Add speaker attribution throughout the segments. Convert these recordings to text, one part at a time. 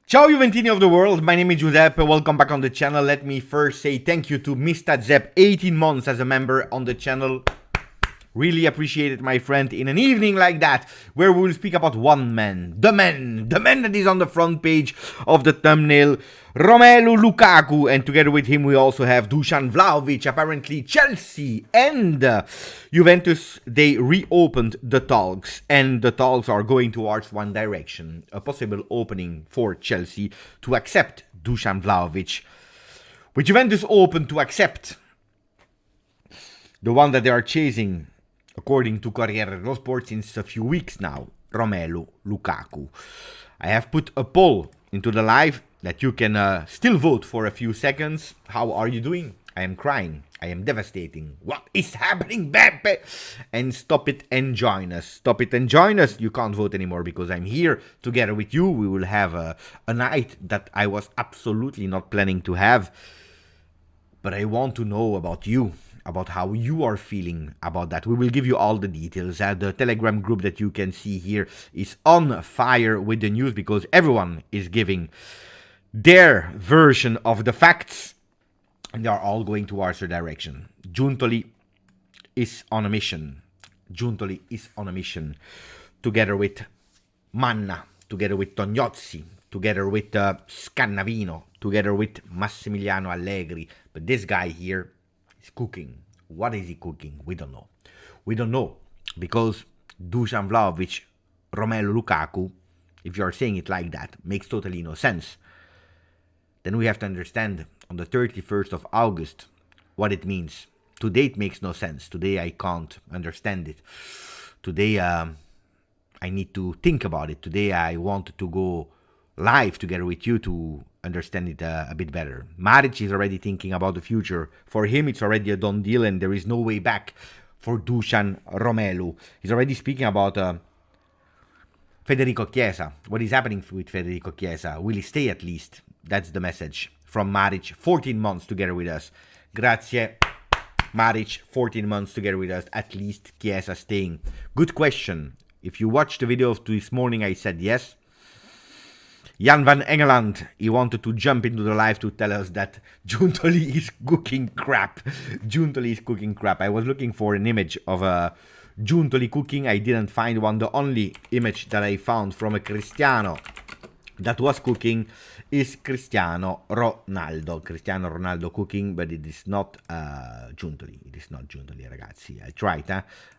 Speaker 1: Ciao Juventini of the world, my name is Giuseppe, welcome back on the channel. Let me first say thank you to Mr. Zep, 18 months as a member on the channel. Really appreciate it, my friend, in an evening like that, where we will speak about one man, the man that is on the front page of the thumbnail, Romelu Lukaku, and together with him we also have Dusan Vlahovic. Apparently Chelsea and Juventus, they reopened the talks, and the talks are going towards one direction, a possible opening for Chelsea to accept Dusan Vlahovic, with Juventus open to accept the one that they are chasing, according to Corriere dello Sport, since a few weeks now, Romelu Lukaku. I have put a poll into the live that you can still vote for a few seconds. How are you doing? I am crying. I am devastating. What is happening, Beppe? And stop it and join us. Stop it and join us. You can't vote anymore because I'm here together with you. We will have a night that I was absolutely not planning to have. But I want to know about you. about how you are feeling about that. We will give you all the details. The Telegram group that you can see here is on fire with the news because everyone is giving their version of the facts, and they are all going towards their direction. Giuntoli is on a mission. Giuntoli is on a mission, together with Manna, together with Tognozzi, together with Scannavino, together with Massimiliano Allegri. But this guy here is cooking. What is he cooking? We don't know. We don't know because Dusan Vlahovic, Romelu Lukaku, if you are saying it like that, makes totally no sense. Then we have to understand on the 31st of August what it means. Today it makes no sense. Today I can't understand it. Today I need to think about it. Today I want to go live together with you to understand it a bit better. Maric is already thinking about the future. For him it's already a done deal and there is no way back for Dusan Romelu. He's already speaking about Federico Chiesa. What is happening with Federico Chiesa? Will he stay at least? That's the message from Maric. 14 months together with us. Grazie. Maric, 14 months together with us. At least Chiesa staying. Good question. If you watched the video of this morning, I said yes. Jan van Engeland, he wanted to jump into the live to tell us that Giuntoli is cooking crap. Giuntoli is cooking crap. I was looking for an image of Giuntoli cooking. I didn't find one. The only image that I found from a Cristiano that was cooking is Cristiano Ronaldo. Cristiano Ronaldo cooking, but it is not Giuntoli. It is not Giuntoli, ragazzi.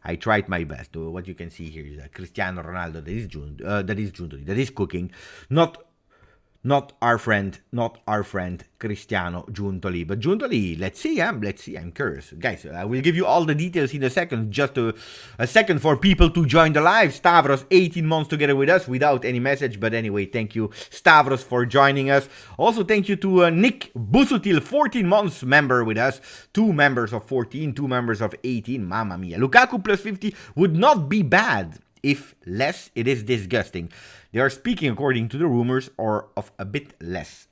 Speaker 1: I tried my best. What you can see here is Cristiano Ronaldo that is Giuntoli, that is cooking. Not our friend Cristiano Giuntoli. But Giuntoli, let's see, I'm curious. Guys, I will give you all the details in a second. Just a second for people to join the live. Stavros, 18 months together with us without any message. But anyway, thank you, Stavros, for joining us. Also, thank you to Nick Busutil, 14 months member with us. 2 members of 14, 2 members of 18. Mamma mia. Lukaku plus 50 would not be bad. If less, it is disgusting. They are speaking according to the rumors or of a bit less.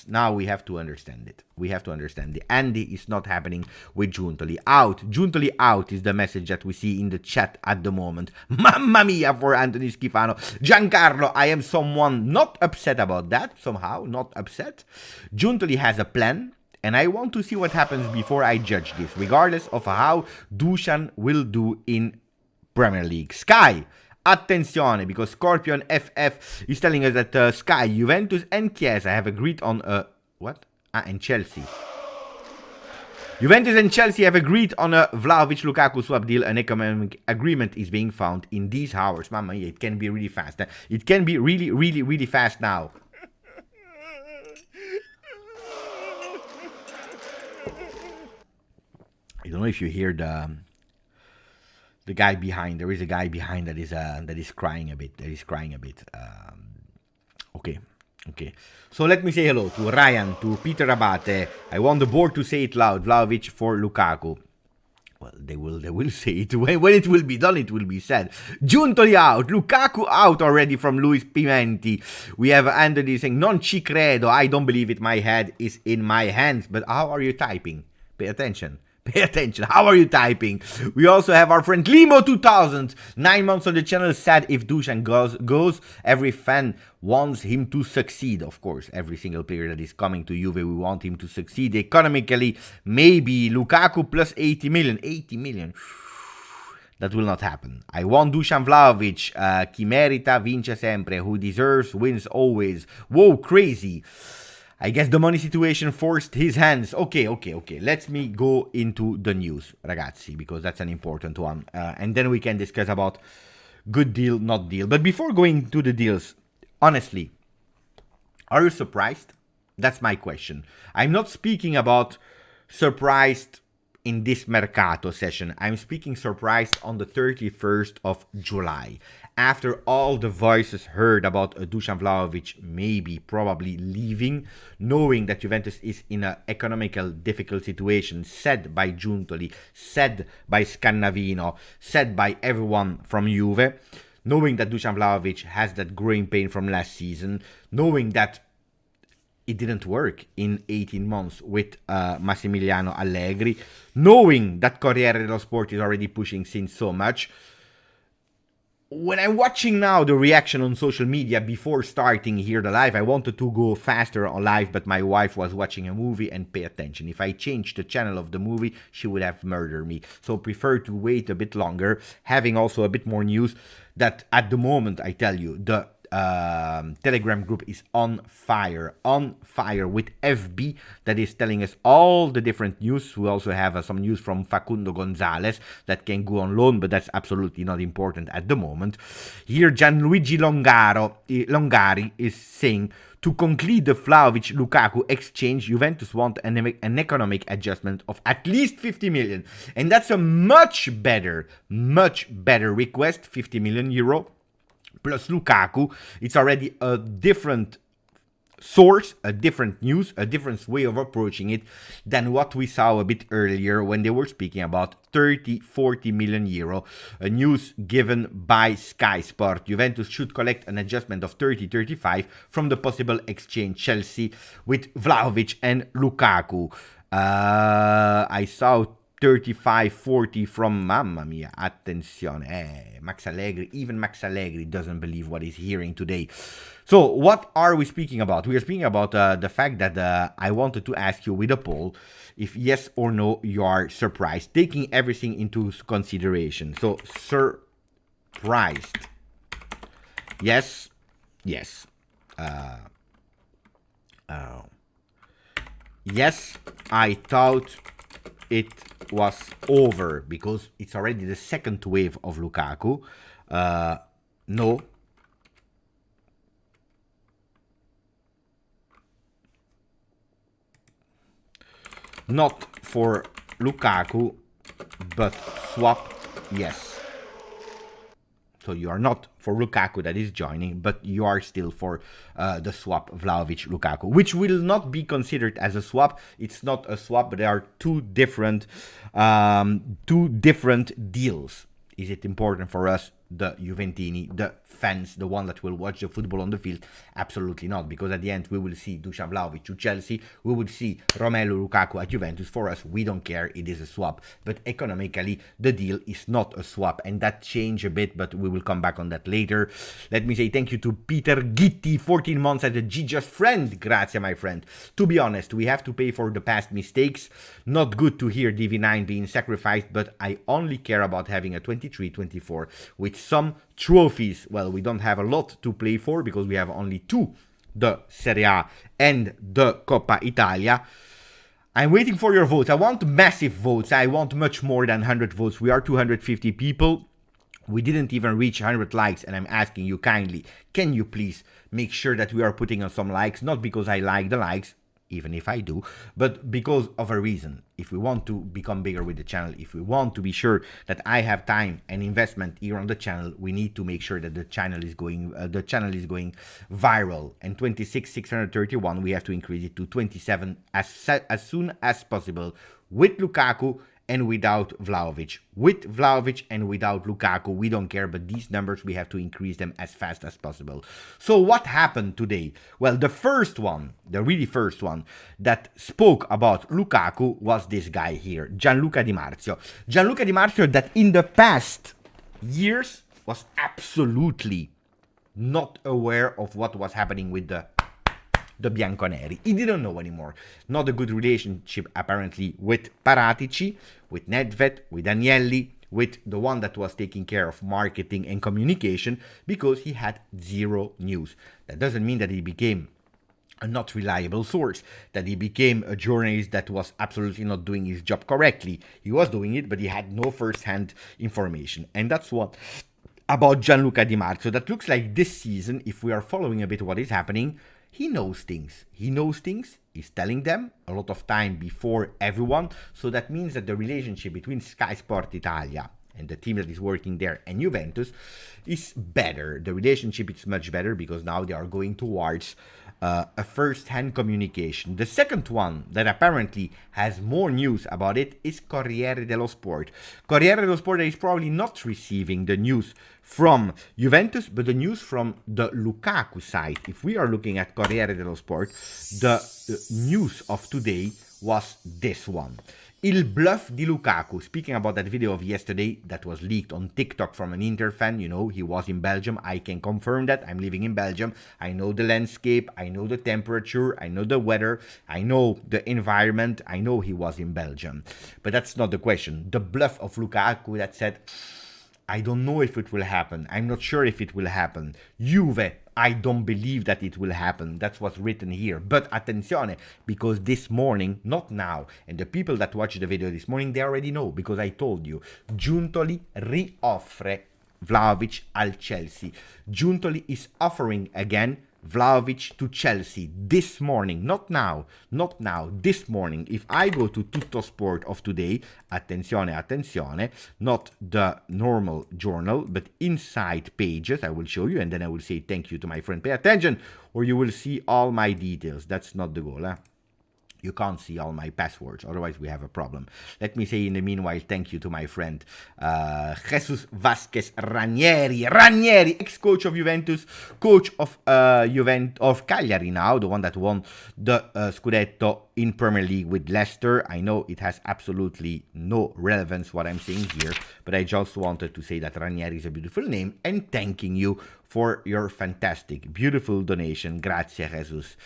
Speaker 1: Now we have to understand it. We have to understand the Andy is not happening with Giuntoli out. Giuntoli out is the message that we see in the chat at the moment. Mamma mia for Anthony Schifano. Giancarlo, I am someone not upset about that. Somehow, not upset. Giuntoli has a plan. And I want to see what happens before I judge this. Regardless of how Dusan will do in Premier League. Sky, attenzione, because Scorpion FF is telling us that Sky, Juventus and Chiesa have agreed on what? And Chelsea. Juventus and Chelsea have agreed on a Vlahovic-Lukaku swap deal. An economic agreement is being found in these hours. Mamma mia, it can be really fast. It can be really fast now. I don't know if you hear the guy behind. There is a guy behind that is crying a bit. Okay. So let me say hello to Ryan, to Peter Abate. I want the board to say it loud. Vlahovic for Lukaku. Well, they will say it. When it will be done, it will be said. Giuntoli out. Lukaku out already from Luis Pimenti. We have Anthony saying, non ci credo. I don't believe it. My head is in my hands. But how are you typing? Pay attention. How are you typing? We also have our friend Limo2000. 9 months on the channel. Sad if Dusan goes. Every fan wants him to succeed. Of course, every single player that is coming to Juve, we want him to succeed economically. Maybe Lukaku plus 80 million. 80 million. That will not happen. I want Dusan Vlahovic. Chi merita vince sempre. Who deserves wins always. Whoa, crazy. I guess the money situation forced his hands. Okay. Let me go into the news, ragazzi, because that's an important one. And then we can discuss about good deal, not deal. But before going to the deals, honestly, are you surprised? That's my question. I'm not speaking about surprised in this Mercato session. I'm speaking surprised on the 31st of July. After all the voices heard about Dusan Vlahovic probably leaving, knowing that Juventus is in an economical difficult situation, said by Giuntoli, said by Scannavino, said by everyone from Juve, knowing that Dusan Vlahovic has that growing pain from last season, knowing that it didn't work in 18 months with Massimiliano Allegri, knowing that Corriere dello Sport is already pushing since so much. When I'm watching now the reaction on social media before starting here the live, I wanted to go faster on live, but my wife was watching a movie and pay attention. If I changed the channel of the movie, she would have murdered me. So prefer to wait a bit longer, having also a bit more news that at the moment, I tell you, the Telegram group is on fire with FB that is telling us all the different news. We also have some news from Facundo Gonzalez that can go on loan, but that's absolutely not important at the moment. Here Gianluigi Longari is saying, to conclude the Vlahovic-Lukaku exchange, Juventus want an economic adjustment of at least 50 million. And that's a much better request, 50 million euro. Plus Lukaku, it's already a different source, a different news, a different way of approaching it than what we saw a bit earlier when they were speaking about 30-40 million euro. A news given by Sky Sport. Juventus should collect an adjustment of 30-35 from the possible exchange Chelsea with Vlahovic and Lukaku. I saw 35-40 from, mamma mia, attenzione, Max Allegri, even Max Allegri doesn't believe what he's hearing today. So what are we speaking about? We are speaking about the fact that I wanted to ask you with a poll if yes or no you are surprised, taking everything into consideration. So surprised, yes, yes, yes, I thought it was over because it's already the second wave of Lukaku. No. Not for Lukaku, but swap, yes. So you are not for Lukaku that is joining, but you are still for the swap Vlahovic-Lukaku, which will not be considered as a swap. It's not a swap, but there are two different deals. Is it important for us, the Juventini, the fans, the one that will watch the football on the field? Absolutely not, because at the end we will see Dusan Vlahovic to Chelsea, we will see Romelu Lukaku at Juventus. For us, we don't care, it is a swap. But economically, the deal is not a swap, and that changed a bit, but we will come back on that later. Let me say thank you to Peter Gitti, 14 months as a GJustjuve friend. Grazie, my friend. To be honest, we have to pay for the past mistakes. Not good to hear DV9 being sacrificed, but I only care about having a 23-24 with some trophies. Well, we don't have a lot to play for because we have only two, the Serie A and the Coppa Italia. I'm waiting for your votes. I want massive votes. I want much more than 100 votes. We are 250 people. We didn't even reach 100 likes, and I'm asking you kindly, can you please make sure that we are putting on some likes? Not because I like the likes, even if I do, but because of a reason. If we want to become bigger with the channel, if we want to be sure that I have time and investment here on the channel, we need to make sure that the channel is going viral. And 26,631, we have to increase it to 27 as soon as possible, with Lukaku and without Vlahovic. With Vlahovic and without Lukaku, we don't care, but these numbers, we have to increase them as fast as possible. So what happened today? Well, the first one, the really first one that spoke about Lukaku was this guy here, Gianluca Di Marzio. Gianluca Di Marzio that in the past years was absolutely not aware of what was happening with the Bianconeri. He didn't know anymore. Not a good relationship apparently with Paratici, with Nedved, with Agnelli, with the one that was taking care of marketing and communication, because he had zero news. That doesn't mean that he became a not reliable source, that he became a journalist that was absolutely not doing his job correctly. He was doing it, but he had no first-hand information. And that's what about Gianluca Di Marzio. That looks like this season, if we are following a bit what is happening, he knows things. He knows things. He's telling them a lot of time before everyone. So that means that the relationship between Sky Sport Italia and the team that is working there and Juventus is better. The relationship is much better because now they are going towards a first-hand communication. The second one that apparently has more news about it is Corriere dello Sport. Corriere dello Sport is probably not receiving the news from Juventus, but the news from the Lukaku side. If we are looking at Corriere dello Sport, the news of today was this one. Il bluff di Lukaku. Speaking about that video of yesterday that was leaked on TikTok from an Inter fan, you know, he was in Belgium. I can confirm that. I'm living in Belgium. I know the landscape. I know the temperature. I know the weather. I know the environment. I know he was in Belgium. But that's not the question. The bluff of Lukaku that said, I don't know if it will happen. I'm not sure if it will happen. Juve, I don't believe that it will happen. That's what's written here. But attenzione, because this morning, not now, and the people that watched the video this morning, they already know, because I told you, Giuntoli rioffre Vlahovic al Chelsea. Giuntoli is offering again Vlahovic to Chelsea this morning, not now, this morning. If I go to Tutto Sport of today, attenzione, not the normal journal, but inside pages, I will show you, and then I will say thank you to my friend, pay attention, or you will see all my details. That's not the goal, huh? You can't see all my passwords, otherwise we have a problem. Let me say in the meanwhile thank you to my friend Jesus Vasquez Ranieri, ex-coach of Juventus, coach of Cagliari now, the one that won the Scudetto in Premier League with Leicester. I know it has absolutely no relevance what I'm saying here, but I just wanted to say that Ranieri is a beautiful name and thanking you for your fantastic, beautiful donation. Grazie, Jesus.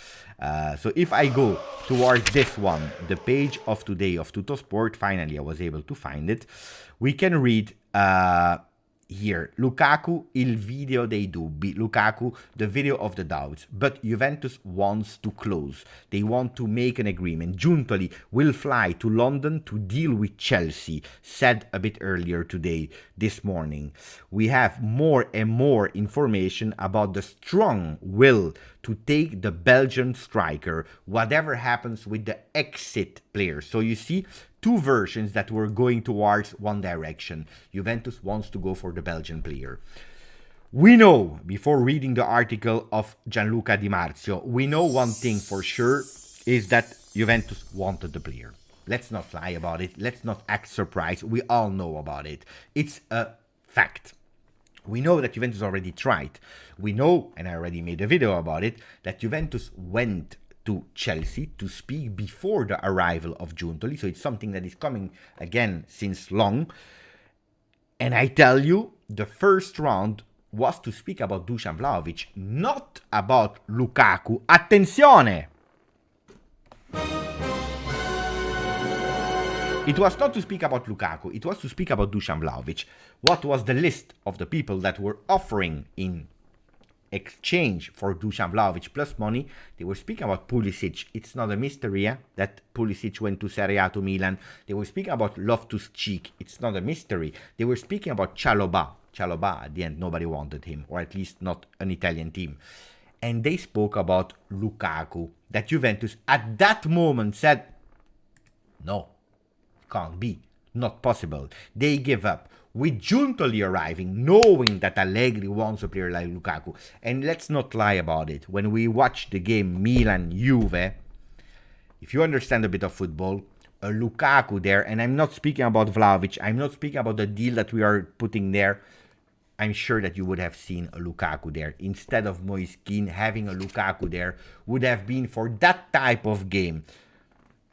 Speaker 1: So if I go towards this one, the page of today of Tutto Sport, finally I was able to find it, we can read here, Lukaku, il video dei dubbi. Lukaku, the video of the doubts. But Juventus wants to close. They want to make an agreement. Giuntoli will fly to London to deal with Chelsea, said a bit earlier today, this morning. We have more and more information about the strong will to take the Belgian striker, whatever happens with the exit players. So you see, two versions that were going towards one direction. Juventus wants to go for the Belgian player. We know, before reading the article of Gianluca Di Marzio, we know one thing for sure, is that Juventus wanted the player. Let's not lie about it. Let's not act surprised. We all know about it. It's a fact. We know that Juventus already tried. We know, and I already made a video about it, that Juventus went to Chelsea to speak before the arrival of Giuntoli. So it's something that is coming again since long. And I tell you, the first round was to speak about Dusan Vlahovic, not about Lukaku. Attenzione! It was not to speak about Lukaku, it was to speak about Dusan Vlahovic. What was the list of the people that were offering in exchange for Dusan Vlahovic plus money? They were speaking about Pulisic. It's not a mystery that Pulisic went to Serie A to Milan. They were speaking about Loftus-Cheek. It's not a mystery. They were speaking about Chalobah. At the end, nobody wanted him, or at least not an Italian team. And they spoke about Lukaku, that Juventus at that moment said, no, can't be, not possible. They gave up. With Giuntoli arriving, knowing that Allegri wants a player like Lukaku. And let's not lie about it. When we watch the game Milan-Juve, if you understand a bit of football, a Lukaku there, and I'm not speaking about Vlahovic, I'm not speaking about the deal that we are putting there, I'm sure that you would have seen a Lukaku there. Instead of Moise Kean, having a Lukaku there would have been, for that type of game,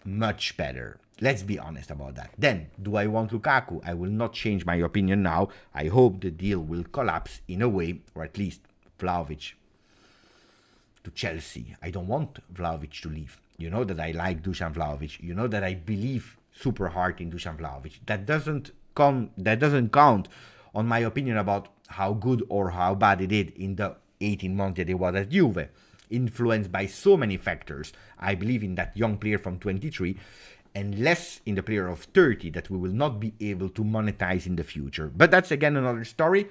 Speaker 1: much better. Let's be honest about that. Then, do I want Lukaku? I will not change my opinion now. I hope the deal will collapse in a way, or at least Vlahovic to Chelsea. I don't want Vlahovic to leave. You know that I like Dusan Vlahovic. You know that I believe super hard in Dusan Vlahovic. That doesn't count on my opinion about how good or how bad he did in the 18 months that he was at Juve. Influenced by so many factors. I believe in that young player from 23 and less in the player of 30 that we will not be able to monetize in the future. But that's again another story.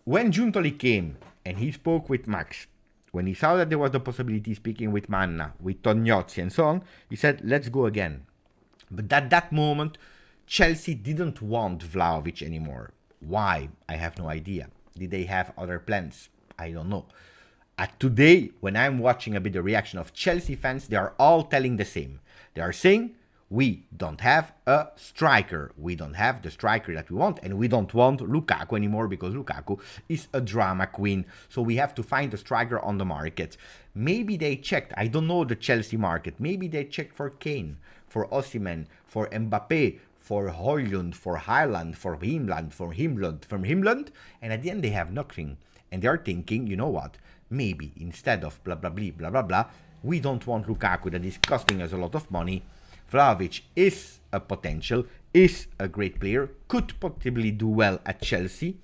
Speaker 1: When Giuntoli came and he spoke with Max, when he saw that there was the possibility speaking with Manna, with Tognozzi and so on, he said, let's go again. But at that moment, Chelsea didn't want Vlahovic anymore. Why? I have no idea. Did they have other plans? I don't know. Today, when I'm watching a bit the reaction of Chelsea fans, they are all telling the same. They are saying, we don't have a striker. We don't have the striker that we want, and we don't want Lukaku anymore because Lukaku is a drama queen. So we have to find a striker on the market. Maybe they checked, I don't know the Chelsea market, maybe they checked for Kane, for Osimhen, for Mbappe, for Højlund, for Haaland, for Himland, and at the end they have nothing. And they're thinking, you know what, maybe instead of blah blah blah blah blah blah, we don't want Lukaku that is costing us a lot of money. Vlahovic is a potential, is a great player, could possibly do well at Chelsea.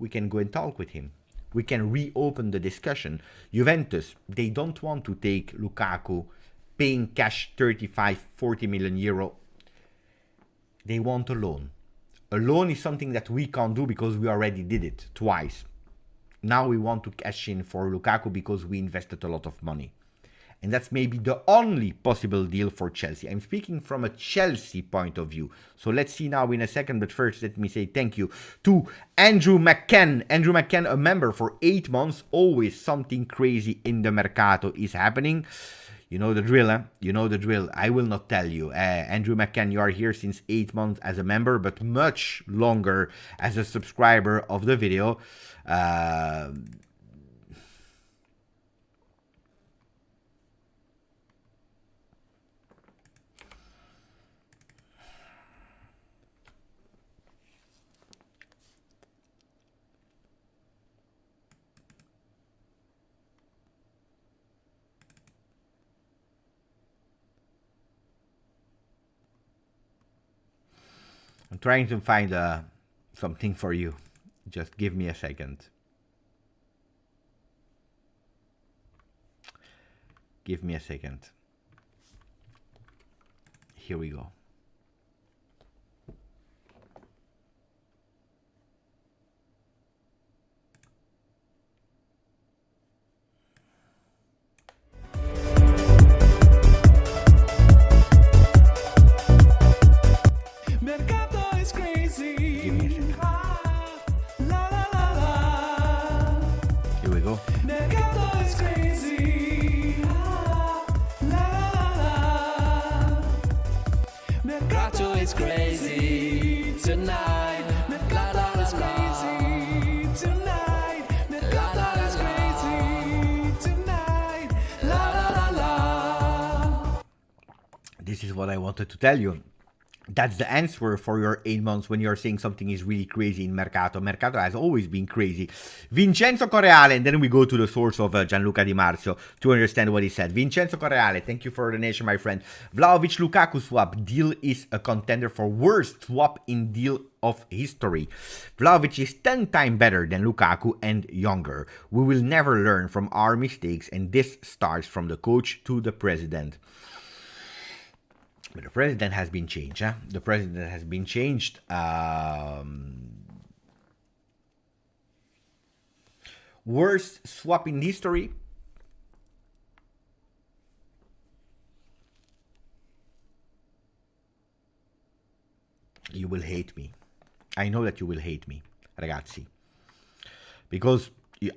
Speaker 1: We can go and talk with him. We can reopen the discussion. Juventus, they don't want to take Lukaku, paying cash 35-40 million euro. They want a loan. A loan is something that we can't do because we already did it twice. Now we want to cash in for Lukaku because we invested a lot of money. And that's maybe the only possible deal for Chelsea. I'm speaking from a Chelsea point of view. So let's see now in a second. But first, let me say thank you to Andrew McCann. Andrew McCann, a member for 8 months. Always something crazy in the Mercato is happening. You know the drill, huh? You know the drill. I will not tell you. Andrew McCann, you are here since 8 months as a member, but much longer as a subscriber of the video. I'm trying to find something for you. Just give me a second. Give me a second. Here we go.
Speaker 2: It's crazy tonight. La la la crazy tonight. La la la crazy tonight. La la la la.
Speaker 1: This is what I wanted to tell you. That's the answer for your 8 months when you're saying something is really crazy in Mercato. Mercato has always been crazy. Vincenzo Correale, and then we go to the source of Gianluca Di Marzio to understand what he said. Vincenzo Correale, thank you for the donation, my friend. Vlahovic-Lukaku swap deal is a contender for worst swap in deal of history. Vlahovic is 10 times better than Lukaku and younger. We will never learn from our mistakes, and this starts from the coach to the president. But the president has been changed. Huh? The president has been changed. Worst swap in history. You will hate me. I know that you will hate me, ragazzi. Because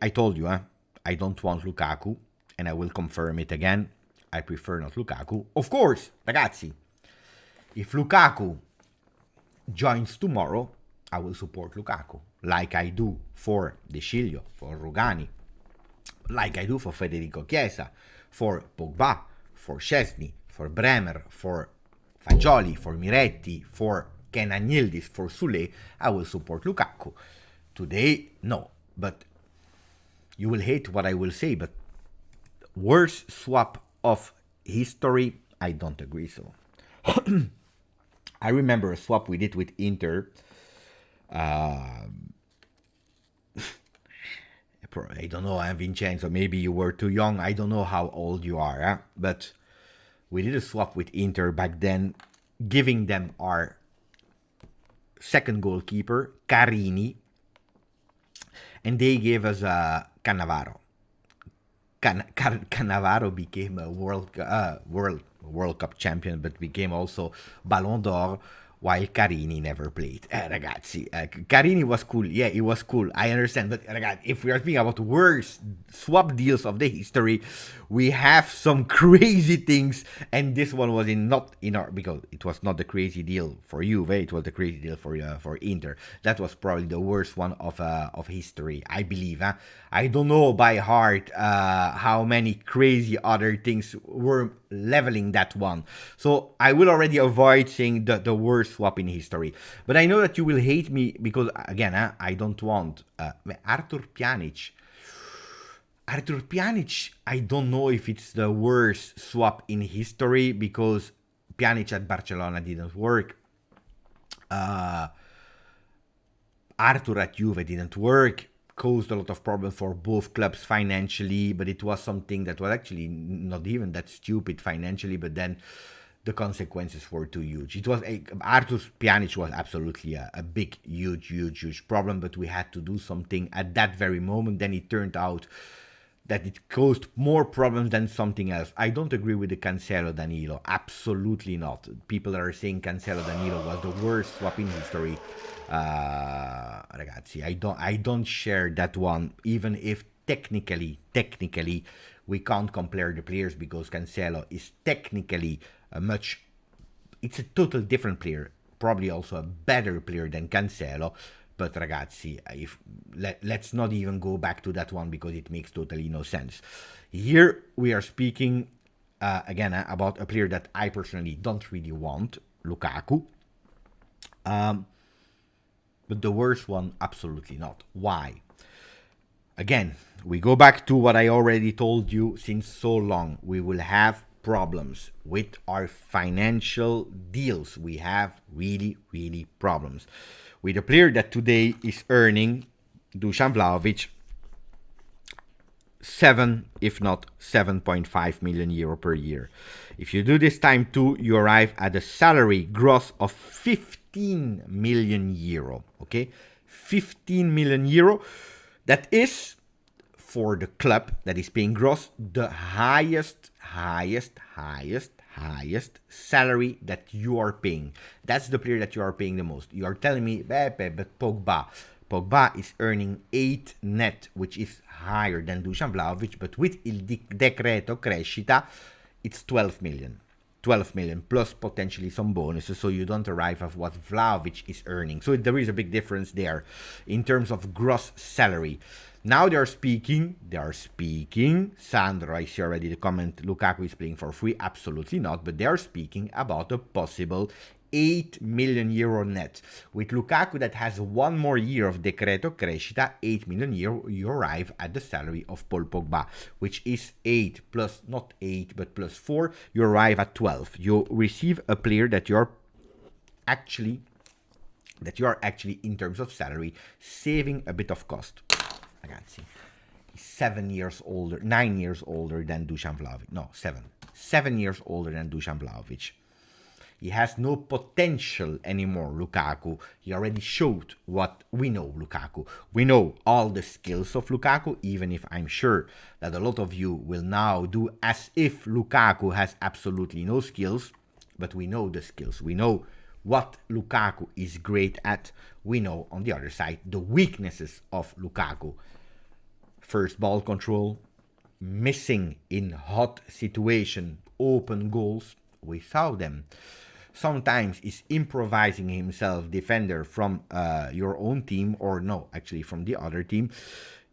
Speaker 1: I told you, I don't want Lukaku. And I will confirm it again. I prefer not Lukaku. Of course, ragazzi. If Lukaku joins tomorrow, I will support Lukaku, like I do for De Sciglio, for Rugani, like I do for Federico Chiesa, for Pogba, for Szczesny, for Bremer, for Fagioli, for Miretti, for Kenan Yildiz, for Sule. I will support Lukaku. Today, no, but you will hate what I will say, but worst swap of history, I don't agree so. I remember a swap we did with Inter. I don't know, Vincenzo, maybe you were too young. I don't know how old you are, but we did a swap with Inter back then, giving them our second goalkeeper, Carini, and they gave us Cannavaro. Cannavaro became a World Cup champion, but became also Ballon d'Or, while Carini never played. Ragazzi, Carini was cool. Yeah, he was cool. I understand. But ragazzi, if we are speaking about worst swap deals of the history, we have some crazy things. And this one was not in our, because it was not the crazy deal for Juve. It was the crazy deal for Inter. That was probably the worst one of history, I believe. I don't know by heart how many crazy other things were leveling that one. So I will already avoid saying the worst swap in history. But I know that you will hate me because, again, I don't want Artur Pjanic. Artur Pjanic, I don't know if it's the worst swap in history because Pjanic at Barcelona didn't work. Artur at Juve didn't work. Caused a lot of problems for both clubs financially, but it was something that was actually not even that stupid financially, but then the consequences were too huge. It was Artur Pjanic was absolutely a big, huge problem, but we had to do something at that very moment. Then it turned out that it caused more problems than something else. I don't agree with the Cancelo Danilo. Absolutely not. People are saying Cancelo Danilo was the worst swap in history. Ragazzi, I don't share that one, even if technically we can't compare the players because Cancelo is technically it's a total different player, probably also a better player than Cancelo. But ragazzi, let's not even go back to that one because it makes totally no sense. Here we are speaking again about a player that I personally don't really want, Lukaku. But the worst one, absolutely not. Why? Again, we go back to what I already told you since so long. We will have problems with our financial deals. We have really problems. With a player that today is earning, Dusan Vlahovic, 7, if not 7.5 million euro per year. If you do this time 2, you arrive at a salary gross of 15 million euro. Okay, 15 million euro. That is, for the club that is paying gross, the highest salary that you are paying. That's the player that you are paying the most. You are telling me, but Pogba is earning 8 net, which is higher than Dusan Vlahovic, but with il decreto crescita, it's 12 million. 12 million plus potentially some bonuses, so you don't arrive at what Vlahovic is earning. So there is a big difference there in terms of gross salary. Now they are speaking. Sandro, I see already the comment, Lukaku is playing for free. Absolutely not, but they are speaking about a possible 8 million euro net. With Lukaku that has one more year of decreto crescita, 8 million euro, you arrive at the salary of Paul Pogba, which is 8 plus, not 8, but plus 4, you arrive at 12. You receive a player that you are actually in terms of salary saving a bit of cost. Ragazzi, he's 9 years older than Dusan Vlahovic. No, 7 years older than Dusan Vlahovic. He has no potential anymore, Lukaku. He already showed what we know, Lukaku. We know all the skills of Lukaku, even if I'm sure that a lot of you will now do as if Lukaku has absolutely no skills. But we know the skills. We know what Lukaku is great at. We know, on the other side, the weaknesses of Lukaku. First ball control, missing in hot situation, open goals. We saw them. Sometimes he's improvising himself defender from your own team, or no, actually from the other team.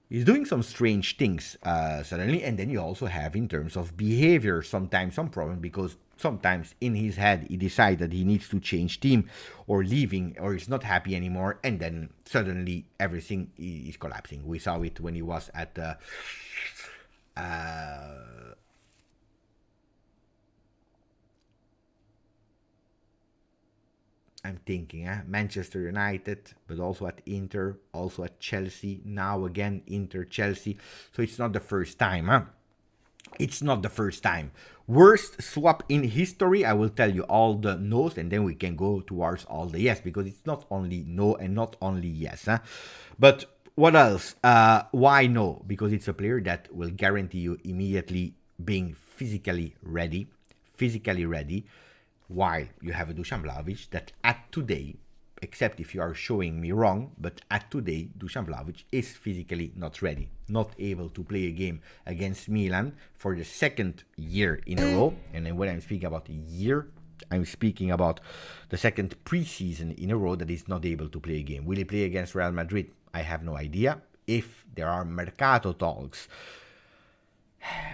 Speaker 1: He's doing some strange things suddenly, and then you also have in terms of behavior sometimes some problem, because sometimes in his head he decides that he needs to change team or leaving, or he's not happy anymore, and then suddenly everything is collapsing. We saw it when he was at I'm thinking, Manchester United, but also at Inter, also at Chelsea, now again Inter, Chelsea. So it's not the first time, It's not the first time. Worst swap in history, I will tell you all the no's, and then we can go towards all the yes, because it's not only no and not only yes. But what else? Why no? Because it's a player that will guarantee you immediately being physically ready. while you have a Dusan Vlahovic that at today, except if you are showing me wrong, but at today, Dusan Vlahovic is physically not ready, not able to play a game against Milan for the second year in a row. And then when I'm speaking about a year, I'm speaking about the second preseason in a row that is not able to play a game. Will he play against Real Madrid? I have no idea. If there are Mercato talks,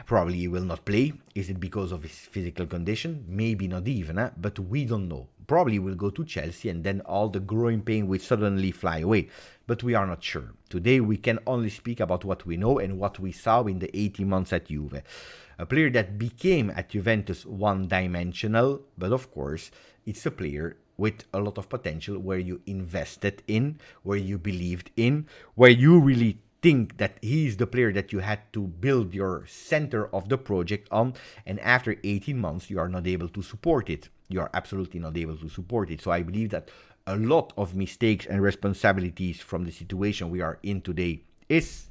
Speaker 1: probably he will not play. Is it because of his physical condition? Maybe not even, but we don't know. Probably will go to Chelsea and then all the growing pain will suddenly fly away. But we are not sure. Today we can only speak about what we know and what we saw in the 18 months at Juve. A player that became at Juventus one-dimensional, but of course it's a player with a lot of potential where you invested in, where you believed in, where you really think that he is the player that you had to build your center of the project on, and after 18 months you are not able to support it. You are absolutely not able to support it. So I believe that a lot of mistakes and responsibilities from the situation we are in today is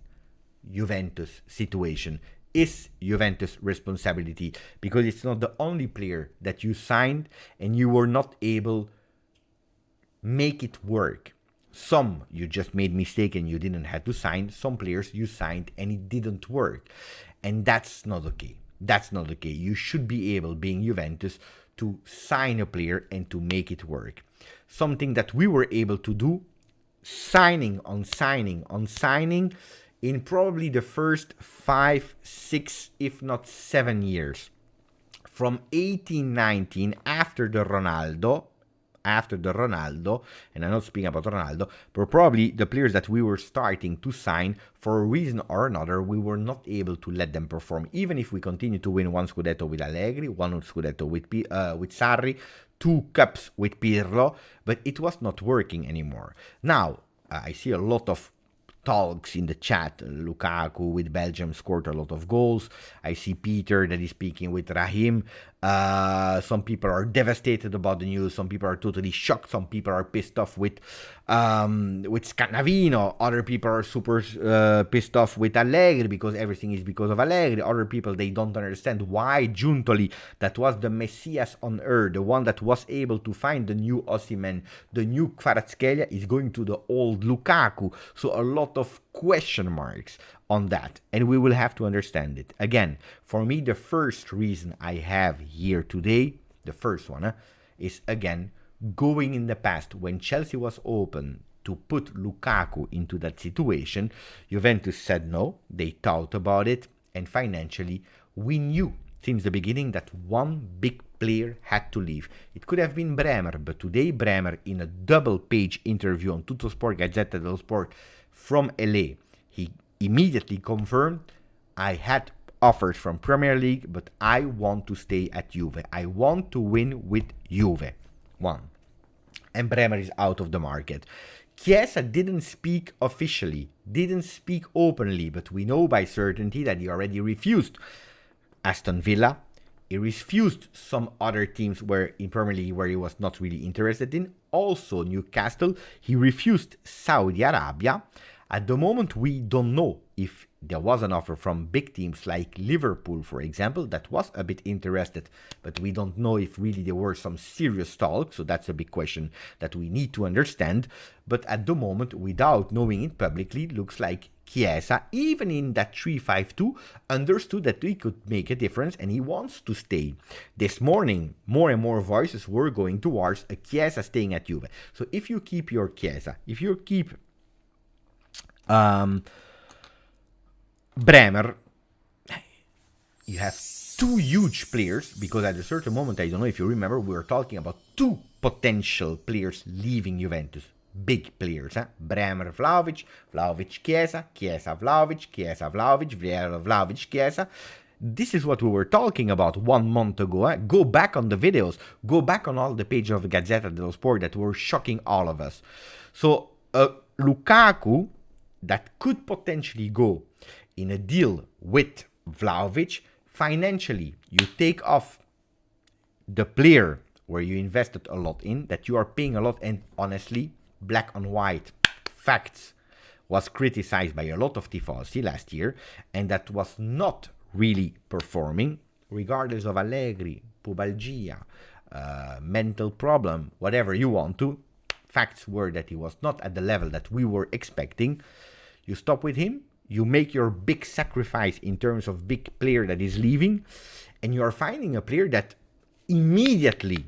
Speaker 1: Juventus situation, is Juventus responsibility, because it's not the only player that you signed and you were not able make it work. Some you just made mistake and you didn't have to sign. Some players you signed and it didn't work. And that's not okay. That's not okay. You should be able, being Juventus, to sign a player and to make it work. Something that we were able to do, signing on signing on signing, in probably the first 5, 6, if not 7 years. From 18-19, after the Ronaldo, and I'm not speaking about Ronaldo, but probably the players that we were starting to sign, for a reason or another, we were not able to let them perform. Even if we continue to win 1 Scudetto with Allegri, 1 Scudetto with Sarri, 2 cups with Pirlo, but it was not working anymore. Now, I see a lot of talks in the chat. Lukaku with Belgium scored a lot of goals. I see Peter that is speaking with Rahim. Some people are devastated about the news. Some people are totally shocked. Some people are pissed off with Scannavino. Other people are super pissed off with Allegri because everything is because of Allegri. Other people, they don't understand why Giuntoli, that was the messias on earth, the one that was able to find the new Osimhen, the new Kvaratskhelia, is going to the old Lukaku. So a lot of question marks on that, and we will have to understand it. Again, for me, the first reason I have here today, the first one, is again going in the past when Chelsea was open to put Lukaku into that situation. Juventus said no, they thought about it, and financially we knew since the beginning that one big player had to leave. It could have been Bremer, but today Bremer, in a double-page interview on Tuttosport, Gazzetta dello Sport from LA, he immediately confirmed, I had offers from Premier League, but I want to stay at Juve. I want to win with Juve. One. And Bremer is out of the market. Chiesa didn't speak officially, didn't speak openly, but we know by certainty that he already refused Aston Villa. He refused some other teams where in Premier League where he was not really interested in. Also Newcastle. He refused Saudi Arabia. At the moment, we don't know if there was an offer from big teams like Liverpool, for example, that was a bit interested, but we don't know if really there were some serious talks, so that's a big question that we need to understand. But at the moment, without knowing it publicly, looks like Chiesa, even in that 3-5-2, understood that he could make a difference and he wants to stay. This morning, more and more voices were going towards a Chiesa staying at Juve. So if you keep your Chiesa, if you keep Bremer, you have 2 huge players, because at a certain moment, I don't know if you remember, we were talking about 2 potential players leaving Juventus. Big players, Bremer, Vlahovic, Vlahovic, Chiesa, Chiesa, Vlahovic, Chiesa, Vlahovic, Vlahovic, Chiesa. This is what we were talking about 1 month ago. Go back on the videos, go back on all the pages of Gazzetta dello Sport that were shocking all of us. So, Lukaku, that could potentially go in a deal with Vlahovic, financially, you take off the player where you invested a lot in, that you are paying a lot, and honestly, black on white, facts, was criticized by a lot of tifosi last year, and that was not really performing, regardless of Allegri, pubalgia, mental problem, whatever you want to. Facts were that he was not at the level that we were expecting. You stop with him, you make your big sacrifice in terms of big player that is leaving, and you are finding a player that immediately,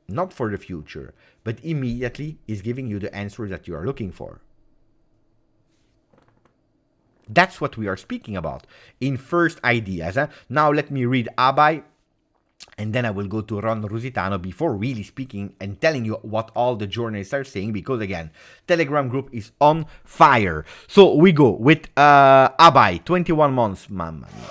Speaker 1: not for the future, but immediately is giving you the answer that you are looking for. That's what we are speaking about in first ideas. Now let me read Abai, and then I will go to Ron Rusitano before really speaking and telling you what all the journalists are saying, because again, Telegram group is on fire. So we go with Abai, 21 months, mamma mia.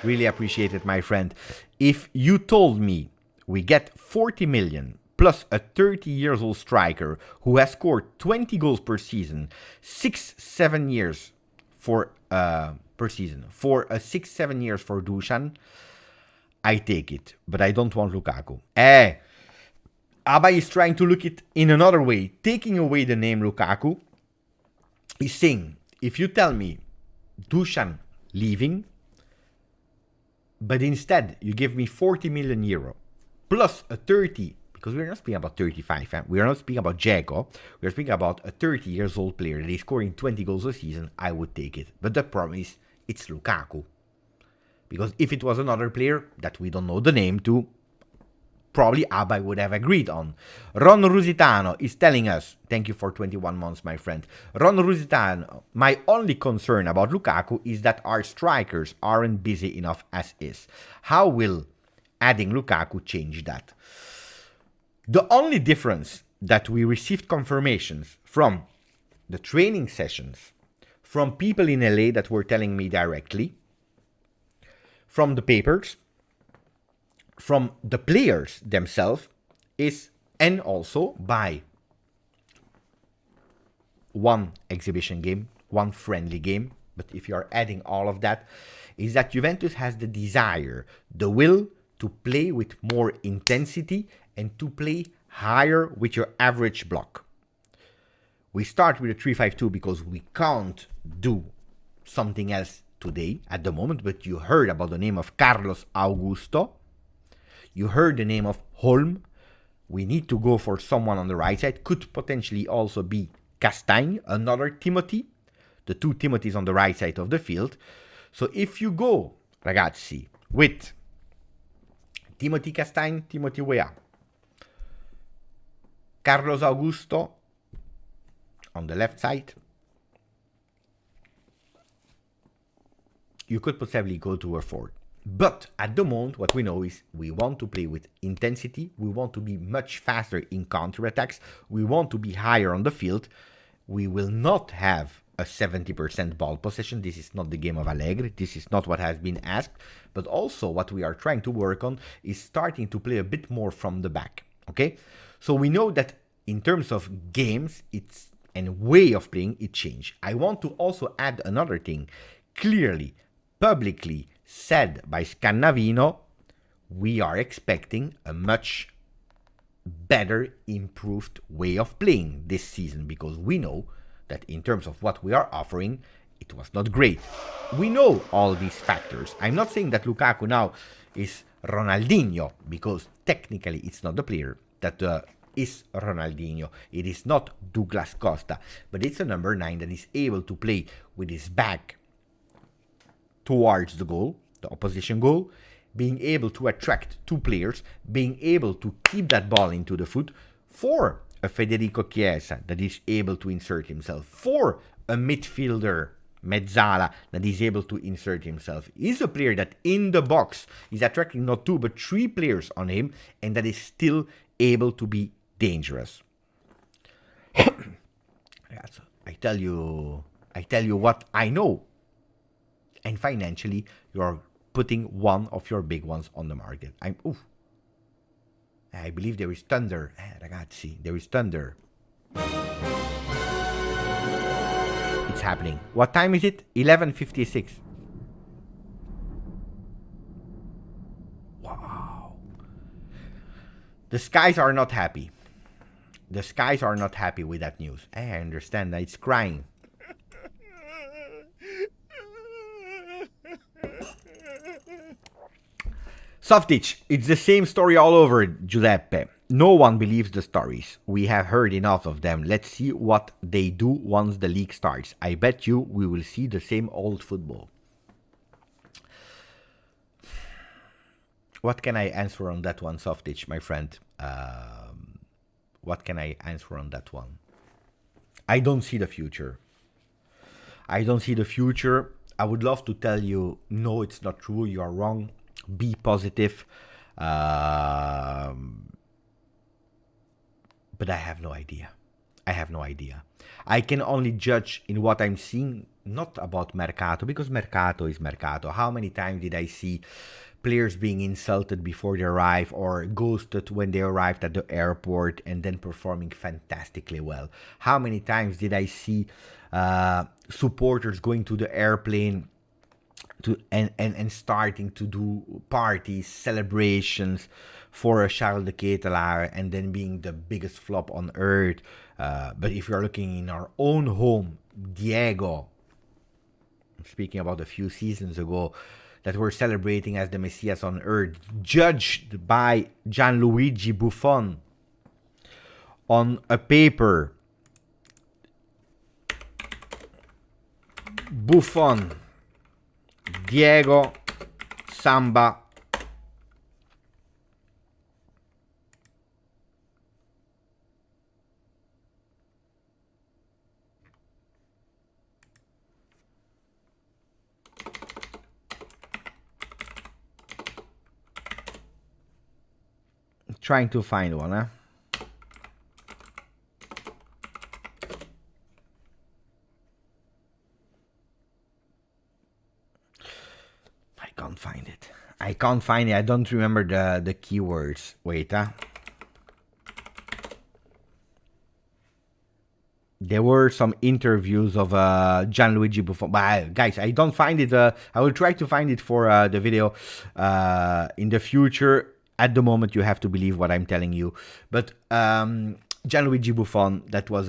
Speaker 1: Really appreciate it, my friend. If you told me we get 40 million plus a 30 years old striker who has scored 20 goals per season, 6-7 years for per season, for 6-7 years for Dusan, I take it, but I don't want Lukaku. Abba is trying to look it in another way, taking away the name Lukaku. He's saying, if you tell me Dusan leaving, but instead you give me 40 million euro plus a 30, because we're not speaking about 35, we are not speaking about Dzeko, we're speaking about a 30 years old player that is scoring 20 goals a season, I would take it. But the problem is, it's Lukaku. Because if it was another player that we don't know the name to, probably Abba would have agreed on. Ron Rusitano is telling us, thank you for 21 months, my friend. Ron Rusitano, my only concern about Lukaku is that our strikers aren't busy enough as is. How will adding Lukaku change that? The only difference that we received confirmations from the training sessions, from people in LA that were telling me directly, from the papers, from the players themselves, is, and also by one exhibition game, one friendly game, but if you are adding all of that, is that Juventus has the desire, the will to play with more intensity and to play higher with your average block. We start with a 3-5-2 because we can't do something else today at the moment, but you heard about the name of Carlos Augusto. You heard the name of Holm. We need to go for someone on the right side. Could potentially also be Castagne, another Timothy. The two Timothys on the right side of the field. So if you go, ragazzi, with Timothy Castagne, Timothy Weah, Carlos Augusto on the left side, you could possibly go to a 4. But at the moment, what we know is we want to play with intensity. We want to be much faster in counterattacks. We want to be higher on the field. We will not have a 70% ball possession. This is not the game of Allegri. This is not what has been asked. But also what we are trying to work on is starting to play a bit more from the back. Okay? So we know that in terms of games, it's and way of playing, it changed. I want to also add another thing. Clearly, publicly said by Scannavino, we are expecting a much better, improved way of playing this season, because we know that in terms of what we are offering, it was not great. We know all these factors. I'm not saying that Lukaku now is Ronaldinho, because technically it's not the player that is Ronaldinho. It is not Douglas Costa, but it's a number 9 that is able to play with his back towards the goal, the opposition goal, being able to attract two players, being able to keep that ball into the foot for a Federico Chiesa that is able to insert himself, for a midfielder, Mezzala, that is able to insert himself. He's a player that in the box is attracting not 2 but 3 players on him, and that is still able to be dangerous. I tell you what I know. And financially, you're putting one of your big ones on the market. I believe there is thunder. Ragazzi, there is thunder. It's happening. What time is it? 11:56. Wow. The skies are not happy. The skies are not happy with that news. I understand that it's crying. Softic, it's the same story all over, Giuseppe. No one believes the stories. We have heard enough of them. Let's see what they do once the league starts. I bet you we will see the same old football. What can I answer on that one, Softic, my friend? What can I answer on that one? I don't see the future. I don't see the future. I would love to tell you, no, it's not true. You are wrong. Be positive. But I have no idea. I have no idea. I can only judge in what I'm seeing, not about Mercato, because Mercato is Mercato. How many times did I see players being insulted before they arrive or ghosted when they arrived at the airport and then performing fantastically well? How many times did I see supporters going to the airplane and starting to do parties, celebrations for a Charles de Ketelaar and then being the biggest flop on earth? But if you're looking in our own home, Diego, speaking about a few seasons ago, that we're celebrating as the Messias on earth, judged by Gianluigi Buffon on a paper. Buffon, Diego, Samba. Trying to find one, huh? I can't find it. I can't find it. I don't remember the keywords. Wait, huh? There were some interviews of Gianluigi Buffon. But guys, I don't find it. I will try to find it for the video in the future. At the moment, you have to believe what I'm telling you. But Gianluigi Buffon, that was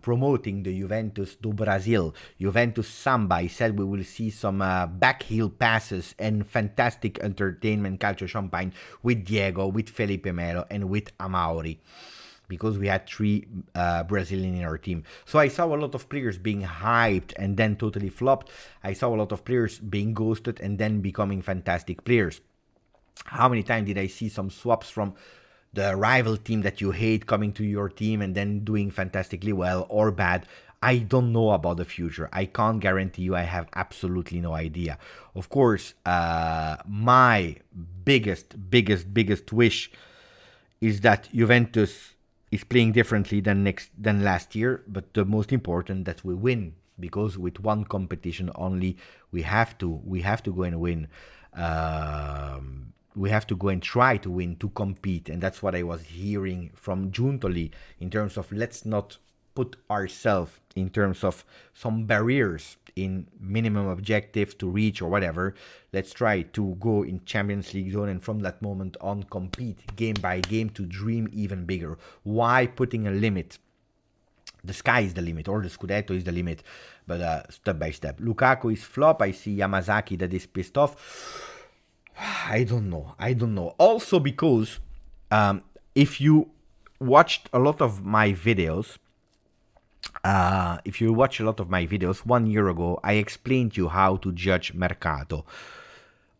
Speaker 1: promoting the Juventus do Brasil, Juventus Samba. He said we will see some backheel passes and fantastic entertainment, calcio champagne with Diego, with Felipe Melo, and with Amauri, because we had three Brazilian in our team. So I saw a lot of players being hyped and then totally flopped. I saw a lot of players being ghosted and then becoming fantastic players. How many times did I see some swaps from the rival team that you hate coming to your team and then doing fantastically well or bad? I don't know about the future. I can't guarantee you. I have absolutely no idea. Of course, my biggest wish is that Juventus is playing differently than last year, but the most important, that we win, because with one competition only, we have to go and win. We have to go and try to win, to compete, and that's what I was hearing from Giuntoli in terms of, let's not put ourselves in terms of some barriers in minimum objectives to reach or whatever. Let's try to go in Champions League zone, and from that moment on compete game by game to dream even bigger. Why putting a limit? The sky is the limit, or the Scudetto is the limit, but step by step. Lukaku is flop. I see Yamazaki that is pissed off. I don't know. Also because if you watched a lot of my videos, 1 year ago, I explained you how to judge Mercato.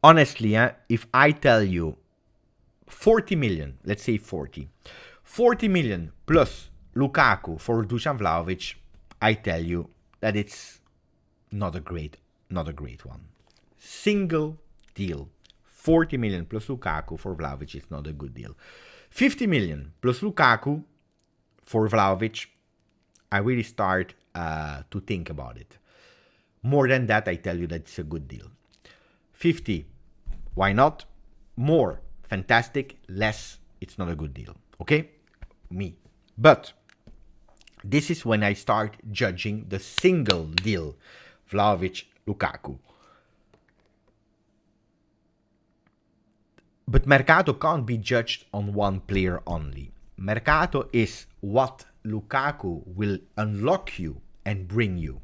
Speaker 1: Honestly, if I tell you 40 million, let's say 40 million plus Lukaku for Dusan Vlahovic, I tell you that it's not a great one. Single deal. 40 million plus Lukaku for Vlahovic is not a good deal. 50 million plus Lukaku for Vlahovic, I really start to think about it. More than that, I tell you that it's a good deal. 50, why not? More, fantastic. Less, it's not a good deal. Okay? Me. But this is when I start judging the single deal. Vlahovic, Lukaku. But Mercato can't be judged on one player only. Mercato is what Lukaku will unlock you and bring you.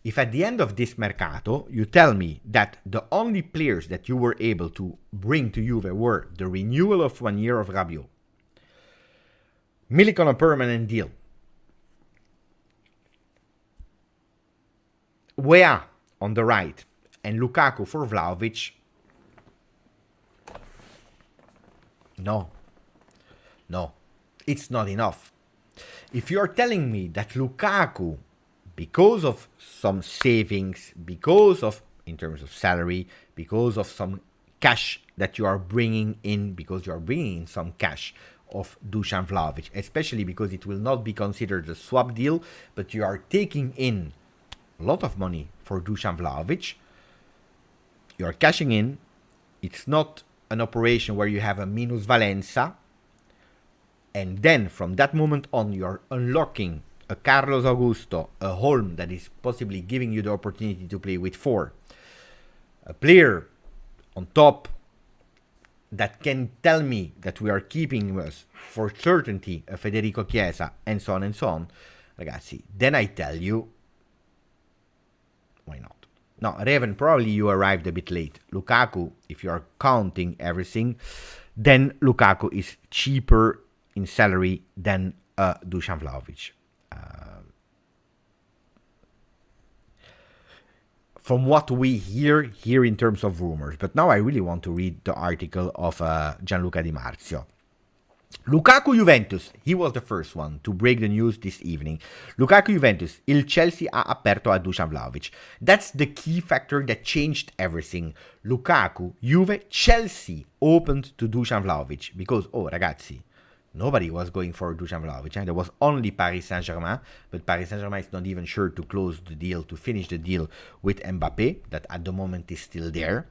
Speaker 1: if at the end of this Mercato you tell me that the only players that you were able to bring to Juve were the renewal of 1 year of Rabiot, Milik on a permanent deal, Weah on the right, and Lukaku for Vlahovic, no, it's not enough. If you're telling me that Lukaku, because of some savings, because of, in terms of salary, because of some cash that you are bringing in, because you are bringing in some cash of Dusan Vlahovic, especially because it will not be considered a swap deal, but you are taking in a lot of money for Dusan Vlahovic, you are cashing in. It's not an operation where you have a minus valenza, and then from that moment on you are unlocking a Carlos Augusto, a Holm that is possibly giving you the opportunity to play with 4, a player on top that can tell me that we are keeping us for certainty a Federico Chiesa, and so on, ragazzi, then I tell you, why not? Now, Raven, probably you arrived a bit late. Lukaku, if you are counting everything, then Lukaku is cheaper in salary than Dusan Vlahovic. From what we hear in terms of rumors. But now I really want to read the article of Gianluca Di Marzio. Lukaku Juventus, he was the first one to break the news this evening. Lukaku Juventus, il Chelsea ha aperto a Dusan Vlahovic. That's the key factor that changed everything. Lukaku, Juve, Chelsea opened to Dusan Vlahovic because, oh ragazzi, nobody was going for Dusan Vlahovic. There was only Paris Saint-Germain, but Paris Saint-Germain is not even sure to close the deal, to finish the deal with Mbappé, that at the moment is still there.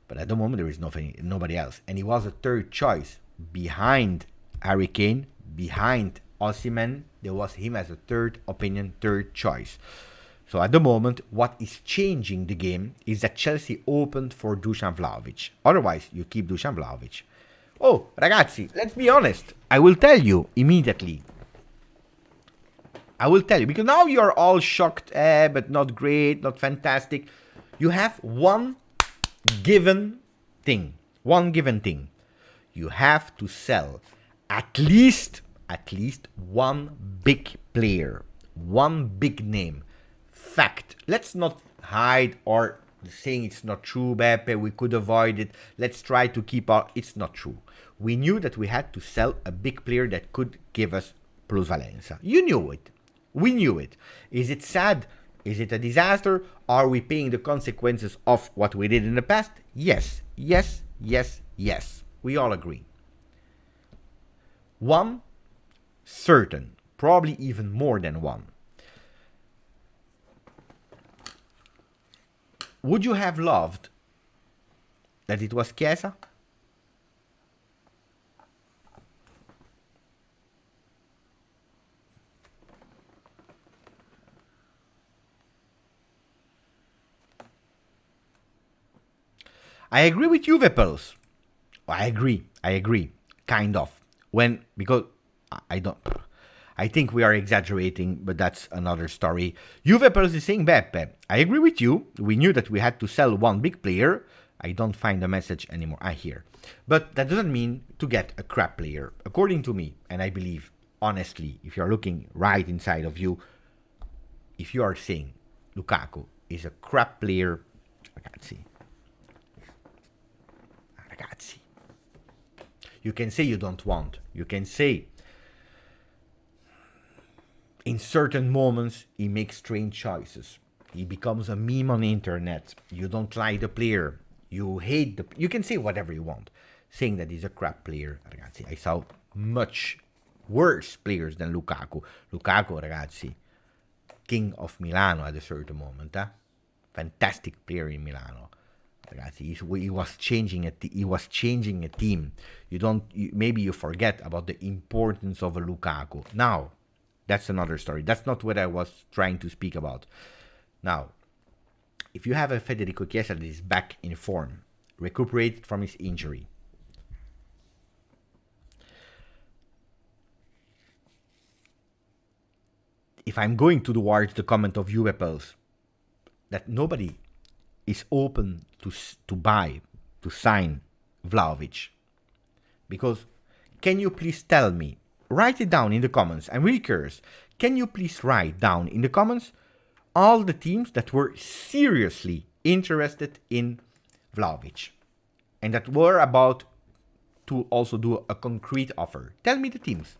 Speaker 1: But at the moment there is nobody else. And he was a third choice. Behind Harry Kane, behind Osimhen, there was him as a third opinion, third choice. So at the moment, what is changing the game is that Chelsea opened for Dusan Vlahovic. Otherwise, you keep Dusan Vlahovic. Oh, ragazzi, let's be honest. I will tell you immediately. I will tell you, because now you are all shocked, but not great, not fantastic. You have one given thing. You have to sell at least one big player, one big name. Fact. Let's not hide or saying it's not true, Beppe, we could avoid it. Let's try to keep our... It's not true. We knew that we had to sell a big player that could give us plusvalenza. You knew it. We knew it. Is it sad? Is it a disaster? Are we paying the consequences of what we did in the past? Yes. We all agree. One, certain, probably even more than one. Would you have loved that it was Chiesa? I agree with Juve Pulse. I agree. Kind of. Because I think we are exaggerating, but that's another story. Juve Pulse is saying, Beppe, I agree with you. We knew that we had to sell one big player. I don't find the message anymore. I hear. But that doesn't mean to get a crap player. According to me, and I believe, honestly, if you're looking right inside of you, if you are saying Lukaku is a crap player, ragazzi. You can say you don't want. You can say in certain moments he makes strange choices. He becomes a meme on the internet. You don't like the player. You hate the... You can say whatever you want. Saying that he's a crap player, ragazzi. I saw much worse players than Lukaku. Lukaku, ragazzi, king of Milano at a certain moment. Fantastic player in Milano. Ragazzi, he was changing a team. Maybe you forget about the importance of a Lukaku. Now, that's another story. That's not what I was trying to speak about. Now, if you have a Federico Chiesa that is back in form, recuperated from his injury, if I'm going towards the comment of Juve Pulse, that nobody is open to buy, to sign Vlahovic. Because can you please tell me, write it down in the comments, I'm really curious, can you please write down in the comments all the teams that were seriously interested in Vlahovic and that were about to also do a concrete offer? Tell me the teams.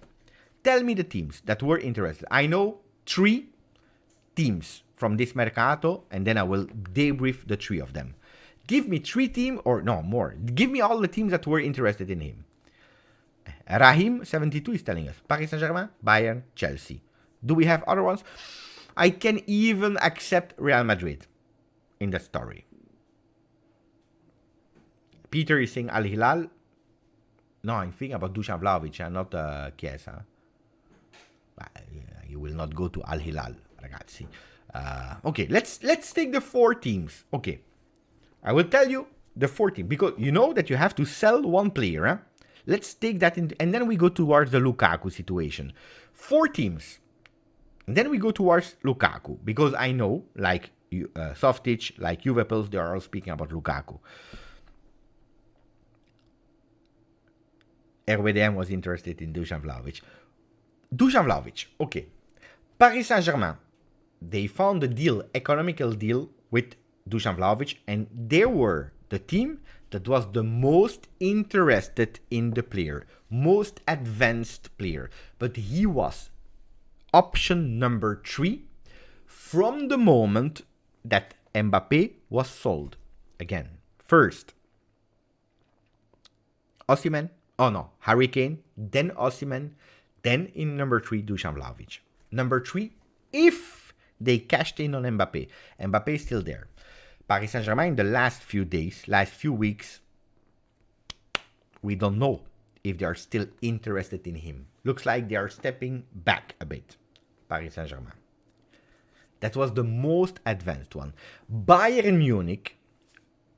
Speaker 1: Tell me the teams that were interested. I know 3 teams from this Mercato, and then I will debrief the 3 of them. Give me 3 teams, or no, more. Give me all the teams that were interested in him. Rahim72 is telling us Paris Saint-Germain, Bayern, Chelsea. Do we have other ones? I can even accept Real Madrid in that story. Peter is saying Al Hilal. No, I'm thinking about Dusan Vlahovic and not Chiesa. You will not go to Al Hilal, ragazzi. Okay, let's take the 4 teams. Okay, I will tell you the 4 teams because you know that you have to sell one player. Huh? Let's take that in, and then we go towards the Lukaku situation. 4 teams. And then we go towards Lukaku because I know, like Softic, like Juventus, they are all speaking about Lukaku. RWDM was interested in Dusan Vlahovic. Dusan Vlahovic, okay. Paris Saint-Germain, they found a deal, economical deal with Dusan Vlahovic, and they were the team that was the most interested in the player, most advanced player. But he was option number 3 from the moment that Mbappé was sold. Again, first, Osimhen, Harry Kane, then Osimhen, then in number 3, Dusan Vlahovic. Number 3, if they cashed in on Mbappé. Mbappé is still there. Paris Saint-Germain in the last few days, last few weeks, we don't know if they are still interested in him. Looks like they are stepping back a bit. Paris Saint-Germain. That was the most advanced one. Bayern Munich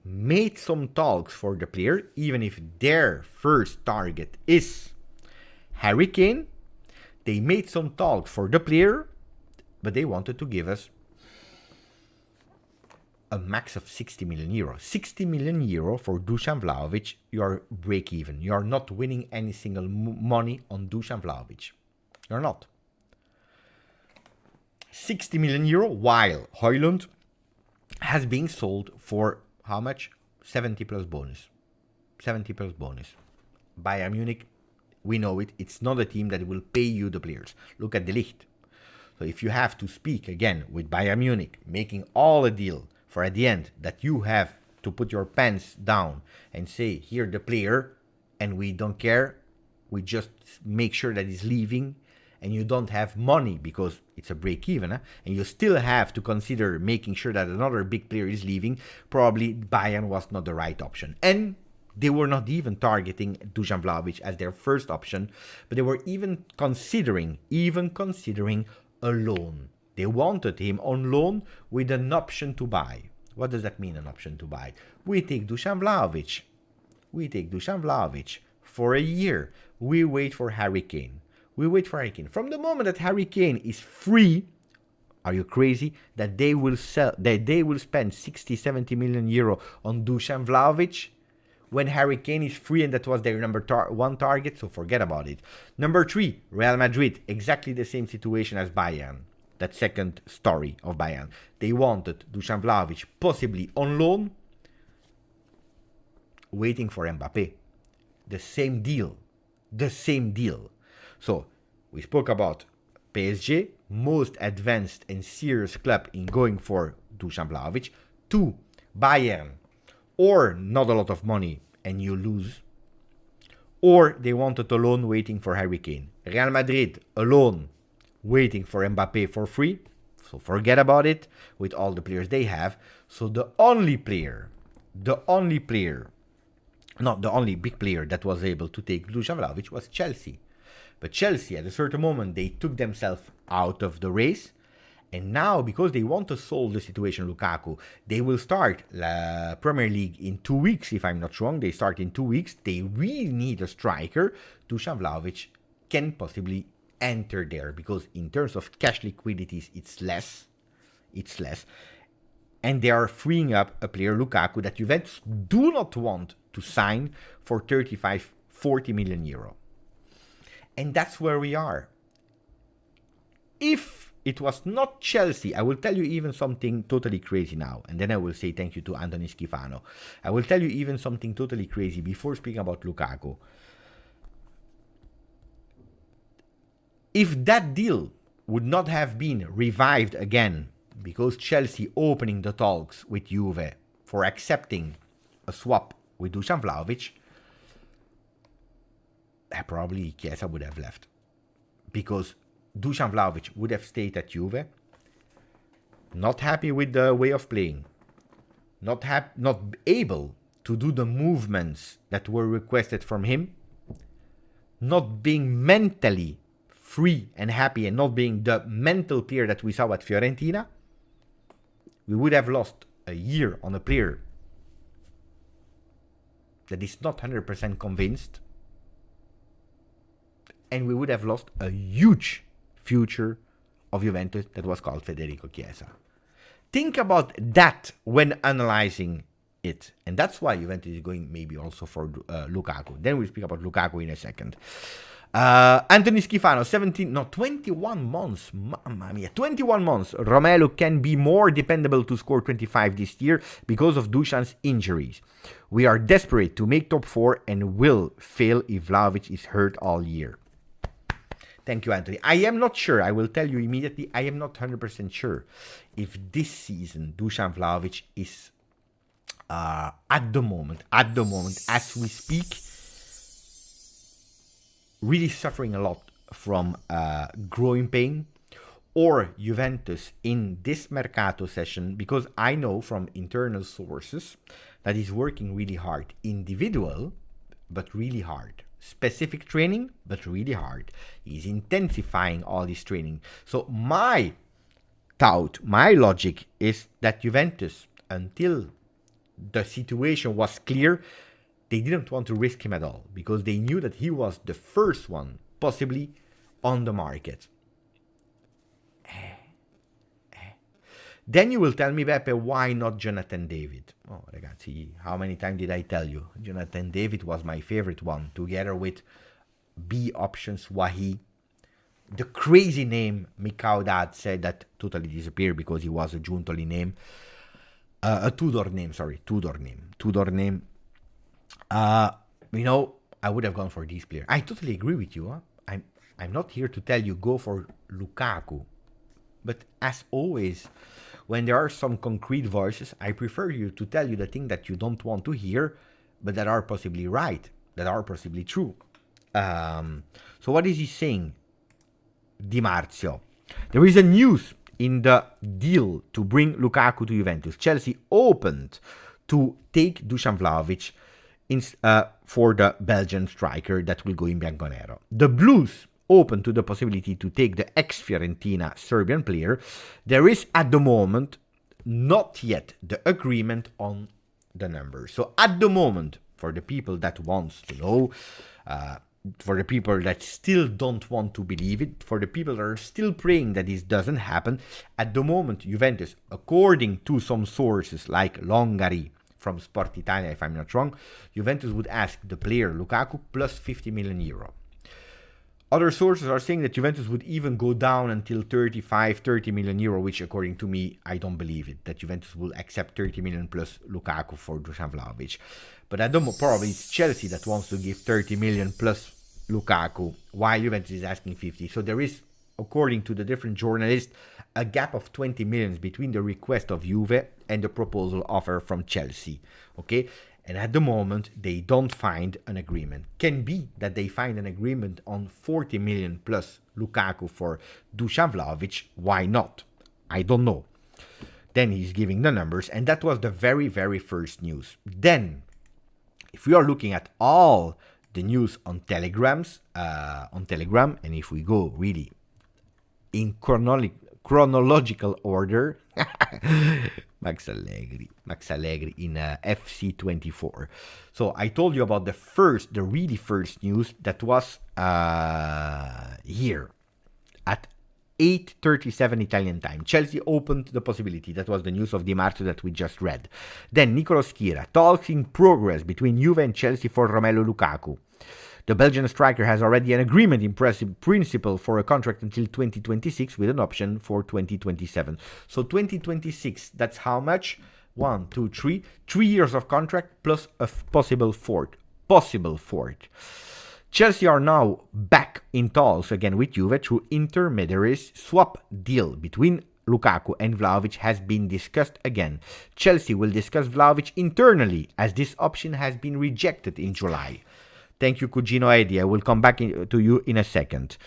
Speaker 1: made some talks for the player, even if their first target is Harry Kane. They made some talks for the player, but they wanted to give us a max of 60 million euro. 60 million euro for Dusan Vlahovic, you are break even. You are not winning any single money on Dusan Vlahovic. You're not. 60 million euro, while Højlund has been sold for how much? 70 plus bonus. 70 plus bonus. Bayern Munich, we know it. It's not a team that will pay you the players. Look at De Ligt. So if you have to speak again with Bayern Munich, making all a deal for at the end that you have to put your pants down and say, here the player, and we don't care. We just make sure that he's leaving, and you don't have money because it's a break even, and you still have to consider making sure that another big player is leaving, probably Bayern was not the right option. And they were not even targeting Dusan Vlahovic as their first option, but they were even considering a loan. They wanted him on loan with an option to buy. What does that mean, an option to buy? We take Dusan Vlahovic. For a year. We wait for Harry Kane. From the moment that Harry Kane is free, are you crazy? That they will spend 60, 70 million euro on Dusan Vlahovic when Harry Kane is free, and that was their number 1 target, so forget about it. Number 3, Real Madrid, exactly the same situation as Bayern. That second story of Bayern. They wanted Dusan Vlahovic possibly on loan, waiting for Mbappé. The same deal. So, we spoke about PSG, most advanced and serious club in going for Dusan Vlahovic. 2, Bayern, or not a lot of money and you lose. Or they wanted a loan waiting for Harry Kane. Real Madrid, a loan waiting for Mbappé for free. So forget about it with all the players they have. So the only big player that was able to take Dusan Vlahovic was Chelsea. But Chelsea, at a certain moment, they took themselves out of the race. And now, because they want to solve the situation, Lukaku, they will start the Premier League in 2 weeks, if I'm not wrong. They start in 2 weeks. They really need a striker. Dusan Vlahovic can possibly enter there, because in terms of cash liquidities, it's less. And they are freeing up a player, Lukaku, that Juventus do not want to sign for 35, 40 million euro. And that's where we are. If it was not Chelsea, I will tell you even something totally crazy now. And then I will say thank you to Anthony Schifano. I will tell you even something totally crazy before speaking about Lukaku. If that deal would not have been revived again, because Chelsea opening the talks with Juve for accepting a swap with Dusan Vlahovic, probably Chiesa would have left. Because Dusan Vlahovic would have stayed at Juve, not happy with the way of playing, not able to do the movements that were requested from him, not being mentally free and happy and not being the mental player that we saw at Fiorentina. We would have lost a year on a player that is not 100% convinced. And we would have lost a huge future of Juventus that was called Federico Chiesa. Think about that when analyzing it. And that's why Juventus is going maybe also for Lukaku. Then we'll speak about Lukaku in a second. Anthony Schifano, 21 months. Mamma mia, 21 months. Romelu can be more dependable to score 25 this year because of Dusan's injuries. We are desperate to make top 4 and will fail if Vlahovic is hurt all year. Thank you, Anthony. I am not sure. I will tell you immediately. I am not 100% sure if this season Dusan Vlahovic is at the moment, as we speak, really suffering a lot from growing pain, or Juventus in this Mercato session, because I know from internal sources that he's working really hard. Individual, but really hard. Specific training, but really hard. He's intensifying all this training. So my thought, my logic is that Juventus, until the situation was clear, they didn't want to risk him at all because they knew that he was the first one possibly on the market. Then you will tell me, Beppe, why not Jonathan David? Oh, ragazzi, how many times did I tell you? Jonathan David was my favorite one, together with B options, Wahi. The crazy name, Mikau Dad said that totally disappeared because he was a Giuntoli name. A Tudor name. I would have gone for this player. I totally agree with you. Huh? I'm not here to tell you go for Lukaku. But as always, when there are some concrete voices, I prefer you to tell you the thing that you don't want to hear, but that are possibly right, that are possibly true. So what is he saying? Di Marzio. There is a news in the deal to bring Lukaku to Juventus. Chelsea opened to take Dusan Vlahovic for the Belgian striker that will go in Bianconero. The Blues open to the possibility to take the ex-Fiorentina Serbian player. There is at the moment not yet the agreement on the numbers. So at the moment, for the people that wants to know, for the people that still don't want to believe it, for the people that are still praying that this doesn't happen, at the moment Juventus, according to some sources like Longari from Sport Italia, if I'm not wrong, Juventus would ask the player Lukaku plus 50 million euro. Other sources are saying that Juventus would even go down until 30 million euro, which according to me, I don't believe it, that Juventus will accept 30 million plus Lukaku for Dusan Vlahovic. But I don't know, probably it's Chelsea that wants to give 30 million plus Lukaku, while Juventus is asking 50. So there is, according to the different journalists, a gap of 20 millions between the request of Juve and the proposal offer from Chelsea. Okay? And at the moment, they don't find an agreement. Can be that they find an agreement on 40 million plus Lukaku for Dusan Vlahovic. Why not? I don't know. Then he's giving the numbers, and that was the very, very first news. Then, if we are looking at all the news on Telegram, and if we go really in chronological order, Max Allegri in FC24. So I told you about the really first news that was here at 8:37 Italian time. Chelsea opened the possibility. That was the news of Di Marzio that we just read. Then Nicolo Schira. Talks in progress between Juve and Chelsea for Romelu Lukaku. The Belgian striker has already an agreement in principle for a contract until 2026 with an option for 2027. So 2026, that's how much? 1, 2, 3. 3 years of contract plus a possible fourth. Chelsea are now back in talks again with Juve through intermediaries. Swap deal between Lukaku and Vlahovic has been discussed again. Chelsea will discuss Vlahovic internally as this option has been rejected in July. Thank you, Cugino Eddie. I will come back to you in a second.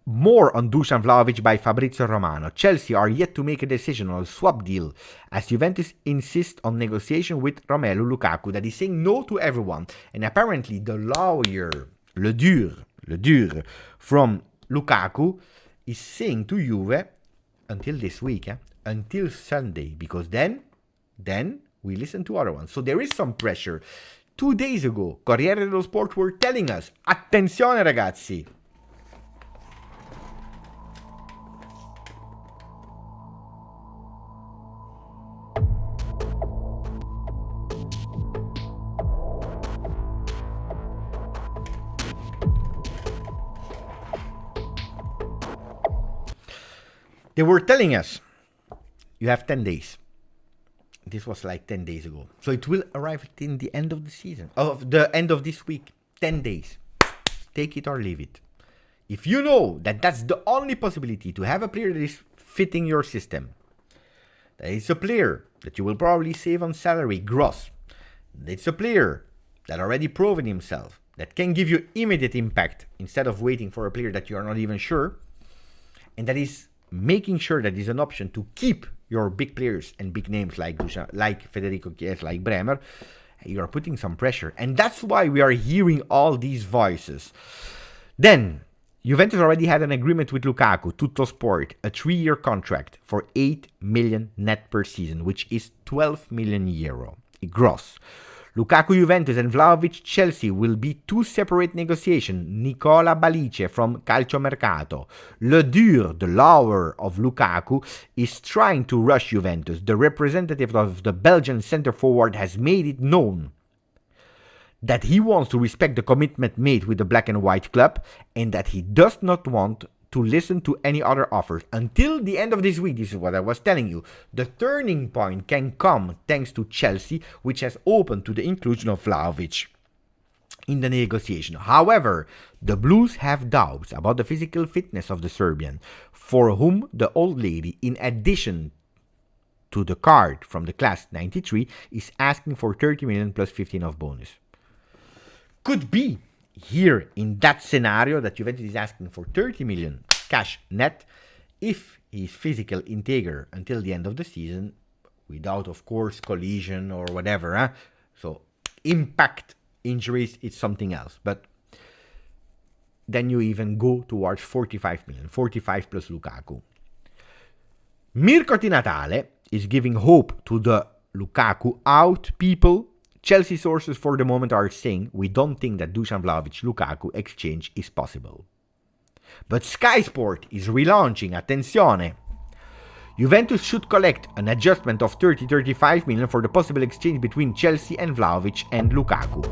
Speaker 1: More on Dusan Vlahovic by Fabrizio Romano. Chelsea are yet to make a decision on a swap deal as Juventus insists on negotiation with Romelu Lukaku, that is saying no to everyone. And apparently the lawyer, Le Dur from Lukaku is saying to Juve until this week, until Sunday, because then we listen to other ones. So there is some pressure. 2 days ago, Corriere dello Sport were telling us, attenzione ragazzi, they were telling us, you have 10 days. This was like 10 days ago. So it will arrive in the end of the season, of the end of this week. 10 days. Take it or leave it. If you know that that's the only possibility to have a player that is fitting your system, that is a player that you will probably save on salary, gross, it's a player that already proven himself, that can give you immediate impact instead of waiting for a player that you are not even sure, and that is making sure that is an option to keep your big players and big names like Dusan, like Federico Chiesa, like Bremer, you are putting some pressure. And that's why we are hearing all these voices. Then, Juventus already had an agreement with Lukaku, Tuttosport, a 3-year contract for 8 million net per season, which is 12 million euro gross. Lukaku Juventus and Vlahovic Chelsea will be 2 separate negotiations. Nicola Balice from Calcio Mercato. Le Dur, the lawyer of Lukaku, is trying to rush Juventus. The representative of the Belgian centre forward has made it known that he wants to respect the commitment made with the black and white club and that he does not want to listen to any other offers until the end of this week. This is what I was telling you. The turning point can come thanks to Chelsea, which has opened to the inclusion of Vlahovic in the negotiation. However, the Blues have doubts about the physical fitness of the Serbian, for whom the old lady, in addition to the card from the class 93, is asking for 30 million plus 15 of bonus. Could be here in that scenario that Juventus is asking for 30 million cash net if he is physical integer until the end of the season, without of course collision or whatever. So impact injuries, it's something else. But then you even go towards 45 million, 45 plus Lukaku. Mirko Di Natale is giving hope to the Lukaku out people. Chelsea sources for the moment are saying we don't think that Dusan Vlahovic-Lukaku exchange is possible. But Sky Sport is relaunching, attenzione. Juventus should collect an adjustment of 30-35 million for the possible exchange between Chelsea and Vlahovic and Lukaku.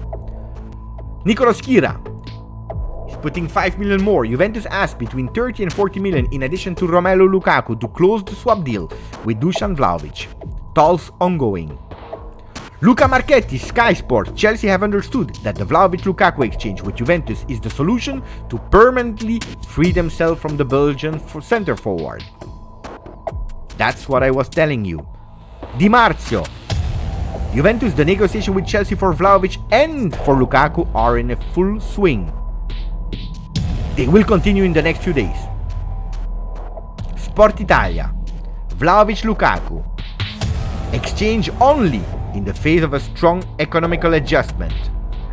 Speaker 1: Nicolo Schira is putting 5 million more. Juventus asked between 30 and 40 million in addition to Romelu Lukaku to close the swap deal with Dusan Vlahovic. Talks ongoing. Luca Marchetti, Sky Sport. Chelsea have understood that the Vlahovic-Lukaku exchange with Juventus is the solution to permanently free themselves from the Belgian centre forward. That's what I was telling you. Di Marzio. Juventus, the negotiation with Chelsea for Vlahovic and for Lukaku are in a full swing. They will continue in the next few days. Sport Italia. Vlahovic-Lukaku. Exchange only in the face of a strong economical adjustment.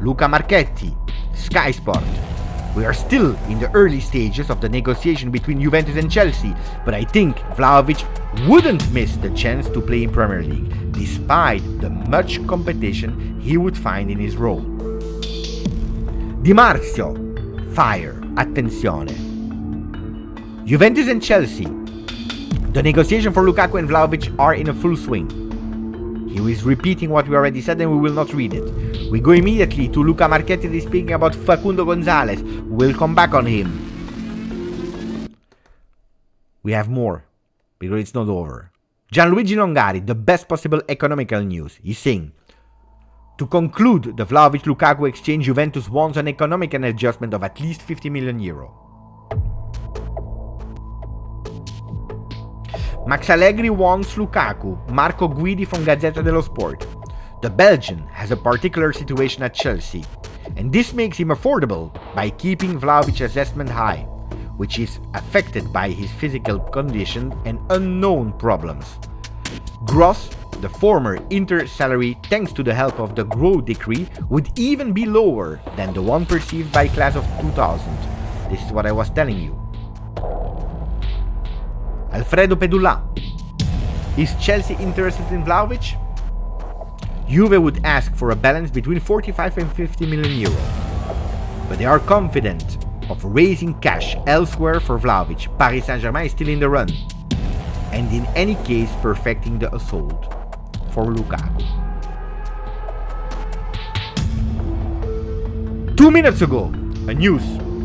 Speaker 1: Luca Marchetti, Sky Sport. We are still in the early stages of the negotiation between Juventus and Chelsea, but I think Vlahovic wouldn't miss the chance to play in Premier League, despite the much competition he would find in his role. Di Marzio, fire, attenzione. Juventus and Chelsea. The negotiation for Lukaku and Vlahovic are in a full swing. He is repeating what we already said and we will not read it. We go immediately to Luca Marchetti speaking about Facundo Gonzalez. We'll come back on him. We have more, because it's not over. Gianluigi Longari, the best possible economical news. He's saying, to conclude the Vlahovic-Lukaku exchange, Juventus wants an economic adjustment of at least 50 million euro. Max Allegri wants Lukaku, Marco Guidi from Gazzetta dello Sport. The Belgian has a particular situation at Chelsea, and this makes him affordable by keeping Vlahovic's assessment high, which is affected by his physical condition and unknown problems. Gross, the former Inter salary, thanks to the help of the Grow decree, would even be lower than the one perceived by class of 2000. This is what I was telling you. Alfredo Pedula. Is Chelsea interested in Vlahovic? Juve would ask for a balance between 45 and 50 million euro. But they are confident of raising cash elsewhere for Vlahovic. Paris Saint-Germain is still in the run. And in any case, perfecting the assault for Lukaku. 2 minutes ago, a news.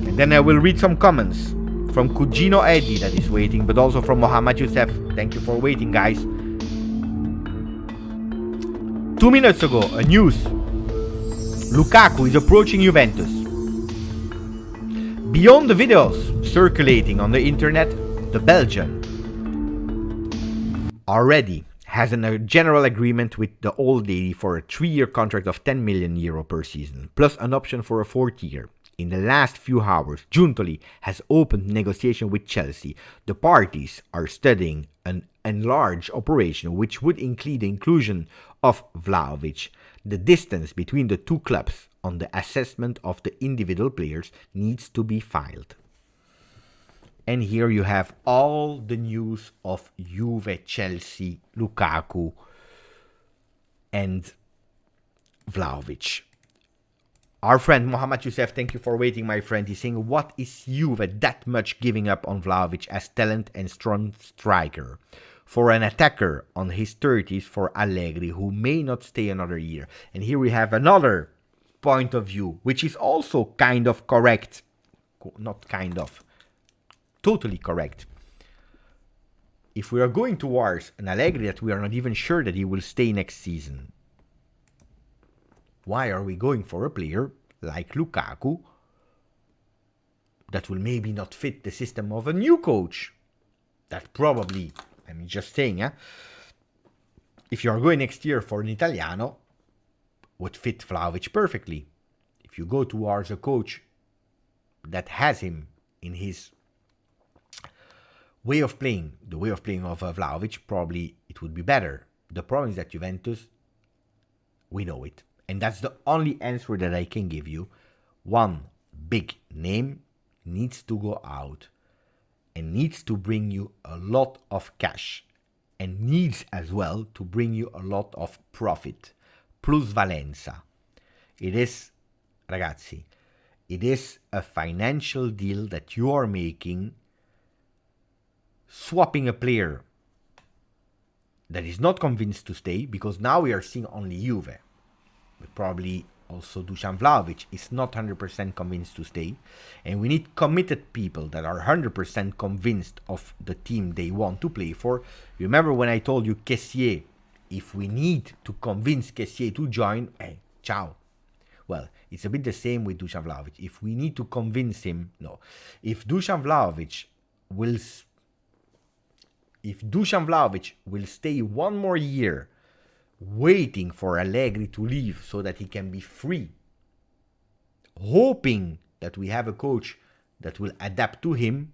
Speaker 1: And then I will read some comments. From Cugino Eddie that is waiting, but also from Mohammad Youssef. Thank you for waiting, guys. 2 minutes ago, a news. Lukaku is approaching Juventus. Beyond the videos circulating on the internet, the Belgian already has a general agreement with the old lady for a 3-year contract of 10 million euro per season, plus an option for a 4th year. In the last few hours, Giuntoli has opened negotiation with Chelsea. The parties are studying an enlarged operation which would include the inclusion of Vlahovic. The distance between the two clubs on the assessment of the individual players needs to be filed. And here you have all the news of Juve, Chelsea, Lukaku and Vlahovic. Our friend Mohammad Youssef, thank you for waiting, my friend. He's saying, what is Juve that much giving up on Vlahovic as talent and strong striker? For an attacker on his 30s for Allegri, who may not stay another year. And here we have another point of view, which is also kind of correct. Not kind of. Totally correct. If we are going towards an Allegri that we are not even sure that he will stay next season, why are we going for a player like Lukaku that will maybe not fit the system of a new coach? That probably, I'm just saying, if you are going next year for an Italiano, would fit Vlahovic perfectly. If you go towards a coach that has him in his way of playing, the way of playing of Vlahovic, probably it would be better. The problem is that Juventus, we know it. And that's the only answer that I can give you. One big name needs to go out and needs to bring you a lot of cash and needs as well to bring you a lot of profit. Plusvalenza. It is, ragazzi, it is a financial deal that you are making, swapping a player that is not convinced to stay, because now we are seeing only Juve. But probably also Dusan Vlahovic is not 100% convinced to stay. And we need committed people that are 100% convinced of the team they want to play for. Remember when I told you Kessié, if we need to convince Kessié to join, hey, ciao. Well, it's a bit the same with Dusan Vlahovic. If we need to convince him, no. If Dusan Vlahovic will stay one more year waiting for Allegri to leave so that he can be free, hoping that we have a coach that will adapt to him,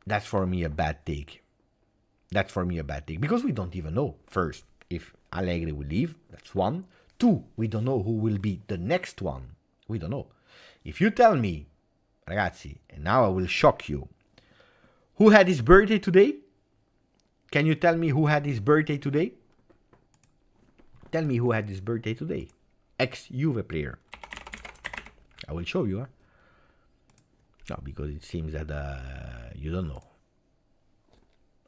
Speaker 1: that's for me a bad take. That's for me a bad take. Because we don't even know, first, if Allegri will leave. That's one. Two, we don't know who will be the next one. We don't know. If you tell me, ragazzi, and now I will shock you, who had his birthday today? Can you tell me who had his birthday today? Tell me who had his birthday today. Ex-Juve player. I will show you. No, because it seems that you don't know.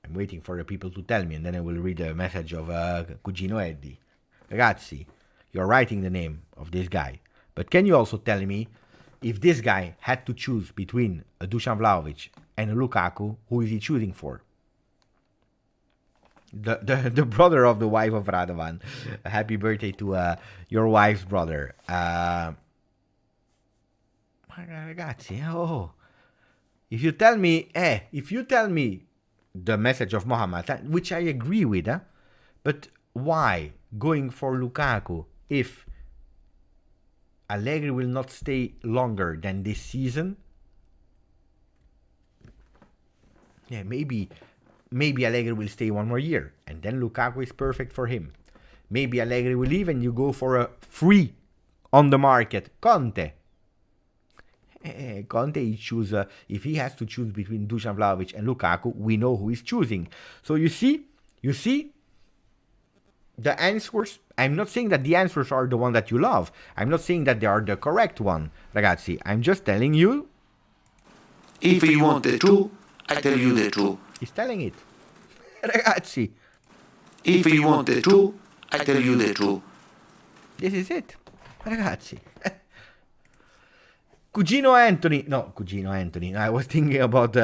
Speaker 1: I'm waiting for the people to tell me, and then I will read a message of Cugino Eddie. Ragazzi, you're writing the name of this guy, but can you also tell me if this guy had to choose between a Dusan Vlahovic and a Lukaku, who is he choosing for? The brother of the wife of Radovan. Happy birthday to your wife's brother. Ragazzi, if you tell me the message of Mohammed, which I agree with, but why going for Lukaku if Allegri will not stay longer than this season? Yeah, maybe Allegri will stay one more year, and then Lukaku is perfect for him. Maybe Allegri will leave and you go for a free on the market Conte. Conte, he choose if he has to choose between Dusan Vlahovic and Lukaku, we know who he's choosing. So you see the answers. I'm not saying that the answers are the one that you love. I'm not saying that they are the correct one, ragazzi. I'm just telling you.
Speaker 3: If you want the truth, I tell you the truth.
Speaker 1: He's telling it, ragazzi.
Speaker 3: If you want the truth, I tell you the truth.
Speaker 1: This is it, ragazzi. Cugino Anthony. I was thinking about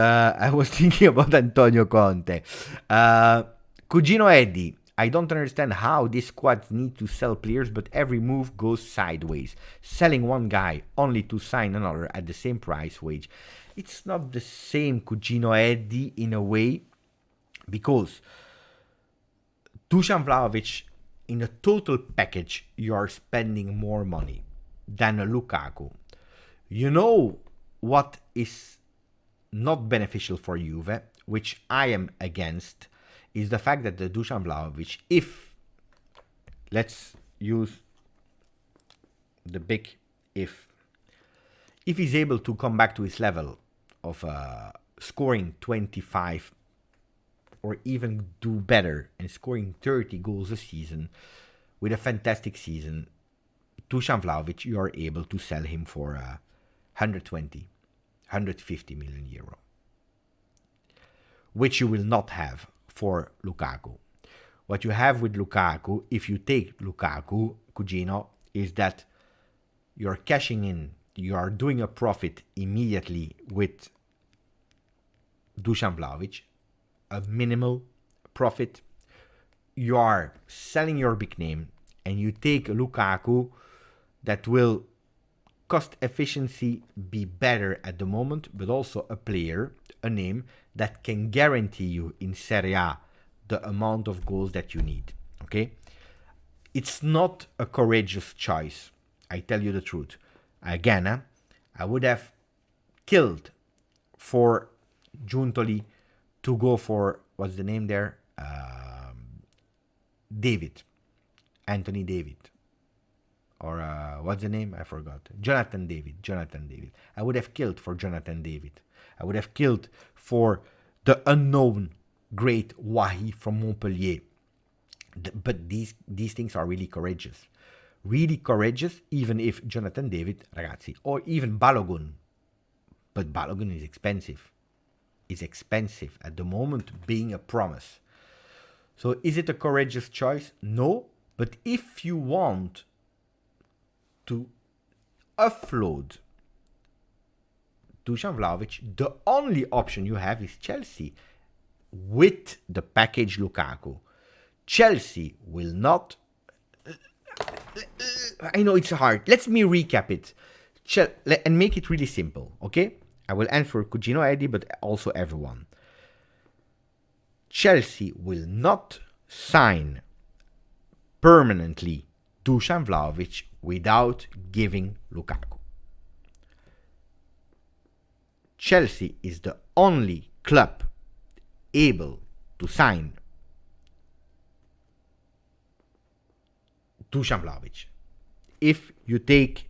Speaker 1: Antonio Conte. Cugino Eddie. I don't understand how these squads need to sell players, but every move goes sideways. Selling one guy only to sign another at the same price wage. It's not the same, Cugino Eddie, in a way, because Dusan Vlahovic, in a total package, you are spending more money than a Lukaku. You know what is not beneficial for Juve, which I am against, is the fact that the Dusan Vlahovic, if, let's use the big if he's able to come back to his level of scoring 25 or even do better and scoring 30 goals a season with a fantastic season, Dusan Vlahovic, you are able to sell him for 120, 150 million euro, which you will not have for Lukaku. What you have with Lukaku, if you take Lukaku, Cugino, is that you're cashing in, you are doing a profit immediately with Dusan Vlahovic, a minimal profit. You are selling your big name, and you take a Lukaku that will cost efficiency be better at the moment, but also a player, a name that can guarantee you in Serie A the amount of goals that you need. Okay? It's not a courageous choice. I tell you the truth. Again, I would have killed for Giuntoli to go for, what's the name there? Anthony David. Or what's the name? I forgot. Jonathan David. I would have killed for Jonathan David. I would have killed for the unknown great Wahi from Montpellier. But these things are really courageous. Really courageous, even if Jonathan David, ragazzi, or even Balogun. But Balogun is expensive. It's expensive at the moment, being a promise. So is it a courageous choice? No. But if you want to offload Dusan Vlahovic, the only option you have is Chelsea with the package Lukaku. Chelsea will not. I know it's hard. Let me recap it and make it really simple, okay? I will answer Cugino Eddie, but also everyone. Chelsea will not sign permanently Dusan Vlahovic without giving Lukaku. Chelsea is the only club able to sign Dusan Vlahovic if you take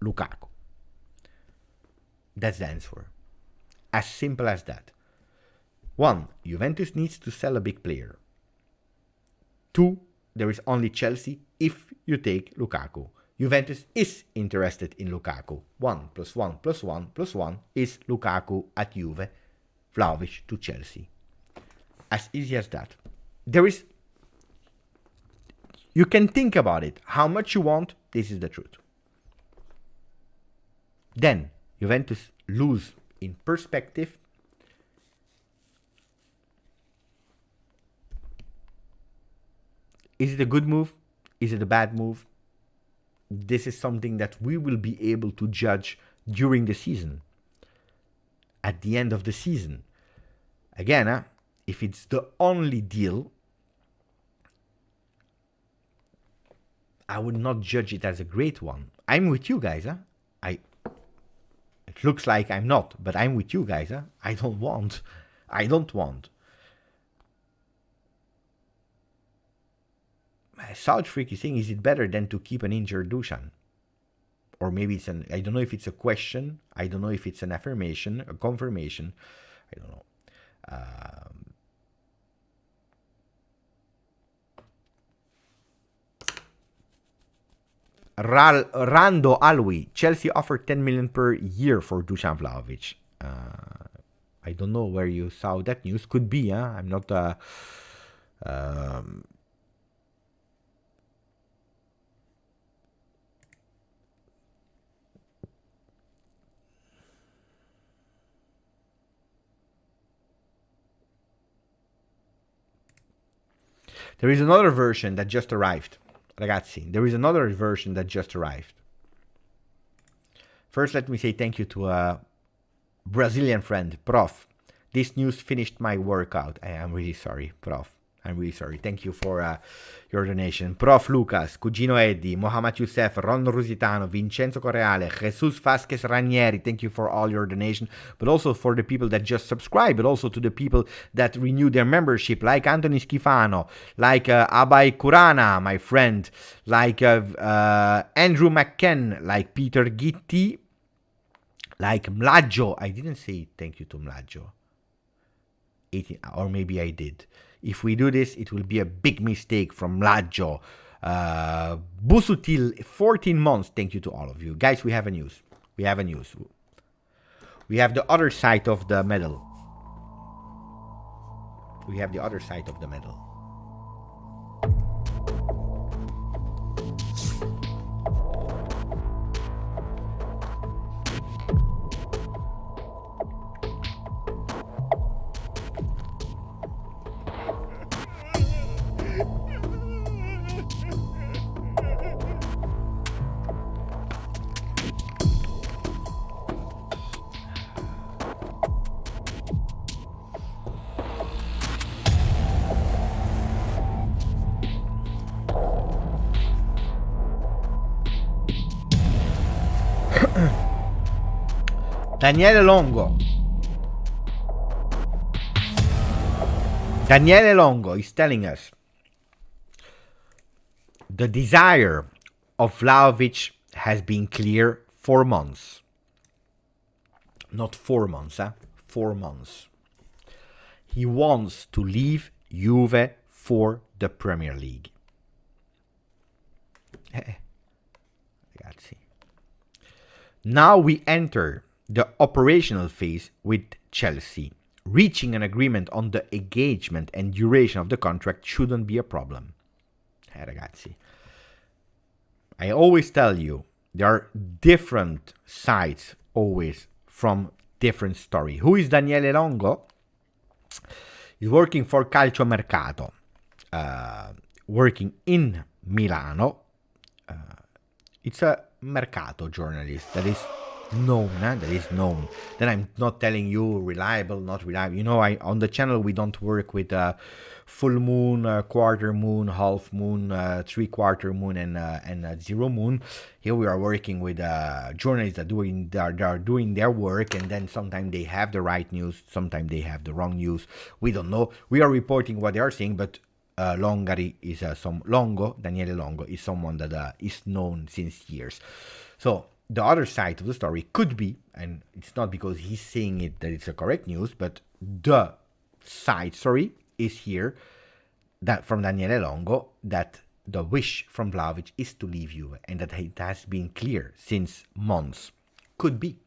Speaker 1: Lukaku. That's the answer. As simple as that. 1. Juventus needs to sell a big player. 2. There is only Chelsea if you take Lukaku. Juventus is interested in Lukaku. 1 plus 1 plus 1 plus 1 is Lukaku at Juve, Vlahovic to Chelsea. As easy as that. You can think about it. How much you want, this is the truth. Then, Juventus lose in perspective. Is it a good move? Is it a bad move? This is something that we will be able to judge during the season. At the end of the season. Again, if it's the only deal, I would not judge it as a great one. I'm with you guys. It looks like I'm not, but I'm with you guys. I don't want. South Freak is saying, is it better than to keep an injured Dusan? Or maybe I don't know if it's a question. I don't know if it's an affirmation, a confirmation. I don't know. Rando Alwi, Chelsea offered 10 million per year for Dusan Vlahovic. I don't know where you saw that news. Could be, I'm not. There is another version that just arrived. Ragazzi, there is another version that just arrived. First, let me say thank you to a Brazilian friend, Prof. This news finished my workout. I am really sorry, Prof. I'm really sorry. Thank you for your donation. Prof. Lucas, Cugino Eddie, Mohamed Youssef, Ron Rusitano, Vincenzo Correale, Jesus Vasquez Ranieri. Thank you for all your donation, but also for the people that just subscribe, but also to the people that renew their membership, like Anthony Schifano, like Abai Kurana, my friend, like Andrew McKen, like Peter Gitti, like Mlaggio. I didn't say thank you to Mlaggio. 18, or maybe I did. If we do this, it will be a big mistake from Mlaggio. Busutil, 14 months. Thank you to all of you. Guys, we have a news. We have the other side of the medal. Daniele Longo is telling us the desire of Vlahovic has been clear 4 months. Not 4 months, 4 months. He wants to leave Juve for the Premier League. Ragazzi. Now we enter the operational phase with Chelsea. Reaching an agreement on the engagement and duration of the contract shouldn't be a problem. Ragazzi, I always tell you, there are different sides always from different story. Who is Daniele Longo? He's working for Calcio Mercato, working in Milano. It's a Mercato journalist that is known. Then I'm not telling you reliable, not reliable. You know, on the channel we don't work with full moon, quarter moon, half moon, 3/4 moon, and 0 moon. Here we are working with journalists that are doing their work, and then sometimes they have the right news, sometimes they have the wrong news. We don't know. We are reporting what they are saying, but Daniele Longo is someone that is known since years. So the other side of the story could be, and it's not because he's saying it that it's a correct news, but the side story is here that from Daniele Longo that the wish from Vlahovic is to leave Juve, and that it has been clear since months. Could be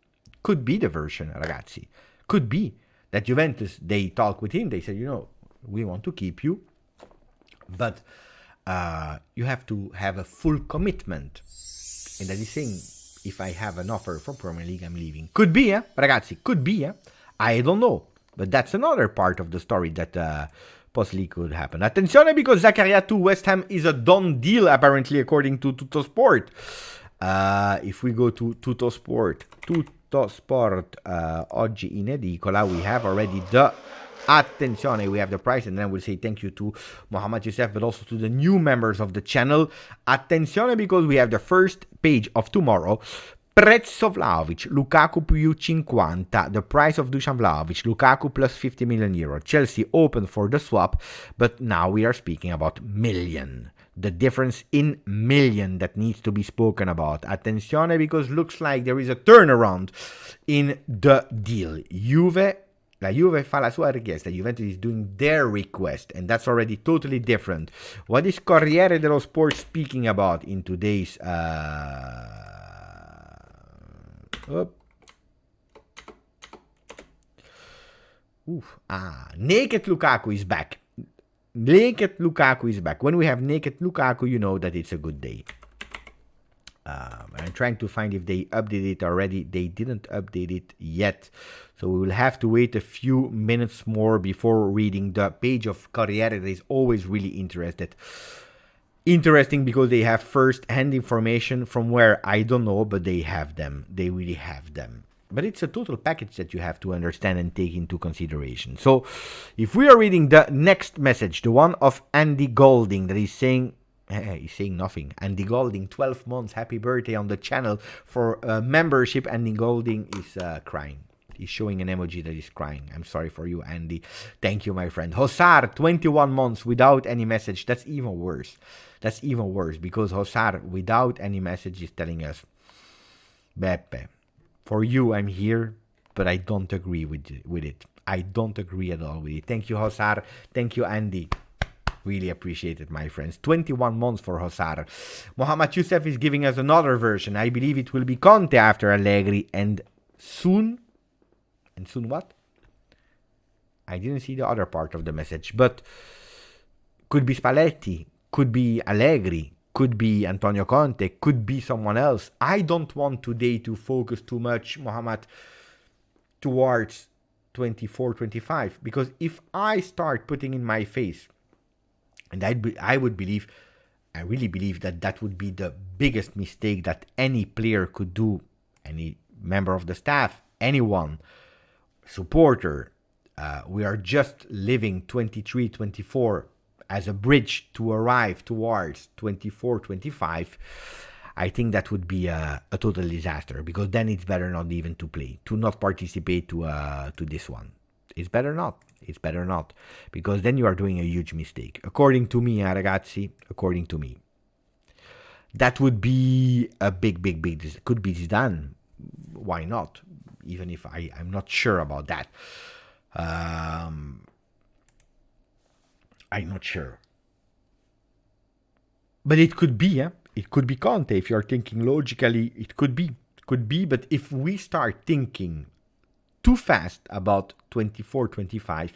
Speaker 1: the version, ragazzi. Could be that Juventus, they talk with him, they say, we want to keep you, but you have to have a full commitment. And that is saying, if I have an offer from Premier League, I'm leaving. Could be, ragazzi, could be, I don't know. But that's another part of the story that possibly could happen. Attenzione, because Zakaria to West Ham is a done deal, apparently, according to Tuttosport. If we go to Tuttosport, oggi in edicola, we have already the... Attenzione, we have the price, and then we'll say thank you to Mohamed Youssef, but also to the new members of the channel. Attenzione, because we have the first page of tomorrow. Prezzo Vlahovic, Lukaku più 50, the price of Dusan Vlahovic, Lukaku plus 50 million euro. Chelsea open for the swap, but now we are speaking about million. The difference in million that needs to be spoken about. Attenzione, because looks like there is a turnaround in the deal. La Juve fa la sua richiesta, Juventus is doing their request, and that's already totally different. What is Corriere dello Sport speaking about in today's... Naked Lukaku is back. Naked Lukaku is back. When we have naked Lukaku, you know that it's a good day. I'm trying to find if they updated it already. They didn't update it yet. So we will have to wait a few minutes more before reading the page of Corriere that is always really interesting because they have first-hand information from where I don't know, but they have them. They really have them. But it's a total package that you have to understand and take into consideration. So if we are reading the next message, the one of Andy Golding that is saying... He's saying nothing. Andy Golding, 12 months, happy birthday on the channel for membership. Andy Golding is crying. He's showing an emoji that is crying. I'm sorry for you, Andy. Thank you, my friend. Hosar, 21 months without any message. That's even worse. That's even worse because Hosar, without any message, is telling us, Beppe, for you, I'm here, but I don't agree with it. I don't agree at all with it. Thank you, Hosar. Thank you, Andy. Really appreciate it, my friends. 21 months for Hosar. Mohamed Youssef is giving us another version. I believe it will be Conte after Allegri and soon. And soon what? I didn't see the other part of the message. But could be Spalletti. Could be Allegri. Could be Antonio Conte. Could be someone else. I don't want today to focus too much, Mohamed, towards 24-25. Because if I start putting in my face... And I really believe that would be the biggest mistake that any player could do, any member of the staff, anyone, supporter. We are just living 23-24 as a bridge to arrive towards 24-25. I think that would be a total disaster because then it's better not even to play, to not participate to this one. It's better not. It's better not. Because then you are doing a huge mistake. According to me, ragazzi, according to me. That would be a big. Could be Zidane. Why not? Even if I'm not sure about that. I'm not sure. But it could be, It could be Conte. If you're thinking logically, it could be. Could be, but if we start thinking too fast about 24-25,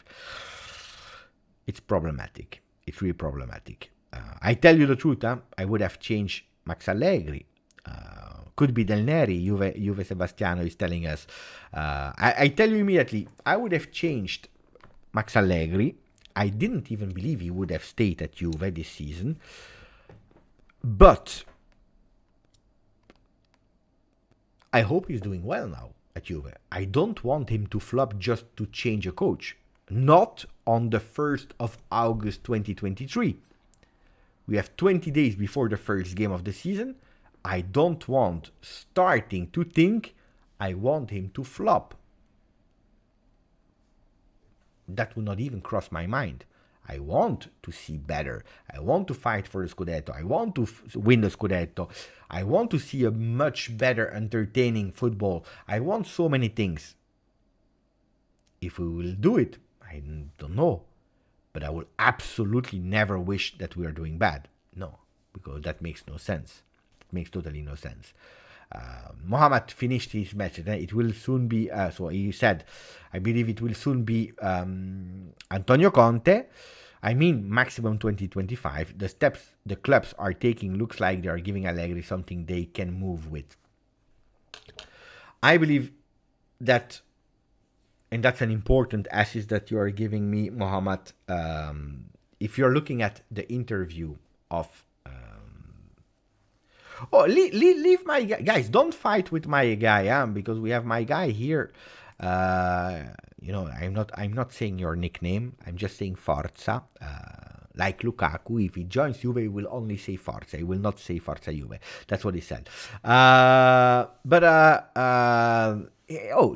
Speaker 1: it's problematic. It's really problematic. I tell you the truth, I would have changed Max Allegri. Could be Del Neri. Juve Sebastiano is telling us. I tell you immediately, I would have changed Max Allegri. I didn't even believe he would have stayed at Juve this season. But I hope he's doing well now at Juve. I don't want him to flop just to change a coach. Not on the 1st of August 2023. We have 20 days before the first game of the season. I don't want starting to think I want him to flop. That would not even cross my mind. I want to see better. I want to fight for the Scudetto. I want to win the Scudetto. I want to see a much better, entertaining football. I want so many things. If we will do it, I don't know. But I will absolutely never wish that we are doing bad. No, because that makes no sense. It makes totally no sense. Mohamed finished his match. It will soon be, so he said, I believe it will soon be Antonio Conte. I mean, maximum 2025. The steps the clubs are taking looks like they are giving Allegri something they can move with. I believe that, and that's an important assist that you are giving me, Mohamed. If you're looking at the interview of leave my guys. Don't fight with my guy, because we have my guy here. I'm not saying your nickname. I'm just saying Forza. Like Lukaku, if he joins Juve, he will only say Forza. He will not say Forza Juve. That's what he said.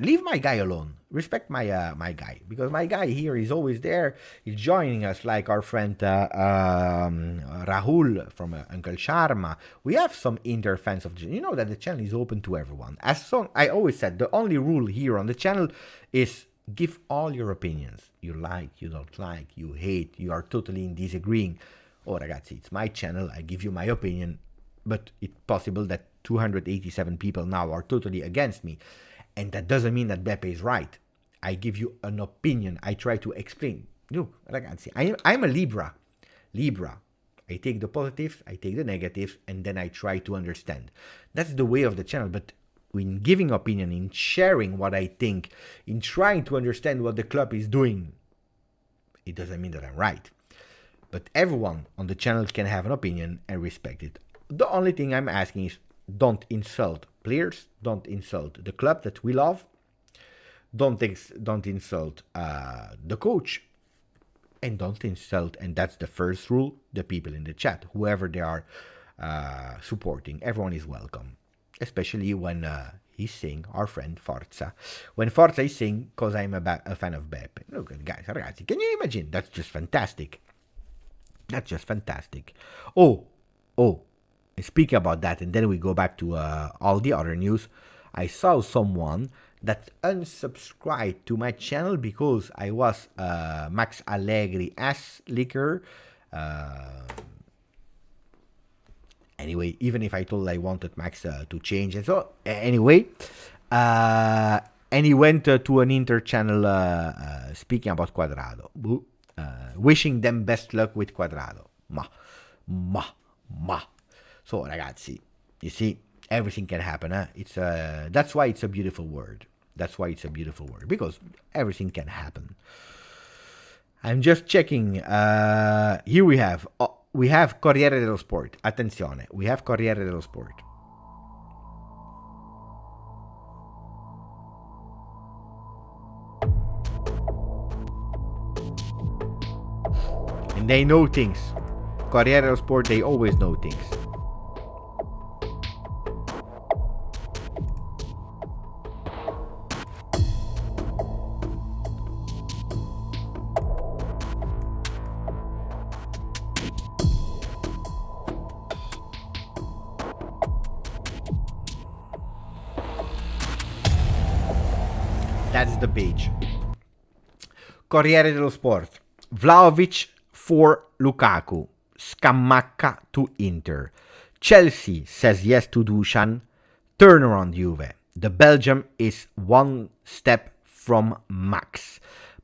Speaker 1: Leave my guy alone. Respect my guy, because my guy here is always there. He's joining us, like our friend Rahul from Uncle Sharma. We have some Inter fans of the channel. You know that the channel is open to everyone. I always said, the only rule here on the channel is give all your opinions. You like, you don't like, you hate, you are totally in disagreeing. Oh, ragazzi, it's my channel. I give you my opinion, but it's possible that 287 people now are totally against me. And that doesn't mean that Beppe is right. I give you an opinion. I try to explain. Look, ragazzi, I'm a Libra. I take the positives, I take the negatives, and then I try to understand. That's the way of the channel. But in giving opinion, in sharing what I think, in trying to understand what the club is doing, it doesn't mean that I'm right. But everyone on the channel can have an opinion and respect it. The only thing I'm asking is, don't insult players, don't insult the club that we love, don't insult the coach, and don't insult, and that's the first rule, the people in the chat, whoever they are supporting. Everyone is welcome, especially when he's saying, our friend Forza. When Forza is saying, because I'm a fan of Beppe. Look, guys, ragazzi, can you imagine? That's just fantastic. That's just fantastic. Oh, speaking about that, and then we go back to all the other news. I saw someone that unsubscribed to my channel because I was Max Allegri ass licker. Anyway, even if I told I wanted Max to change, and so anyway, and he went to an Inter channel speaking about Quadrado, wishing them best luck with Quadrado. Ma. So, ragazzi, you see, everything can happen. It's that's why it's a beautiful word. That's why it's a beautiful word, because everything can happen. I'm just checking. Here we have Corriere dello Sport. Attenzione, we have Corriere dello Sport. And they know things. Corriere dello Sport, they always know things. That's the page. Corriere dello Sport. Vlahovic for Lukaku. Scamacca to Inter. Chelsea says yes to Dusan. Turnaround Juve. The Belgium is one step from max.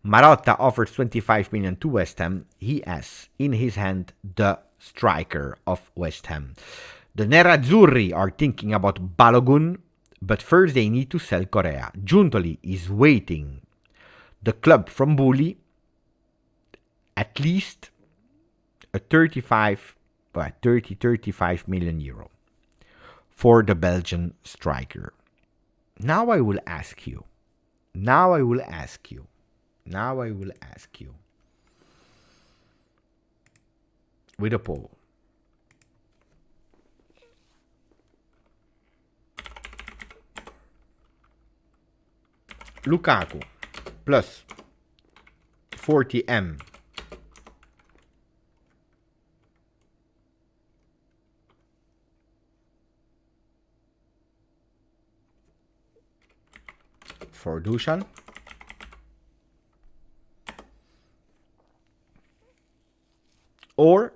Speaker 1: Marotta offers 25 million to West Ham. He has in his hand the striker of West Ham. The Nerazzurri are thinking about Balogun, but first they need to sell Correa. Giuntoli is waiting the club from Bully at least a 35 million euro for the Belgian striker. Now I will ask you with a poll. Lukaku plus 40M for Dusan, or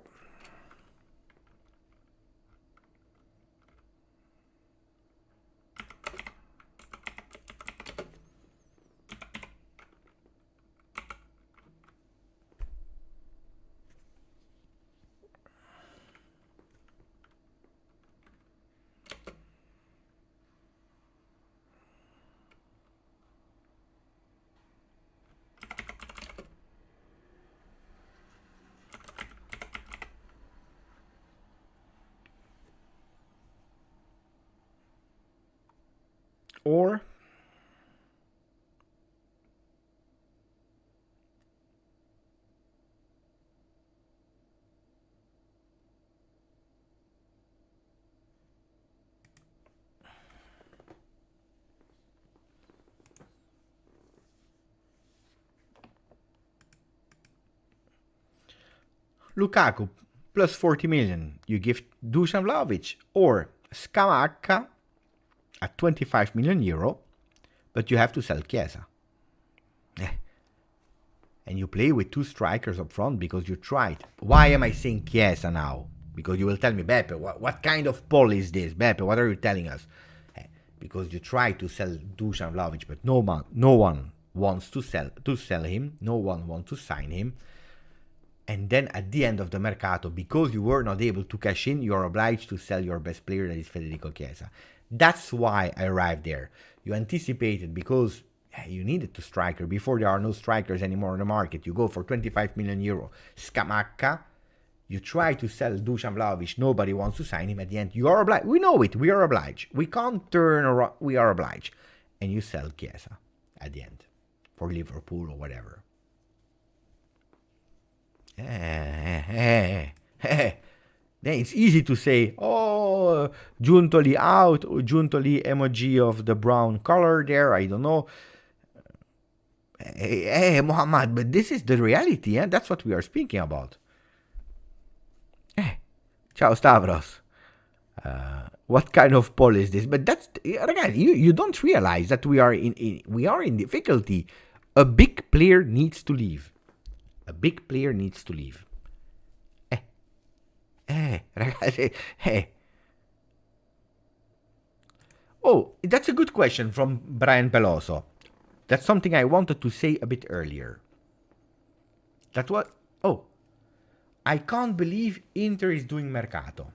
Speaker 1: or Lukaku plus 40 million, you give Dusan Vlahovic, or Scamacca at 25 million euro, but you have to sell Chiesa. And you play with two strikers up front because you tried. Why am I saying Chiesa now? Because you will tell me, Beppe, what kind of poll is this? Beppe, what are you telling us? Because you try to sell Dusan Vlahovic, but no one wants to sell him. No one wants to sign him. And then at the end of the Mercato, because you were not able to cash in, you're obliged to sell your best player, that is Federico Chiesa. That's why I arrived there. You anticipated because you needed a striker. Before there are no strikers anymore on the market, you go for 25 million euro. Scamacca, you try to sell Dusan Vlahovic, nobody wants to sign him. At the end, you are obliged. We know it, we are obliged. We can't turn around, we are obliged. And you sell Chiesa at the end for Liverpool or whatever. Then it's easy to say, oh, Giuntoli out, or Giuntoli emoji of the brown color there, I don't know. Hey, Muhammad, but this is the reality, eh? That's what we are speaking about. Ciao, Stavros. What kind of poll is this? But that's, again, you don't realize that we are in difficulty. A big player needs to leave. A big player needs to leave. Ragazzi, Oh, that's a good question from Brian Peloso. That's something I wanted to say a bit earlier. That what? Oh, I can't believe Inter is doing Mercato.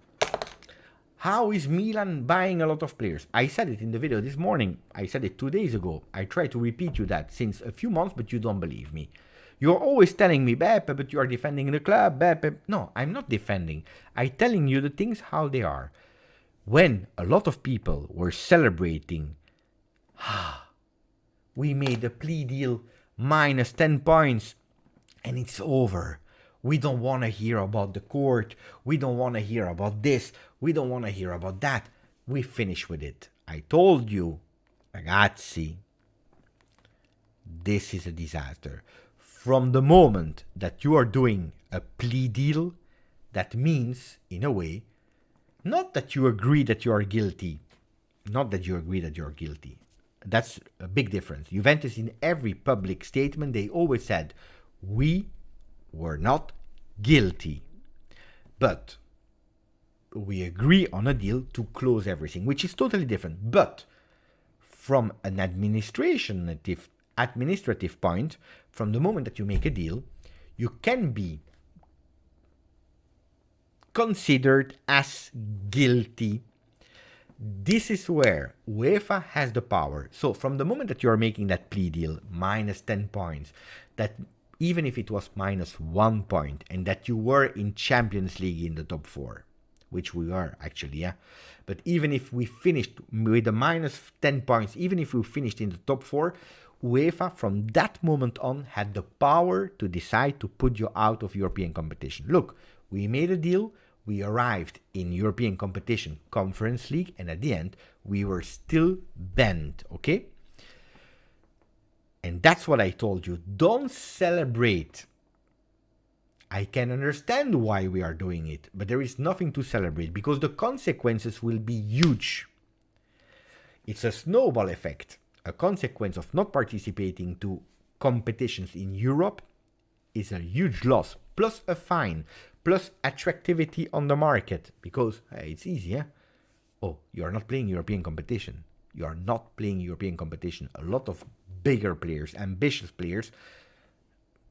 Speaker 1: How is Milan buying a lot of players? I said it in the video this morning. I said it 2 days ago. I try to repeat you that since a few months, but you don't believe me. You're always telling me, Beppe, but you are defending the club, Beppe. No, I'm not defending. I'm telling you the things how they are. When a lot of people were celebrating, we made a plea deal minus 10 points, and it's over. We don't want to hear about the court. We don't want to hear about this. We don't want to hear about that. We finish with it. I told you, ragazzi, this is a disaster. From the moment that you are doing a plea deal, that means, in a way, not that you agree that you are guilty. Not that you agree that you're guilty. That's a big difference. Juventus, in every public statement, they always said, we were not guilty. But we agree on a deal to close everything, which is totally different. But from an administrative point, from the moment that you make a deal, you can be considered as guilty. This is where UEFA has the power. So from the moment that you are making that plea deal, minus 10 points, that even if it was minus 1 point, and that you were in Champions League in the top 4, which we are actually, yeah. But even if we finished with a minus 10 points, even if we finished in the top 4, UEFA from that moment on had the power to decide to put you out of European competition. Look, we made a deal, we arrived in European competition, Conference League, and at the end, we were still banned, okay? And that's what I told you. Don't celebrate. I can understand why we are doing it, but there is nothing to celebrate because the consequences will be huge. It's a snowball effect. A consequence of not participating to competitions in Europe is a huge loss, plus a fine, plus attractivity on the market, because it's easy, eh? Oh, you are not playing European competition. You are not playing European competition. A lot of bigger players, ambitious players,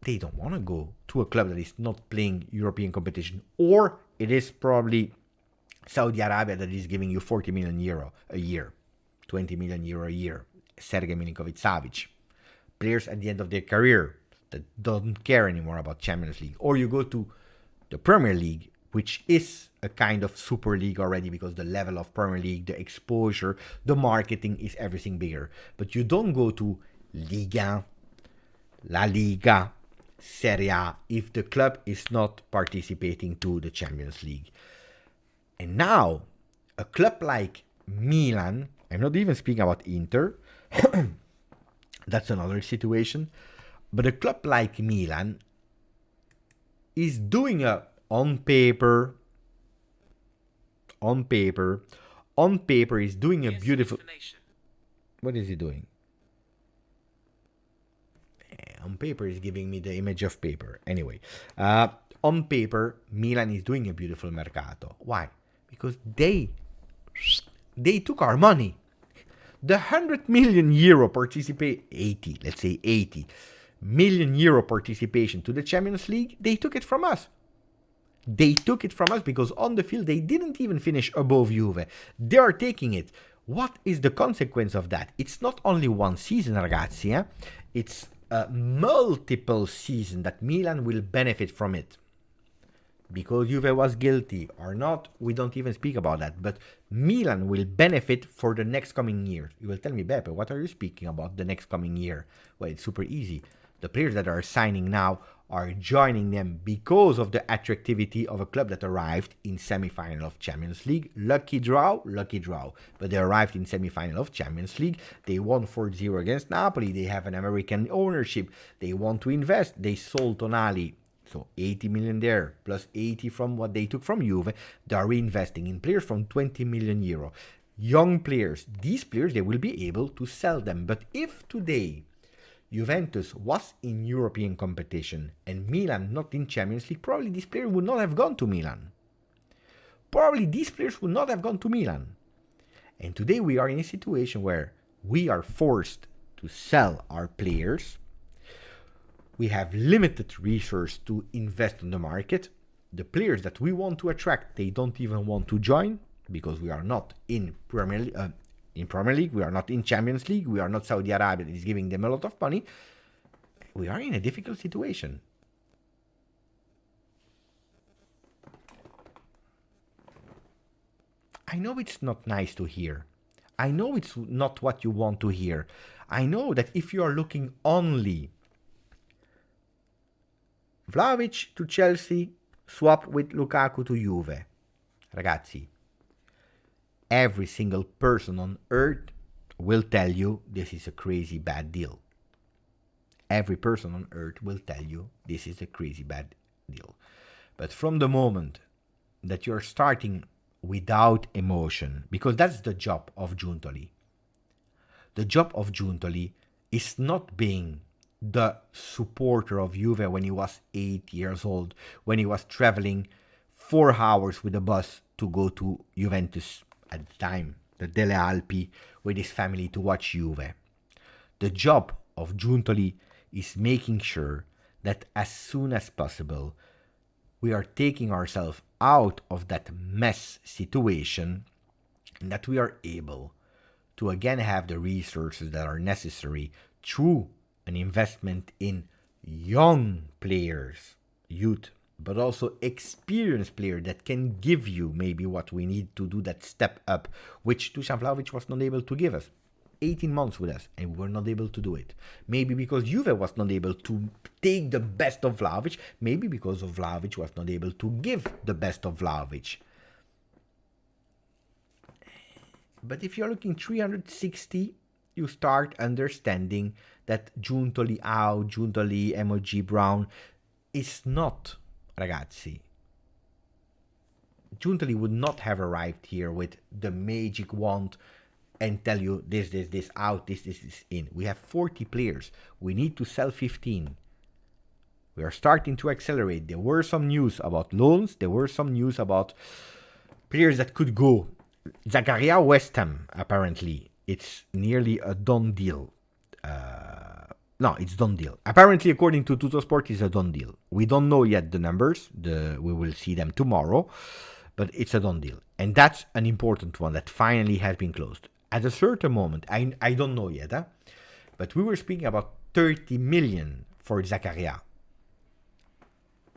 Speaker 1: they don't want to go to a club that is not playing European competition, or it is probably Saudi Arabia that is giving you 40 million euro a year, 20 million euro a year. Sergei Milinkovic-Savic, players at the end of their career that don't care anymore about Champions League. Or you go to the Premier League, which is a kind of super league already because the level of Premier League, the exposure, the marketing is everything bigger. But you don't go to Liga, La Liga, Serie A if the club is not participating to the Champions League. And now, a club like Milan, I'm not even speaking about Inter, that's another situation, but a club like Milan is doing on paper is doing a beautiful... What is he doing? On paper is giving me the image of paper. Anyway, on paper, Milan is doing a beautiful mercato. Why? Because they took our money. The 100 million euro participate, 80 million euro participation to the Champions League, they took it from us. They took it from us because on the field they didn't even finish above Juve. They are taking it. What is the consequence of that? It's not only one season, ragazzi. It's multiple seasons that Milan will benefit from it. Because Juve was guilty or not, we don't even speak about that. But Milan will benefit for the next coming year. You will tell me, Beppe, what are you speaking about the next coming year? Well, it's super easy. The players that are signing now are joining them because of the attractivity of a club that arrived in semi-final of Champions League. Lucky draw. But they arrived in semi-final of Champions League. They won 4-0 against Napoli. They have an American ownership. They want to invest. They sold Tonali. So 80 million there, plus 80 from what they took from Juve. They are reinvesting in players from 20 million euro. Young players. These players, they will be able to sell them. But if today Juventus was in European competition and Milan not in Champions League, probably these players would not have gone to Milan. And today we are in a situation where we are forced to sell our players. We have limited resources to invest in the market. The players that we want to attract, they don't even want to join because we are not in Premier League, we are not in Champions League, we are not Saudi Arabia that is giving them a lot of money. We are in a difficult situation. I know it's not nice to hear. I know it's not what you want to hear. I know that if you are looking only Vlahovic to Chelsea, swap with Lukaku to Juve. Ragazzi, every single person on earth will tell you this is a crazy bad deal. Every person on earth will tell you this is a crazy bad deal. But from the moment that you're starting without emotion, because that's the job of Giuntoli. The job of Giuntoli is not being the supporter of Juve when he was 8 years old, when he was traveling 4 hours with a bus to go to Juventus at the time, the Delle Alpi, with his family to watch Juve. The job of Giuntoli is making sure that as soon as possible we are taking ourselves out of that mess situation and that we are able to again have the resources that are necessary through an investment in young players, youth, but also experienced players that can give you maybe what we need to do that step up, which Dusan Vlahovic was not able to give us. 18 months with us, and we were not able to do it. Maybe because Juve was not able to take the best of Vlahovic, maybe because of Vlahovic was not able to give the best of Vlahovic. But if you're looking 360, you start understanding that Giuntoli out, Giuntoli, Emoji Brown is not, ragazzi. Giuntoli would not have arrived here with the magic wand and tell you this out, this in. We have 40 players. We need to sell 15. We are starting to accelerate. There were some news about loans. There were some news about players that could go. Zakaria West Ham, apparently. It's nearly a done deal. No, it's done deal. Apparently, according to Tuttosport, it's a done deal. We don't know yet the numbers. We will see them tomorrow. But it's a done deal. And that's an important one that finally has been closed. At a certain moment, I don't know yet, but we were speaking about 30 million for Zakaria.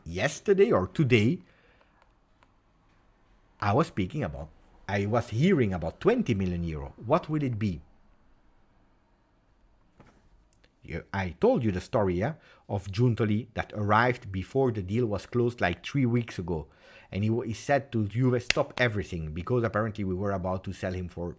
Speaker 1: Yesterday or today, I was hearing about 20 million euro. What will it be? I told you the story of Giuntoli that arrived before the deal was closed like 3 weeks ago. And he said to Juve, stop everything, because apparently we were about to sell him for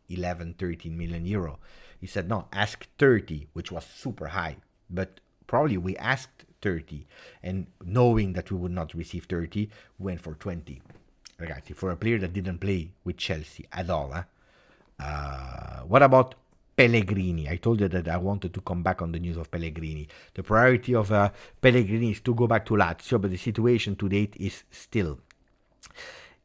Speaker 1: 11, 13 million euro. He said, no, ask 30, which was super high. But probably we asked 30. And knowing that we would not receive 30, we went for 20. Ragazzi, for a player that didn't play with Chelsea at all. What about Pellegrini? I told you that I wanted to come back on the news of Pellegrini. The priority of Pellegrini is to go back to Lazio, but the situation to date is still.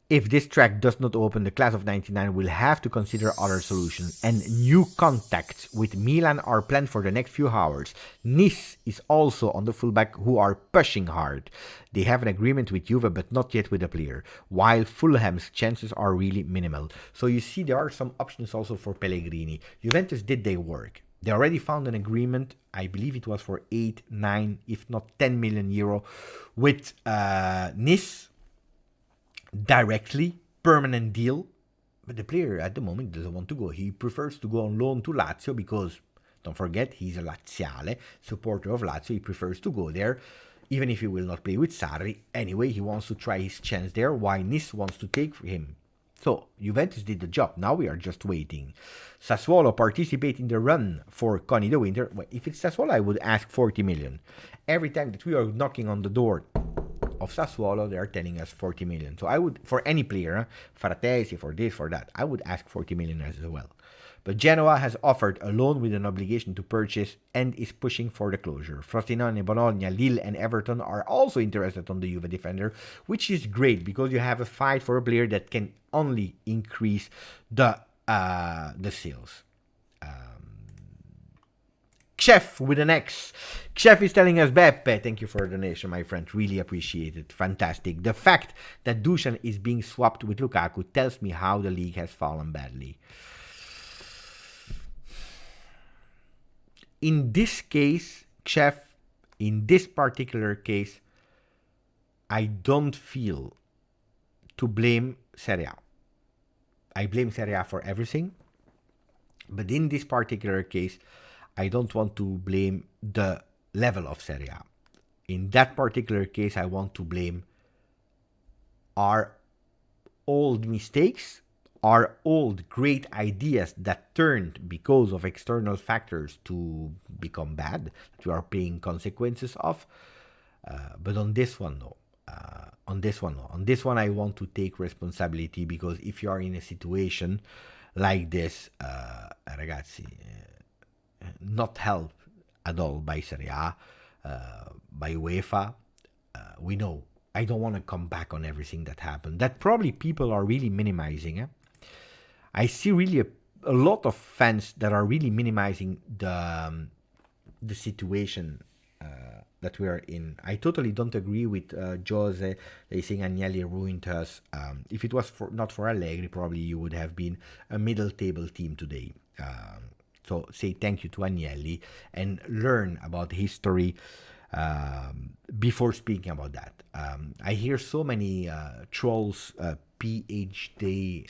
Speaker 1: If this track does not open, the class of 99 will have to consider other solutions, and new contacts with Milan are planned for the next few hours. Nice is also on the fullback, who are pushing hard. They have an agreement with Juve, but not yet with the player, while Fulham's chances are really minimal. So you see, there are some options also for Pellegrini. Juventus did their work. They already found an agreement, I believe it was for 8, 9, if not 10 million euro, with Nice. Directly, permanent deal, but the player at the moment doesn't want to go. He prefers to go on loan to Lazio because, don't forget, he's a Laziale, supporter of Lazio. He prefers to go there, even if he will not play with Sarri. Anyway, he wants to try his chance there, while Nice wants to take him. So, Juventus did the job. Now we are just waiting. Sassuolo participate in the run for Conny de Winter. Well, if it's Sassuolo, I would ask 40 million. Every time that we are knocking on the door of Sassuolo, they are telling us 40 million. So I would, for any player, Fratesi, for this, for that, I would ask 40 million as well. But Genoa has offered a loan with an obligation to purchase and is pushing for the closure. Frosinone, Bologna, Lille and Everton are also interested on the Juve defender, which is great because you have a fight for a player that can only increase the sales. Chef with an X. Chef is telling us, Beppe, thank you for the donation, my friend. Really appreciate it. Fantastic. The fact that Dusan is being swapped with Lukaku tells me how the league has fallen badly. In this case, Chef, in this particular case, I don't feel to blame Serie A. I blame Serie A for everything. But in this particular case, I don't want to blame the level of Serie A. In that particular case, I want to blame our old mistakes, our old great ideas that turned because of external factors to become bad, that we are paying consequences of. But on this one, no. On this one, I want to take responsibility, because if you are in a situation like this, ragazzi, not helped at all by Serie A, by UEFA, we know. I don't want to come back on everything that happened. That probably people are really minimizing. I see really a lot of fans that are really minimizing the situation that we are in. I totally don't agree with Jose. They saying Agnelli ruined us. If it was not for Allegri, probably you would have been a middle table team today. So say thank you to Agnelli and learn about history before speaking about that. I hear so many trolls, PhD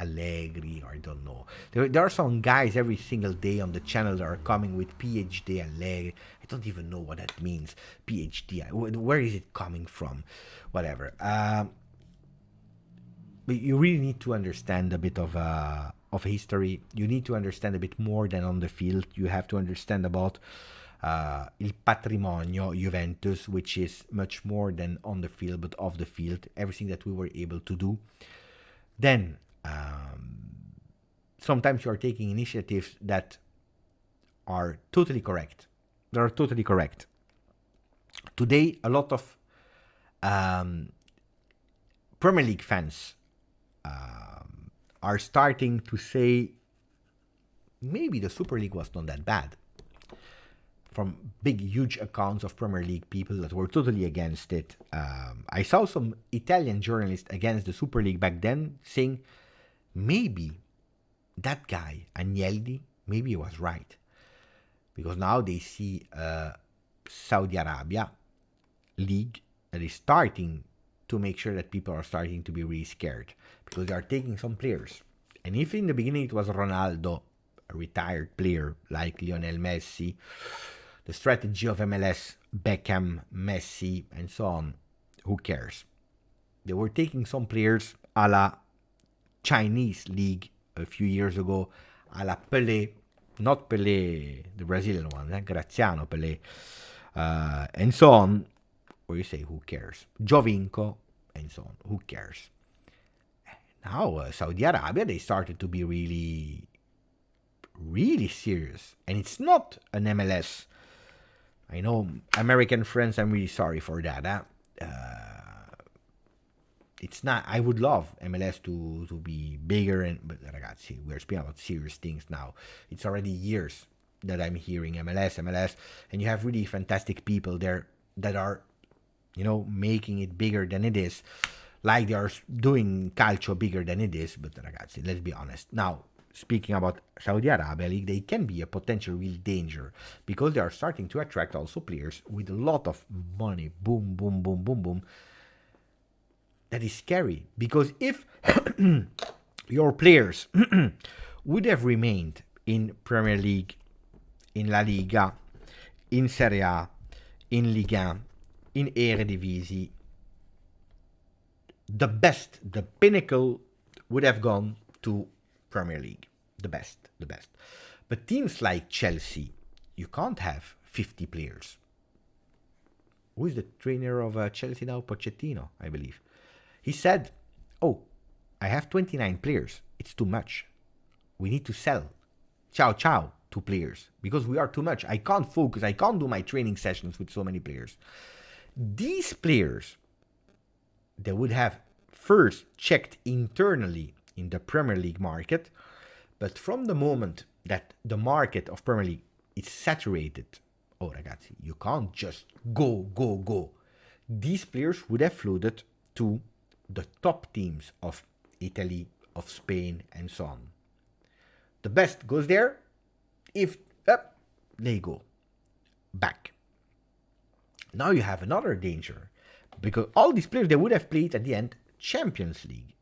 Speaker 1: Allegri, or I don't know. There are some guys every single day on the channel that are coming with PhD Allegri. I don't even know what that means. PhD, where is it coming from? Whatever. But you really need to understand a bit of history. You need to understand a bit more than on the field. You have to understand about il patrimonio Juventus, which is much more than on the field, but off the field. Everything that we were able to do. Then, sometimes you are taking initiatives that are totally correct. They are totally correct. Today, a lot of Premier League fans are starting to say maybe the Super League was not that bad. From big, huge accounts of Premier League people that were totally against it. I saw some Italian journalists against the Super League back then saying maybe that guy, Agnelli, maybe he was right. Because now they see Saudi Arabia league that is starting to make sure that people are starting to be really scared because they are taking some players. And if in the beginning it was Ronaldo, a retired player like Lionel Messi, the strategy of MLS, Beckham, Messi, and so on, who cares? They were taking some players a la Chinese league a few years ago, a la Pelé, not Pelé, the Brazilian one, Graziano Pelé, and so on, or you say, who cares? Jovinko, and so on, who cares? Now, Saudi Arabia, they started to be really, really serious. And it's not an MLS. I know, American friends, I'm really sorry for that. It's not, I would love MLS to be bigger, but ragazzi, we're speaking about serious things now. It's already years that I'm hearing MLS, and you have really fantastic people there that are, making it bigger than it is, like they are doing Calcio bigger than it is, but ragazzi, let's be honest. Now, speaking about Saudi Arabia League, they can be a potential real danger because they are starting to attract also players with a lot of money, boom, boom, boom, boom, boom. That is scary because if your players would have remained in Premier League, in La Liga, in Serie A, in Liga, in Eredivisie, the pinnacle would have gone to Premier League. The best. But teams like Chelsea, you can't have 50 players. Who is the trainer of Chelsea now? Pochettino, I believe. He said, I have 29 players. It's too much. We need to sell Ciao to players because we are too much. I can't focus. I can't do my training sessions with so many players. These players, they would have first checked internally in the Premier League market, but from the moment that the market of Premier League is saturated, ragazzi, you can't just go. These players would have floated to the top teams of Italy, of Spain, and so on. The best goes there. If they go back. Now you have another danger because all these players, they would have played at the end Champions League.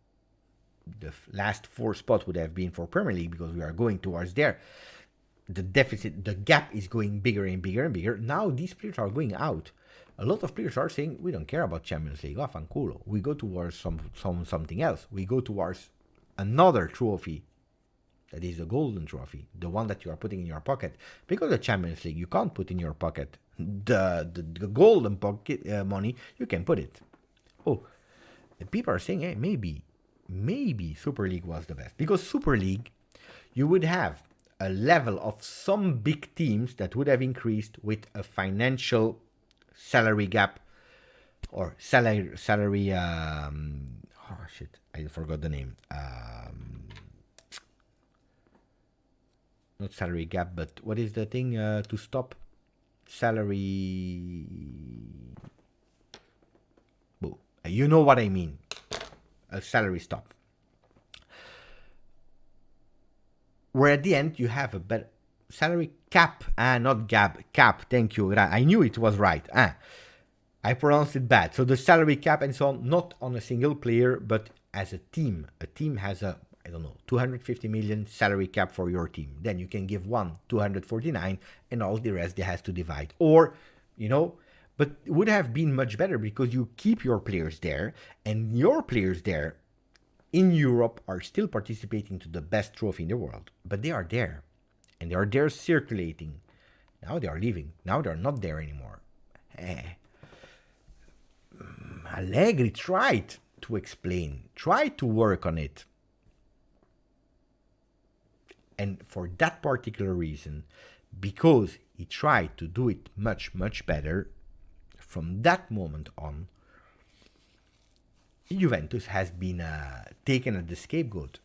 Speaker 1: The last 4 spots would have been for Premier League because we are going towards there. The deficit, the gap is going bigger and bigger and bigger. Now these players are going out. A lot of players are saying, we don't care about Champions League, fanculo. We go towards something else. We go towards another trophy. That is the golden trophy, the one that you are putting in your pocket. Because the Champions League, you can't put in your pocket the golden pocket money. You can put it. And people are saying, hey, maybe Super League was the best. Because Super League, you would have a level of some big teams that would have increased with a financial salary gap or salary I forgot the name. Not salary gap, but what is the thing to stop salary? You know what I mean. A salary stop. Where at the end you have a better salary cap, not gap, cap, thank you. I knew it was right. I pronounced it bad. So the salary cap and so on, not on a single player, but as a team. A team has a, 250 million salary cap for your team. Then you can give 249 and all the rest they has to divide. Or, but it would have been much better because you keep your players there and your players there in Europe are still participating to the best trophy in the world. But they are there. And they are there circulating. Now they are leaving. Now they are not there anymore. Allegri tried to explain, tried to work on it. And for that particular reason, because he tried to do it much, much better, from that moment on, Juventus has been taken as the scapegoat.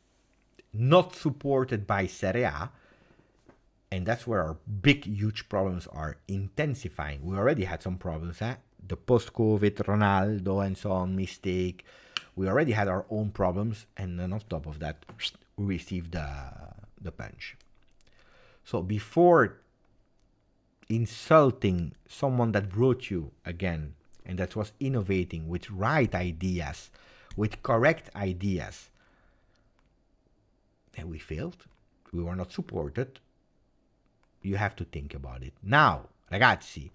Speaker 1: Not supported by Serie A. And that's where our big, huge problems are intensifying. We already had some problems, the post-COVID, Ronaldo and so on, mistake. We already had our own problems. And then on top of that, we received the punch. So before insulting someone that brought you, again, and that was innovating with right ideas, with correct ideas. And we failed. We were not supported. You have to think about it. Now, ragazzi,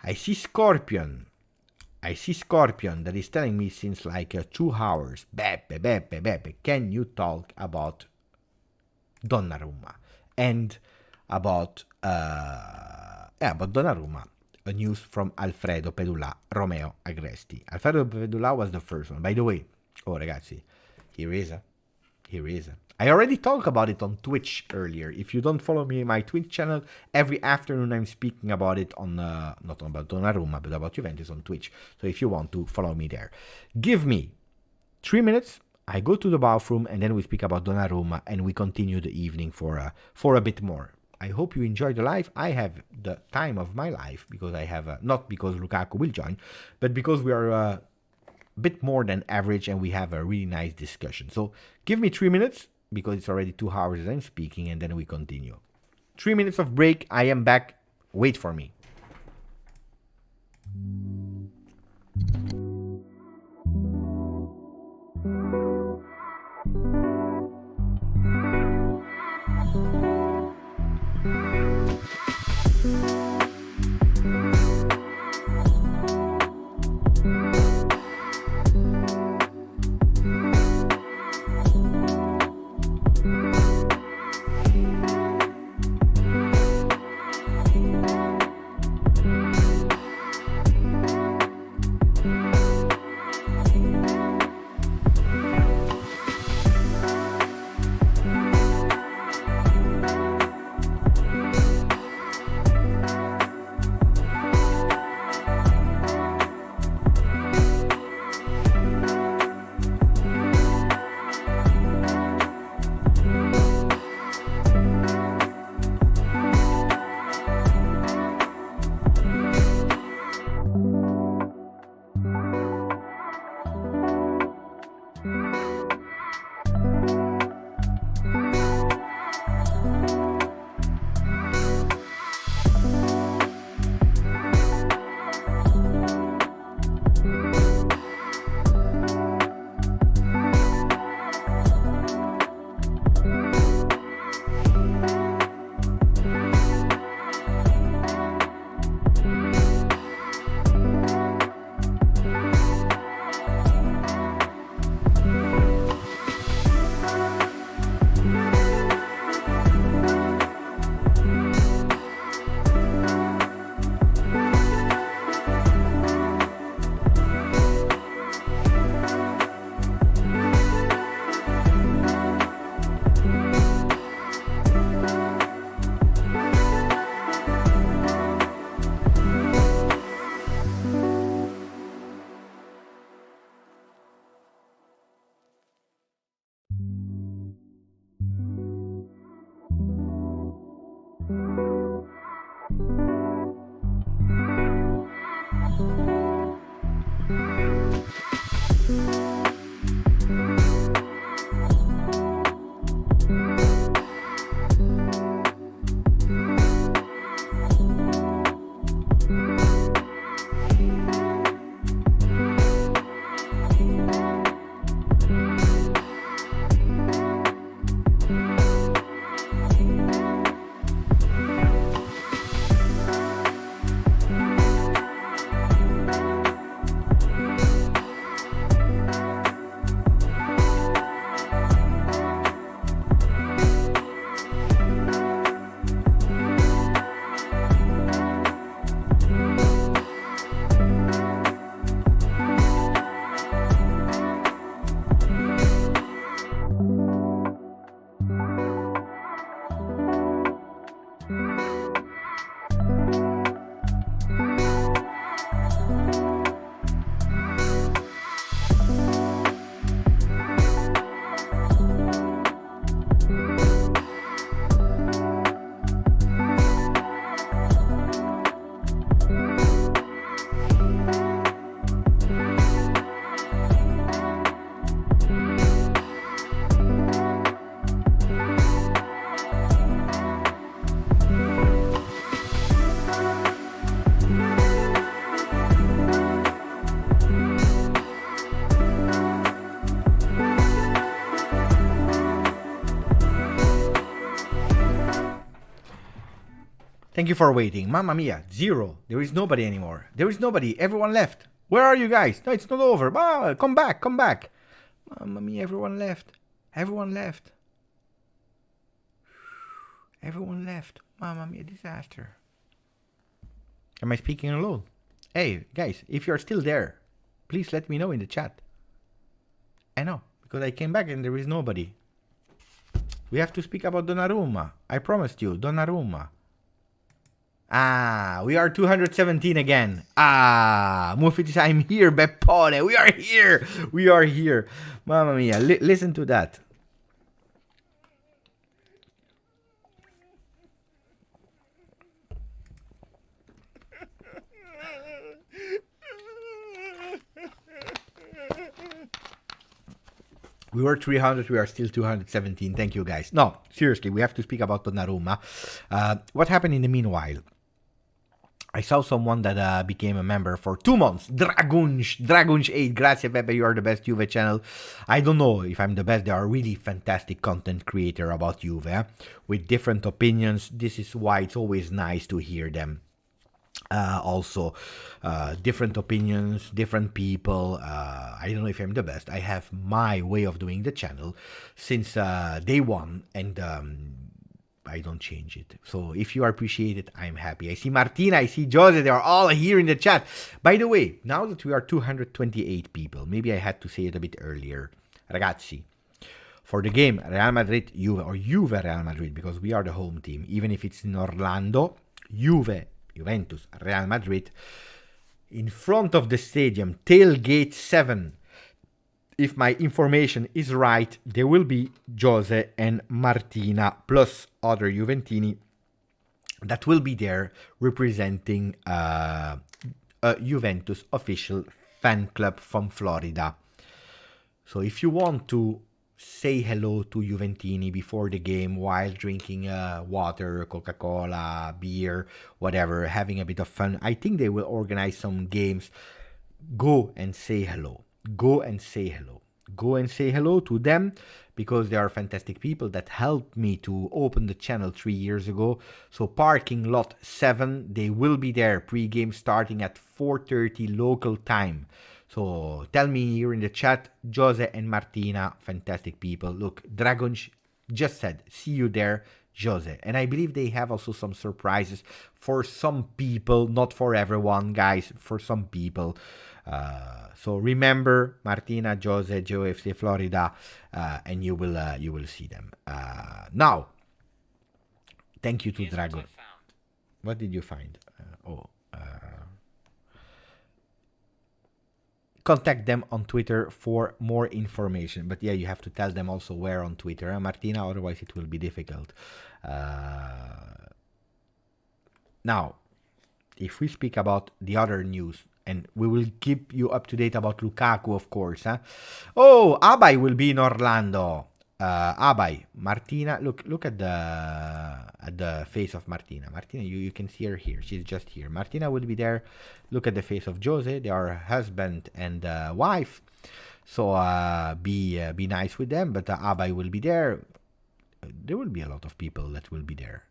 Speaker 1: I see Scorpion that is telling me since like 2 hours, Beppe, can you talk about Donnarumma and about Donnarumma? A news from Alfredo Pedula, Romeo Agresti. Alfredo Pedula was the first one. By the way, ragazzi, here is. I already talked about it on Twitch earlier. If you don't follow me in my Twitch channel, every afternoon I'm speaking about it on, not about Donnarumma, but about Juventus on Twitch. So if you want to follow me there. Give me 3 minutes, I go to the bathroom, and then we speak about Donnarumma, and we continue the evening for a bit more. I hope you enjoy the live. I have the time of my life, because I have, not because Lukaku will join, but because we are a bit more than average, and we have a really nice discussion. So give me 3 minutes, because it's already 2 hours as I'm speaking, and then we continue. 3 minutes of break, I am back. Wait for me. Thank you for waiting. Mamma mia, 0. There is nobody anymore. There is nobody. Everyone left. Where are you guys? No, it's not over. Come back, come back. Mamma mia, everyone left. Everyone left. Everyone left. Mamma mia, disaster. Am I speaking alone? Hey, guys, if you're still there, please let me know in the chat. I know, because I came back and there is nobody. We have to speak about Donnarumma. I promised you, Donnarumma. We are 217 again. Mufiti, I'm here, Beppone. We are here. We are here. Mamma mia, listen to that. We were 300, we are still 217. Thank you, guys. No, seriously, we have to speak about Donnarumma. What happened in the meanwhile? I saw someone that became a member for 2 months. Dragunj8. Grazie, Pepe. You are the best Juve channel. I don't know if I'm the best. There are really fantastic content creator about Juve with different opinions. This is why it's always nice to hear them. Also, different opinions, different people. I don't know if I'm the best. I have my way of doing the channel since day one, and I don't change it. So if you appreciate it, I'm happy. I see Martina, I see Jose, they are all here in the chat. By the way, now that we are 228 people, maybe I had to say it a bit earlier. Ragazzi, for the game Real Madrid, Juve, or Juve Real Madrid, because we are the home team, even if it's in Orlando, Juventus, Real Madrid, in front of the stadium, tailgate 7. If my information is right, there will be Jose and Martina plus other Juventini that will be there representing a Juventus official fan club from Florida. So if you want to say hello to Juventini before the game while drinking water, Coca-Cola, beer, whatever, having a bit of fun, I think they will organize some games. Go and say hello. Go and say hello. Go and say hello to them, because they are fantastic people that helped me to open the channel 3 years ago. So parking lot 7, they will be there pre-game starting at 4:30 local time. So tell me here in the chat, Jose and Martina, fantastic people. Look, Dragon just said, see you there, Jose. And I believe they have also some surprises for some people, not for everyone, guys, for some people. So remember, Martina, Jose, GOFC Florida, and you will see them. Now, thank you to Dragon. What did you find? Contact them on Twitter for more information. But yeah, you have to tell them also where on Twitter, Martina, otherwise it will be difficult. Now, if we speak about the other news, and we will keep you up to date about Lukaku, of course. Oh, Abai will be in Orlando. Abai, Martina, look at the face of Martina. Martina, you can see her here. She's just here. Martina will be there. Look at the face of Jose. They are husband and wife. So be nice with them. But Abai will be there. There will be a lot of people that will be there.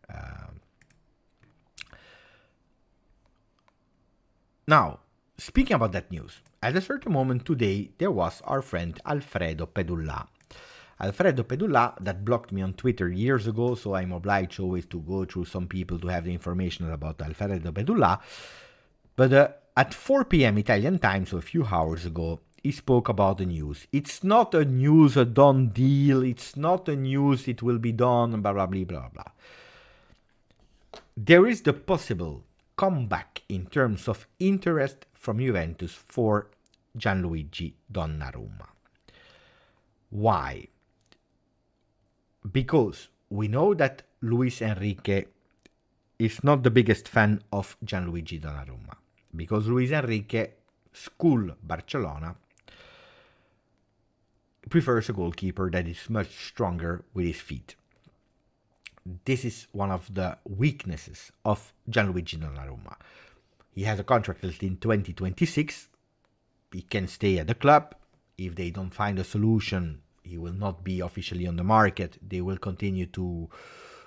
Speaker 1: Now, speaking about that news, at a certain moment today, there was our friend Alfredo Pedulla. Alfredo Pedulla that blocked me on Twitter years ago, so I'm obliged always to go through some people to have the information about Alfredo Pedulla. But at 4 p.m. Italian time, so a few hours ago, he spoke about the news. It's not a news, a done deal. It's not a news, it will be done, blah, blah, blah, blah, blah. There is the possible comeback in terms of interest from Juventus for Gianluigi Donnarumma. Why? Because we know that Luis Enrique is not the biggest fan of Gianluigi Donnarumma. Because Luis Enrique, school Barcelona, prefers a goalkeeper that is much stronger with his feet. This is one of the weaknesses of Gianluigi Donnarumma. He has a contract until 2026. He can stay at the club. If they don't find a solution, he will not be officially on the market. They will continue to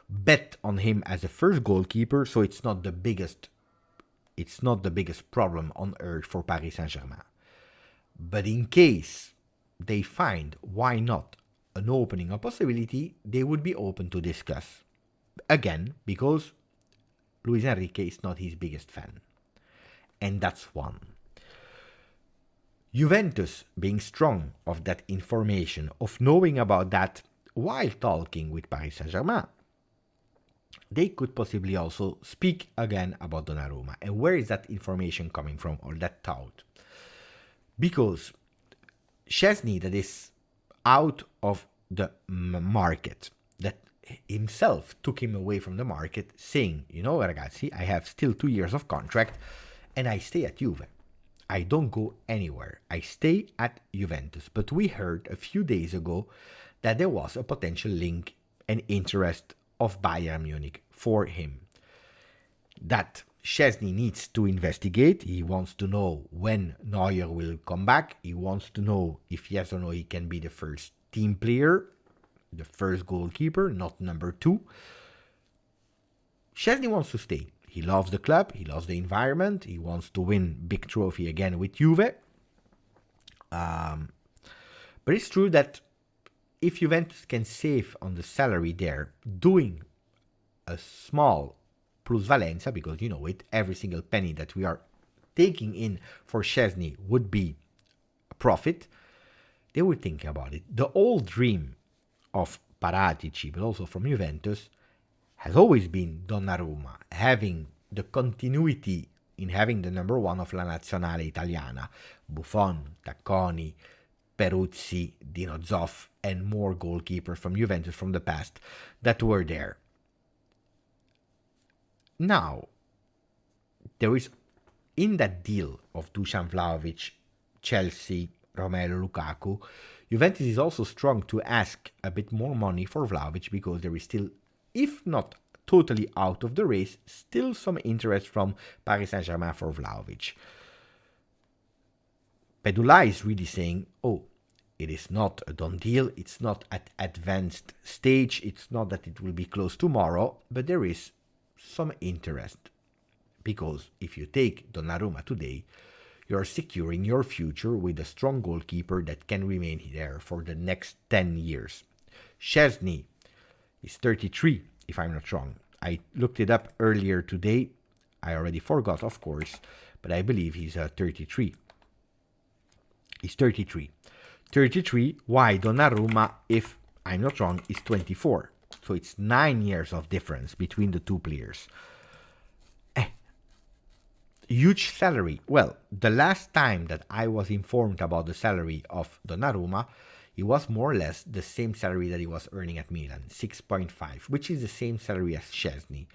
Speaker 1: bet on him as a first goalkeeper, so it's not the biggest problem on earth for Paris Saint-Germain. But in case they find, why not, an opening, a possibility, they would be open to discuss. Again, because Luis Enrique is not his biggest fan. And that's one. Juventus, being strong of that information, of knowing about that while talking with Paris Saint-Germain, they could possibly also speak again about Donnarumma. And where is that information coming from, or that thought? Because Szczesny, that is out of the market, that himself took him away from the market, saying, you know, ragazzi, I have still 2 years of contract and I stay at Juve. I don't go anywhere. I stay at Juventus. But we heard a few days ago that there was a potential link and interest of Bayern Munich for him. That Szczesny needs to investigate. He wants to know when Neuer will come back. He wants to know if yes or no he can be the first team player, the first goalkeeper, not number 2. Szczesny wants to stay. He loves the club. He loves the environment. He wants to win big trophy again with Juve. But it's true that if Juventus can save on the salary there, doing a small plusvalenza, because you know it, every single penny that we are taking in for Szczesny would be a profit, they would think about it. The old dream of Paratici, but also from Juventus, has always been Donnarumma, having the continuity in having the number 1 of La Nazionale Italiana, Buffon, Tacconi, Peruzzi, Dino Zoff, and more goalkeepers from Juventus from the past that were there. Now, there is, in that deal of Dusan Vlahovic, Chelsea, Romelu Lukaku, Juventus is also strong to ask a bit more money for Vlahovic, because there is still, if not totally out of the race, still some interest from Paris Saint-Germain for Vlahovic. Pedula is really saying, oh, it is not a done deal, it's not at advanced stage, it's not that it will be closed tomorrow, but there is some interest. Because if you take Donnarumma today, you're securing your future with a strong goalkeeper that can remain there for the next 10 years. Szczesny is 33, if I'm not wrong. I looked it up earlier today. I already forgot, of course, but I believe he's 33. He's 33. 33, why Donnarumma, if I'm not wrong, is 24. So it's 9 years of difference between the two players. Huge salary. Well, the last time that I was informed about the salary of Donnarumma, it was more or less the same salary that he was earning at Milan, 6.5, which is the same salary as Szczesny.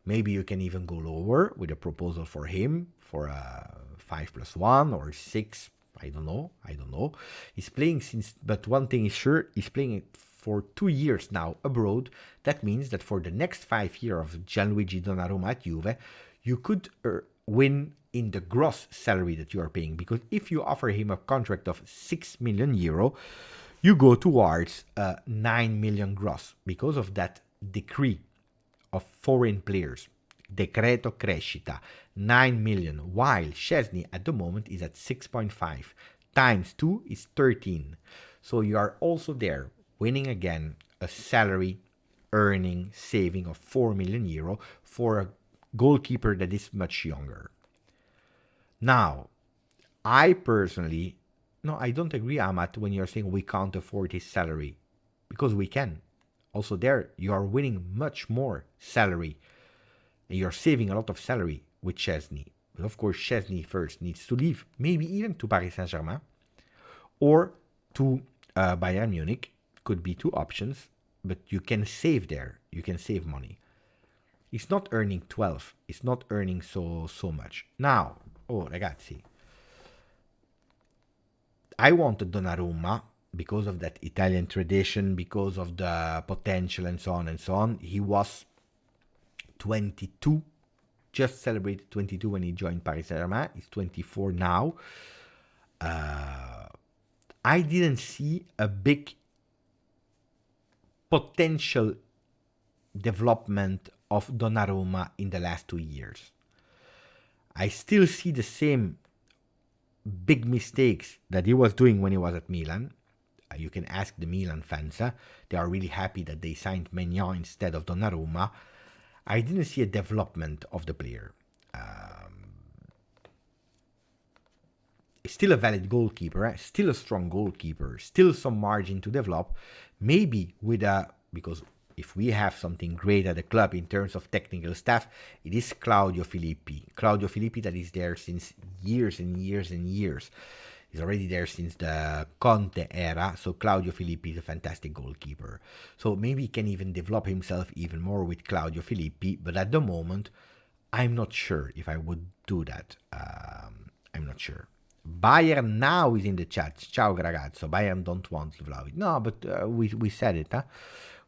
Speaker 1: Maybe you can even go lower with a proposal for him for a 5+1 or 6. I don't know. He's playing since, but one thing is sure, he's playing it for 2 years now abroad. That means that for the next 5 years of Gianluigi Donnarumma at Juve, you could win in the gross salary that you are paying. Because if you offer him a contract of 6 million euro, you go towards 9 million gross because of that decree of foreign players. Decreto crescita, 9 million, while Szczesny at the moment is at 6.5. Times 2 is 13. So you are also there winning again a salary earning saving of 4 million euro for a goalkeeper that is much younger. Now, I personally, no, I don't agree, Amat, when you're saying we can't afford his salary, because we can. Also there, you are winning much more salary, and you're saving a lot of salary with Szczesny. But of course, Szczesny first needs to leave, maybe even to Paris Saint-Germain, or to Bayern Munich. Could be 2 options, but you can save there. You can save money. He's not earning 12. He's not earning so much. Now, oh ragazzi, I wanted Donnarumma because of that Italian tradition, because of the potential and so on and so on. He was 22, just celebrated 22 when he joined Paris Saint-Germain. He's 24 now. I didn't see a big potential development of Donnarumma in the last 2 years. I still see the same big mistakes that he was doing when he was at Milan. You can ask the Milan fans. They are really happy that they signed Maignan instead of Donnarumma. I didn't see a development of the player. Still a valid goalkeeper, still a strong goalkeeper, still some margin to develop. Maybe with because if we have something great at the club in terms of technical staff, it is Claudio Filippi. Claudio Filippi that is there since years and years and years. He's already there since the Conte era, so Claudio Filippi is a fantastic goalkeeper. So maybe he can even develop himself even more with Claudio Filippi, but at the moment, I'm not sure if I would do that. I'm not sure. Bayern now is in the chat. Ciao ragazzo, Bayern don't want Vlahovic. No, but we said it.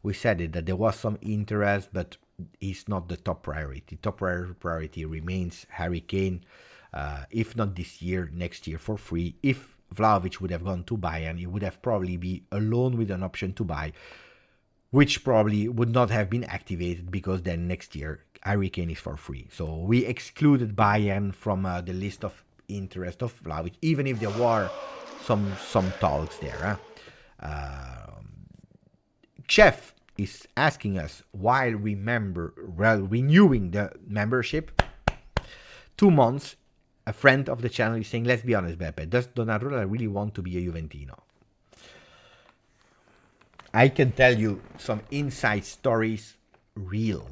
Speaker 1: We said it, that there was some interest, but he's not the top priority. Top priority remains Harry Kane. If not this year, next year for free. If Vlahovic would have gone to Bayern, he would have probably be alone with an option to buy, which probably would not have been activated because then next year Harry Kane is for free. So we excluded Bayern from the list of interest of Vlahovic, even if there were some talks there. Chef is asking us while renewing the membership 2 months. A friend of the channel is saying, let's be honest, Beppe, does Donnarumma really want to be a Juventino? I can tell you some inside stories, real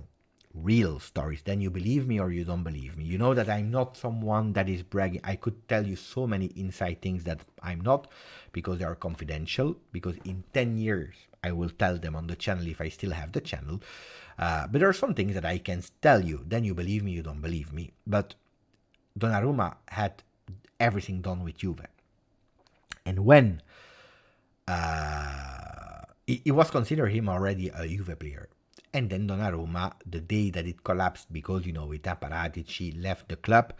Speaker 1: stories. Then you believe me or you don't believe me. You know that I'm not someone that is bragging. I could tell you so many inside things that I'm not, because they are confidential, because in 10 years I will tell them on the channel if I still have the channel. But there are some things that I can tell you. Then you believe me, you don't believe me. But Donnarumma had everything done with Juve. And when it was considered him already a Juve player. And then Donnarumma, the day that it collapsed, because, with Paratici left the club,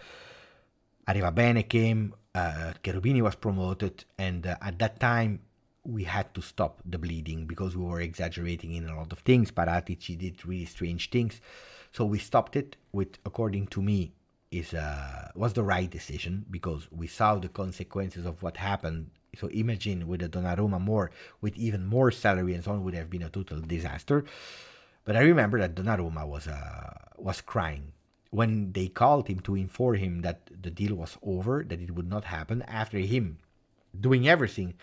Speaker 1: Arrivabene came, Cherubini was promoted, and at that time, we had to stop the bleeding because we were exaggerating in a lot of things. Paratici did really strange things. So we stopped it, which, according to me, was the right decision, because we saw the consequences of what happened. So imagine with a Donnarumma with even more salary and so on, would have been a total disaster. But I remember that Donnarumma was crying when they called him to inform him that the deal was over, that it would not happen, after him doing everything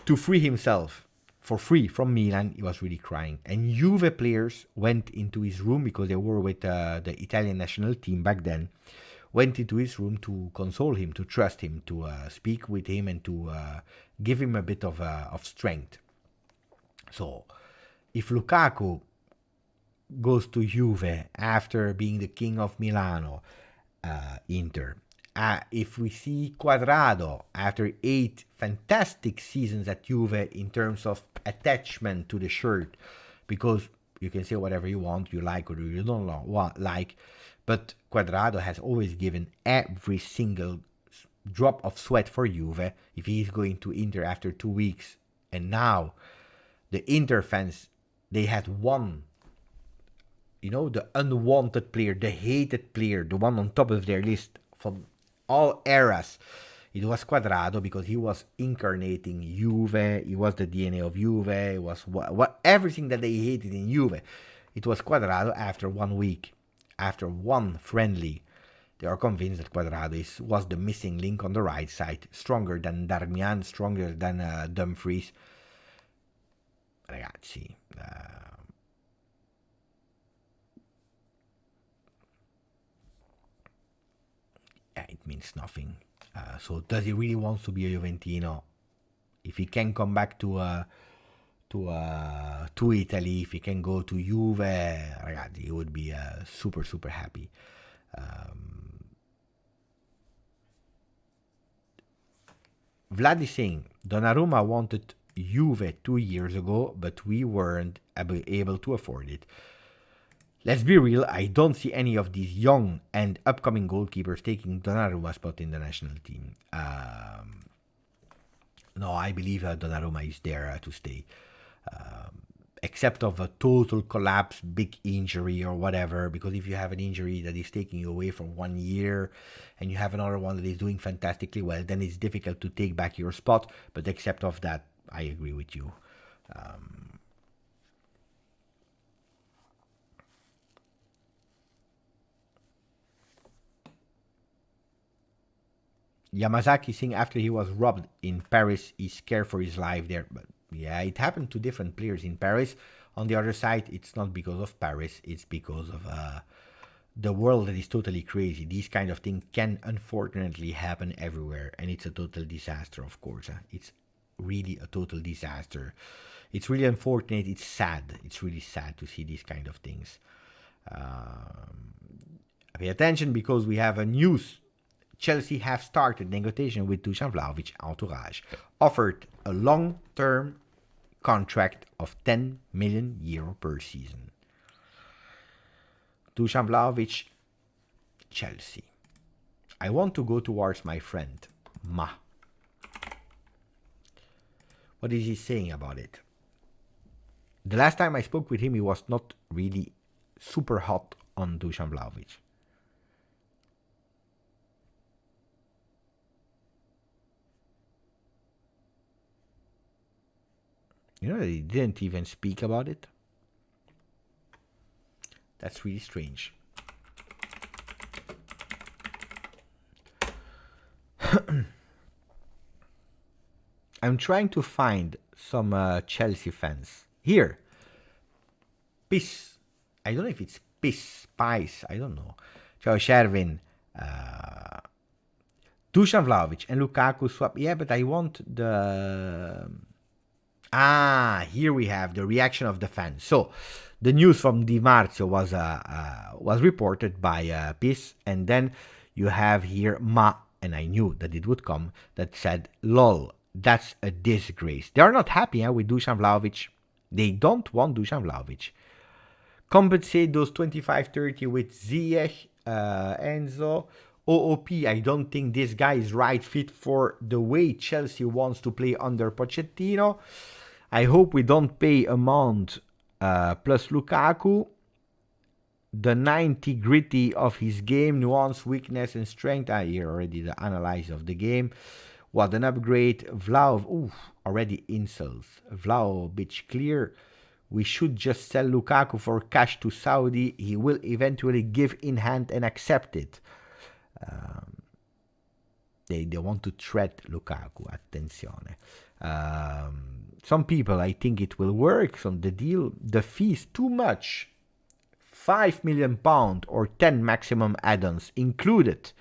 Speaker 1: to free himself for free from Milan. He was really crying. And Juve players went into his room, because they were with the Italian national team back then, went into his room to console him, to trust him, to speak with him, and to give him a bit of strength. So if Lukaku goes to Juve after being the king of Milano, Inter, if we see Quadrado after 8 fantastic seasons at Juve in terms of attachment to the shirt, because you can say whatever you want, you like or you don't like, but Quadrado has always given every single drop of sweat for Juve. If he's going to Inter after 2 weeks, and now the Inter fans, they had one, the unwanted player, the hated player, the one on top of their list from all eras. It was Quadrado, because he was incarnating Juve. He was the DNA of Juve. It was what everything that they hated in Juve. It was Quadrado. After 1 week, after one friendly, they are convinced that Quadrado was the missing link on the right side, stronger than Darmian, stronger than Dumfries. Ragazzi, it means nothing. So does he really want to be a Juventino? If he can come back to Italy, if he can go to Juve, ragazzi, he would be super, super happy. Vlad is saying, Donnarumma wanted Juve 2 years ago, but we weren't able to afford it. Let's be real, I don't see any of these young and upcoming goalkeepers taking Donnarumma's spot in the national team. No, I believe Donnarumma is there to stay. except of a total collapse, big injury or whatever, because if you have an injury that is taking you away from 1 year and you have another one that is doing fantastically well, then it's difficult to take back your spot. But except of that, I agree with you. Yamazaki saying after he was robbed in Paris, he's scared for his life there. But yeah, it happened to different players in Paris. On the other side, it's not because of Paris, it's because of the world that is totally crazy. These kind of things can unfortunately happen everywhere, and it's a total disaster, of course. It's really a total disaster. It's really unfortunate. It's sad. It's really sad to see these kind of things. Pay attention because we have a news. Chelsea have started negotiation with Dusan Vlahovic entourage, offered a long-term contract of €10 million per season. Dusan Vlahovic, Chelsea. I want to go towards my friend, Ma. What is he saying about it? The last time I spoke with him, he was not really super hot on Dusan Vlahovic. You know, he didn't even speak about it. That's really strange. I'm trying to find some Chelsea fans. Here. Piss. I don't know if it's Piss, Spice, I don't know. Ciao Shervin. Dusan Vlahovic and Lukaku swap. Yeah, but I want the... here we have the reaction of the fans. So, the news from Di Marzio was reported by Piss, and then you have here Ma, and I knew that it would come, that said, lol, that's a disgrace. They are not happy with Dusan Vlahovic. They don't want Dusan Vlahovic. Compensate those 25-30 with Ziyech, Enzo, OOP. I don't think this guy is right fit for the way Chelsea wants to play under Pochettino. I hope we don't pay amount plus Lukaku. The 90 gritty of his game, nuance, weakness, and strength. I hear already the analysis of the game. What an upgrade. Already insults. Vlahovic clear. We should just sell Lukaku for cash to Saudi. He will eventually give in hand and accept it. They want to threat Lukaku. Attenzione. Some people, I think it will work. So the deal, the fee is too much. £5 million or 10 maximum add-ons included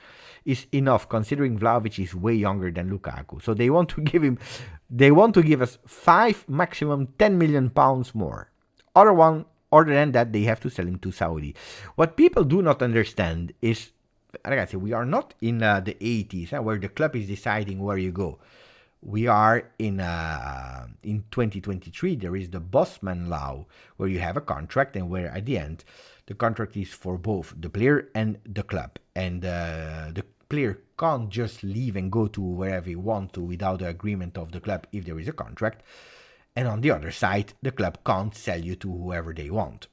Speaker 1: is enough, considering Vlahovic is way younger than Lukaku. So they want to give us 5 maximum 10 million pounds more. Other than that, they have to sell him to Saudi. What people do not understand is, ragazzi, we are not in the 80s where the club is deciding where you go. We are in 2023. There is the Bossman law where you have a contract and where at the end the contract is for both the player and the club. And the player can't just leave and go to wherever he wants to without the agreement of the club if there is a contract. And on the other side, the club can't sell you to whoever they want.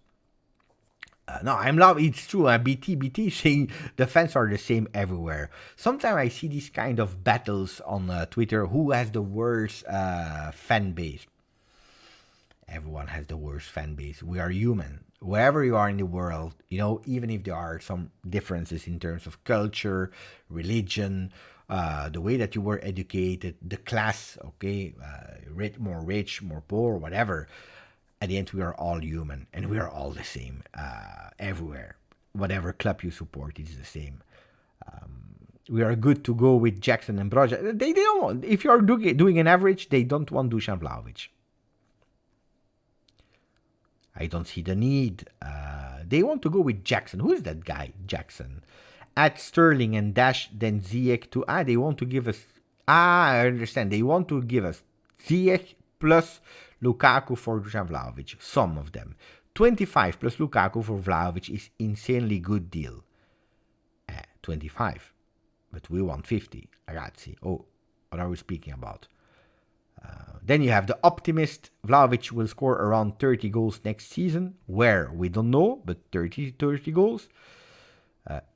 Speaker 1: It's true. BT saying the fans are the same everywhere. Sometimes I see these kind of battles on Twitter. Who has the worst fan base? Everyone has the worst fan base. We are human. Wherever you are in the world, even if there are some differences in terms of culture, religion, the way that you were educated, the class, more rich, more poor, whatever. At the end, we are all human, and we are all the same everywhere. Whatever club you support is the same. We are good to go with Jackson and Broja. They don't want. If you are doing an average, they don't want Dusan Vlahovic. I don't see the need. They want to go with Jackson. Who is that guy, Jackson? Add Sterling and dash then Ziyech to... they want to give us... I understand. They want to give us Ziyech plus Lukaku for Dusan Vlahovic. Some of them. 25 plus Lukaku for Vlahovic is insanely good deal. 25. But we want 50. Ragazzi. Oh, what are we speaking about? Then you have the optimist. Vlahovic will score around 30 goals next season. Where? We don't know, but 30 goals.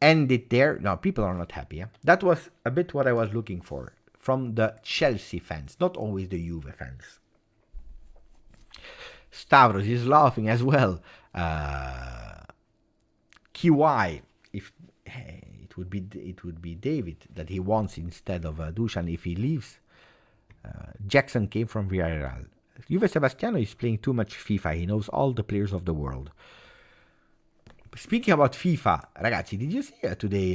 Speaker 1: End it there. No, people are not happy. That was a bit what I was looking for from the Chelsea fans, not always the Juve fans. Stavros is laughing as well. KY, if it would be David that he wants instead of Dusan if he leaves. Jackson came from Villarreal. Juve Sebastiano is playing too much FIFA. He knows all the players of the world. Speaking about FIFA, ragazzi, did you see today?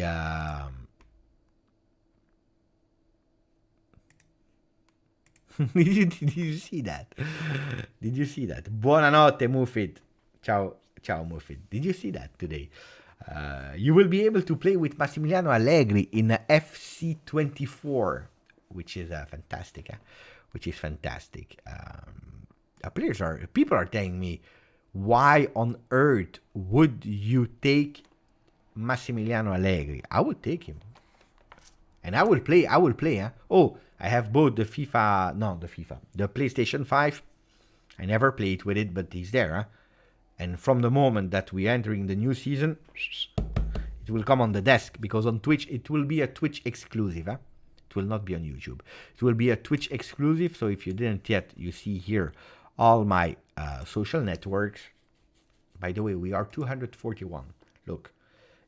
Speaker 1: Did you see that? Did you see that? Buonanotte, Mufid. Ciao, Mufid. Did you see that today? You will be able to play with Massimiliano Allegri in FC24, which is fantastic. People are telling me, why on earth would you take Massimiliano Allegri? I would take him. And I will play. Oh, I have both the PlayStation 5. I never played with it, but he's there. And from the moment that we're entering the new season, it will come on the desk, because on Twitch, it will be a Twitch exclusive. It will not be on YouTube. It will be a Twitch exclusive. So if you didn't yet, you see here all my social networks. By the way, we are 241. Look,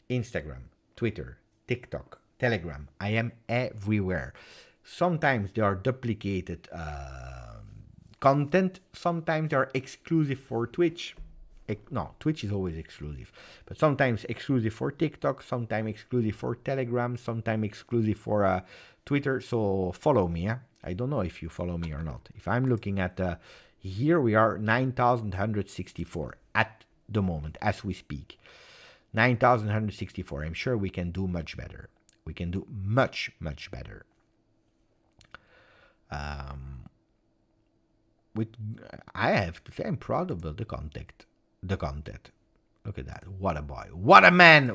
Speaker 1: Instagram, Twitter, TikTok, Telegram. I am everywhere. Sometimes they are duplicated content. Sometimes they are exclusive for Twitch. No, Twitch is always exclusive. But sometimes exclusive for TikTok, sometimes exclusive for Telegram, sometimes exclusive for Twitter. So follow me. I don't know if you follow me or not. If I'm looking at here, we are 9,164 at the moment as we speak. 9,164. I'm sure we can do much better. We can do much better. I have to say, I'm proud of the content. Look at that. What a boy. What a man.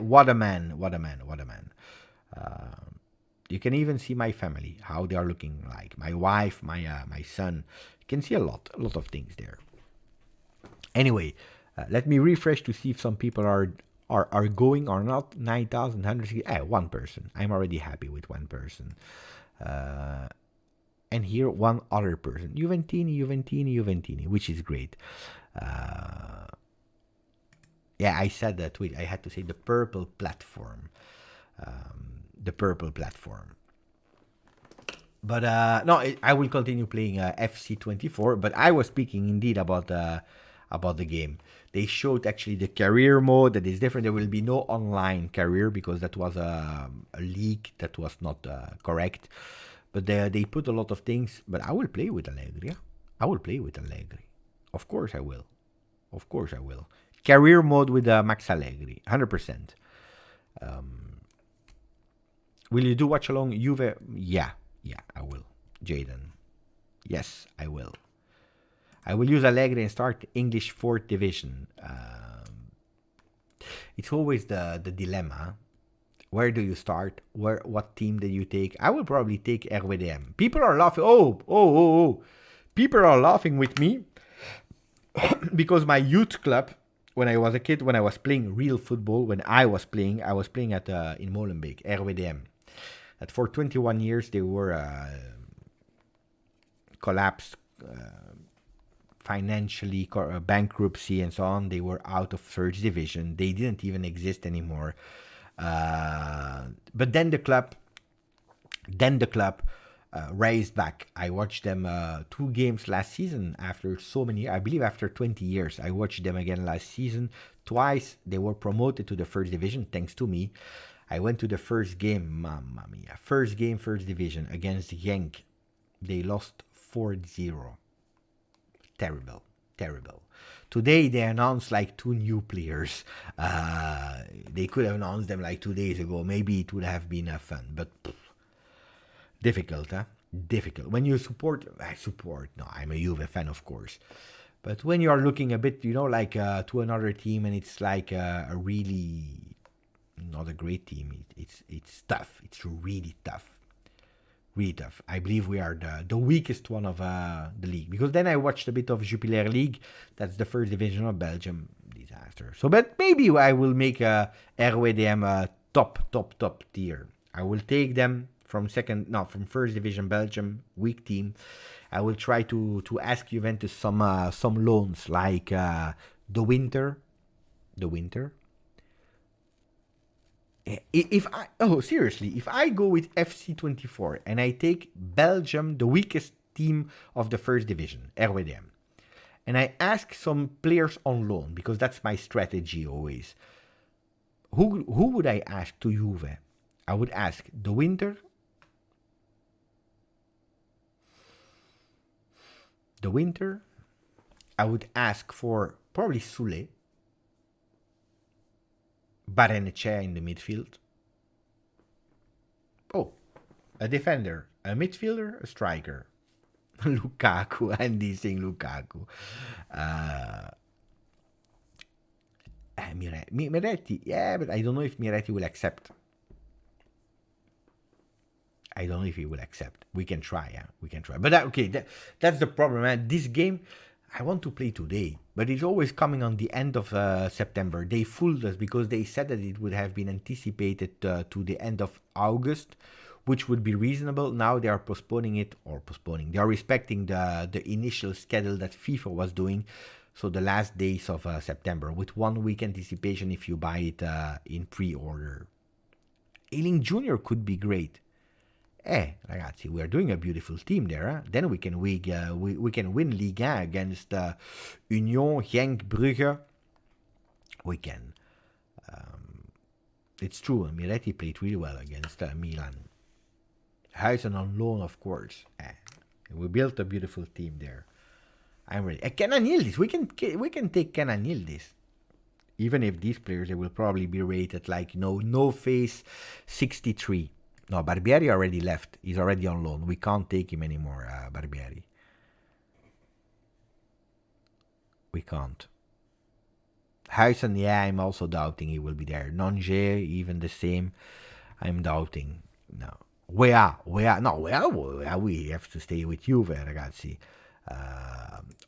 Speaker 1: You can even see my family, how they are looking like. My wife, my son. You can see a lot of things there. Anyway, let me refresh to see if some people are going or not. 9,160. One person. I'm already happy with one person. And here one other person. Juventini, which is great. Yeah, I said that tweet. I had to say the purple platform. But no, I will continue playing FC24. But I was speaking indeed about the game. They showed actually the career mode that is different. There will be no online career because that was a leak that was not correct. But they put a lot of things. But I will play with Allegri. Of course I will. Career mode with Max Allegri, 100%. Will you do watch along Juve? Yeah, I will. Jaden. Yes, I will. I will use Allegri and start English 4th division. It's always the dilemma. Where do you start? What team do you take? I will probably take RWDM. People are laughing. Oh. People are laughing with me because my youth club, when I was a kid, when I was playing real football, I was playing at in Molenbeek, RWDM. That for 21 years they were collapsed, financially, bankruptcy and so on. They were out of third division. They didn't even exist anymore. But then the club raised back. I watched them 2 games last season after so many, I believe after 20 years. I watched them again last season. Twice they were promoted to the first division thanks to me. I went to the first game, mamma mia. First game, first division against Genk. They lost 4-0. Terrible. Today they announced like 2 new players. They could have announced them like 2 days ago. Maybe it would have been fun, but difficult. Difficult. When you support. No, I'm a Juve fan, of course. But when you are looking a bit, like to another team, and it's like a really not a great team. It's tough. It's really tough. really tough. I believe we are the weakest one of the league, because then I watched a bit of Jupiler League. That's the first division of Belgium. Disaster. So, but maybe I will make RWDM a top tier. I will take them from first division Belgium, weak team. I will try to ask Juventus some loans, like the winter. If I go with FC24 and I take Belgium, the weakest team of the first division, RWDM, and I ask some players on loan, because that's my strategy always. Who would I ask to Juve? I would ask the winter. I would ask for probably Sule. Barrenechea in the midfield. Oh, a defender, a midfielder, a striker. Lukaku, Andy saying Lukaku. Miretti, yeah, but I don't know if Miretti will accept. I don't know if he will accept. We can try, yeah, we can try. But that's the problem, man. This game, I want to play today, but it's always coming on the end of September. They fooled us because they said that it would have been anticipated to the end of August, which would be reasonable. Now they are postponing it, They are respecting the initial schedule that FIFA was doing. So the last days of September, with 1 week anticipation if you buy it in pre-order. Ailing Jr. could be great. Ragazzi, we are doing a beautiful team there. Huh? Then we can win Liga against Union, Genk, Brugge. We can. It's true. Miretti played really well against Milan. Huijsen on loan, of course. We built a beautiful team there. I'm ready. Kenan Yildiz. We can take Kenan Yildiz. Even if these players, they will probably be rated like no face 63. No, Barbieri already left. He's already on loan. We can't take him anymore, Barbieri. We can't. Huijsen, yeah, I'm also doubting he will be there. Nonge, even the same. I'm doubting. No. We have to stay with Juve, ragazzi.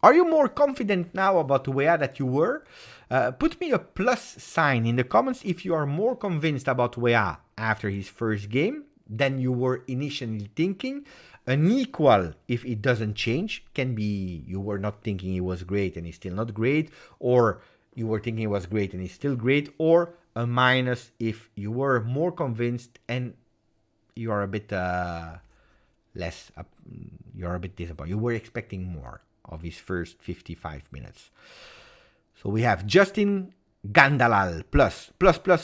Speaker 1: Are you more confident now about Weah that you were? Put me a plus sign in the comments if you are more convinced about Weah after his first game than you were initially thinking. An equal, if it doesn't change, can be you were not thinking he was great and he's still not great, or you were thinking he was great and he's still great, or a minus if you were more convinced and you are a bit less, you're a bit disappointed. You were expecting more of his first 55 minutes. So we have Justin Gandalal, plus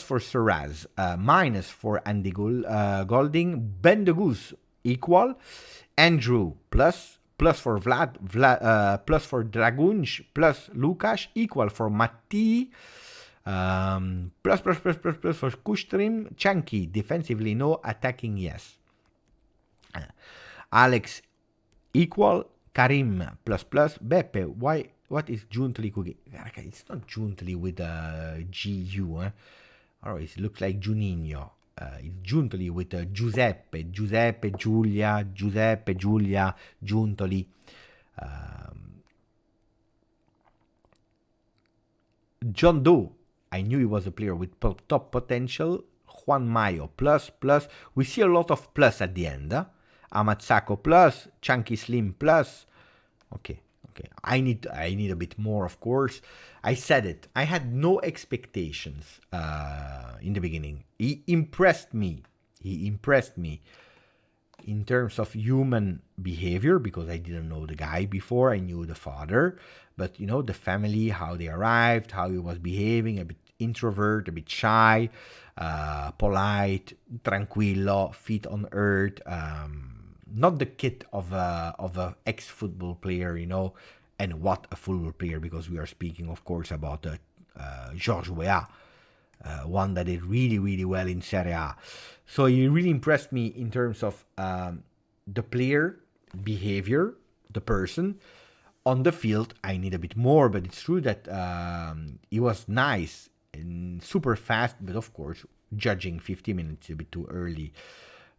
Speaker 1: for Serraz, minus for Andy Golding, Ben de Goose, equal, Andrew, plus for Vlad, plus for Dragunj, plus Lukash, equal for Matti, plus for Kushtrim, Chanky, defensively no, attacking yes. Alex, equal, Karim, plus, Beppe, why? What is Juntli cooking? It's not Juntli with a GU. It looks like Juninho. It's Juntli with Giuseppe, Giulia, Juntoli. John Doe. I knew he was a player with top potential. Juan Mayo, plus. We see a lot of plus at the end. Amatsako, plus. Chunky Slim, plus. Okay. I need a bit more, of course. I said it. I had no expectations in the beginning. He impressed me in terms of human behavior, because I didn't know the guy before. I knew the father, but the family, how they arrived, how he was behaving, a bit introvert, a bit shy, polite, tranquillo, feet on earth. Not the kid of a ex-football player, and what a football player, because we are speaking, of course, about Georges Weah, one that did really, really well in Serie A. So he really impressed me in terms of the player behavior, the person. On the field, I need a bit more, but it's true that he was nice and super fast, but of course, judging 50 minutes a bit too early.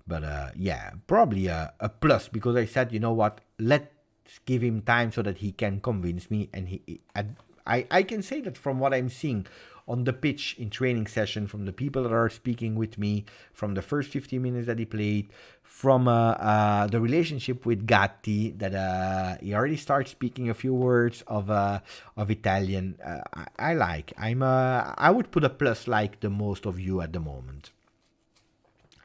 Speaker 1: But yeah, probably a plus, because I said, you know what, let's give him time so that he can convince me. And I can say that from what I'm seeing on the pitch in training session, from the people that are speaking with me, from the first 15 minutes that he played, from the relationship with Gatti, that he already starts speaking a few words of Italian. I like. I would put a plus like the most of you at the moment.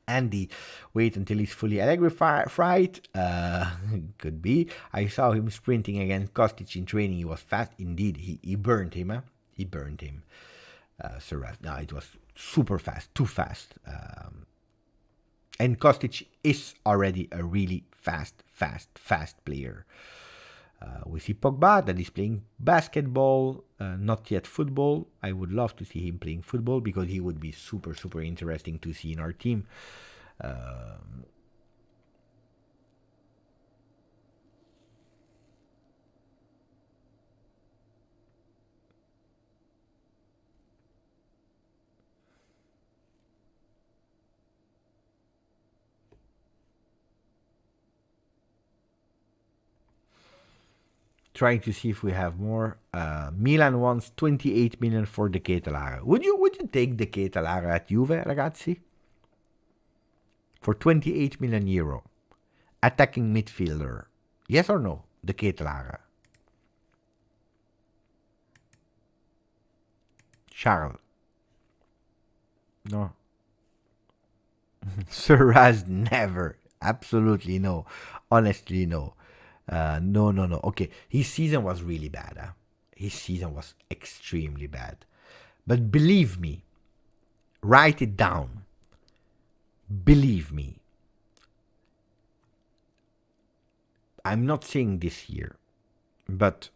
Speaker 1: Andy, wait until he's fully Allegri fried. Could be. I saw him sprinting against Kostic in training. He was fast. Indeed, he burned him. Huh? He burned him. No, it was super fast. Too fast. And Kostic is already a really fast player. We see Pogba that is playing basketball, not yet football. I would love to see him playing football, because he would be super interesting to see in our team. Trying to see if we have more. Milan wants 28 million for De Ketelaere. Would you take De Ketelaere at Juve, ragazzi? For 28 million euro. Attacking midfielder. Yes or no? De Ketelaere. Charles. No. Sir Raz, never. Absolutely no. Honestly, no. No. Okay, his season was really bad. Huh? His season was extremely bad. But believe me, write it down. Believe me. I'm not saying this year, but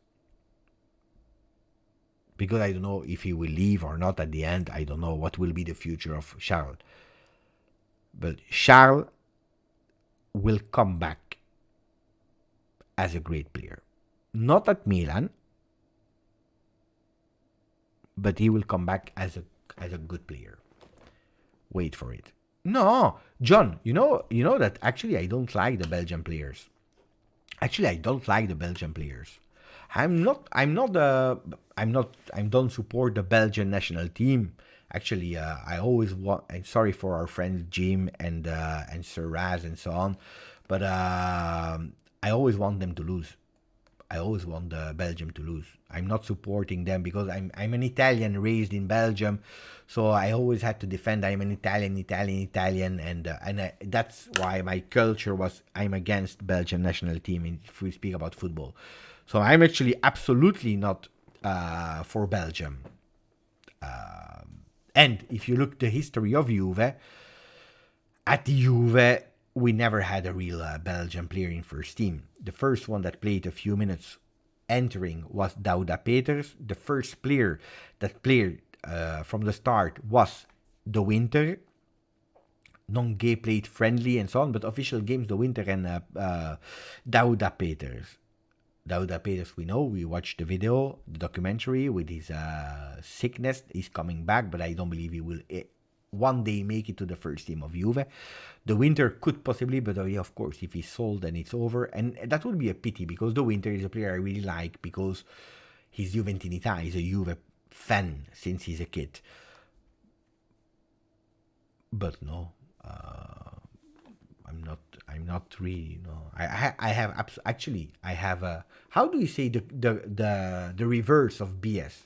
Speaker 1: because I don't know if he will leave or not at the end. I don't know what will be the future of Charles. But Charles will come back as a great player. Not at Milan, but he will come back as a good player. Wait for it. No, John, you know that actually I don't like the Belgian players. I don't support the Belgian national team. Actually, I always want. I'm sorry for our friends Jim and Sir Raz and so on, but I always want them to lose. I always want Belgium to lose. I'm not supporting them because I'm an Italian raised in Belgium, so I always had to defend. I'm an Italian, and that's why my culture was I'm against Belgian national team if we speak about football. So I'm actually absolutely not for Belgium. And if you look the history of Juve, at Juve, we never had a real Belgian player in first team. The first one that played a few minutes entering was Douda Peters. The first player that played from the start was De Winter. Non-gay played friendly and so on, but official games, De Winter and Douda Peters. Douda Peters, we know, we watched the video, the documentary with his sickness. He's coming back, but I don't believe he will one day make it to the first team of Juve. De Winter could possibly, but yeah, of course, if he's sold, then it's over. And that would be a pity, because De Winter is a player I really like, because he's Juventinità, he's a Juve fan since he's a kid. But no, I'm not really, no. I have a, how do you say the reverse of BS?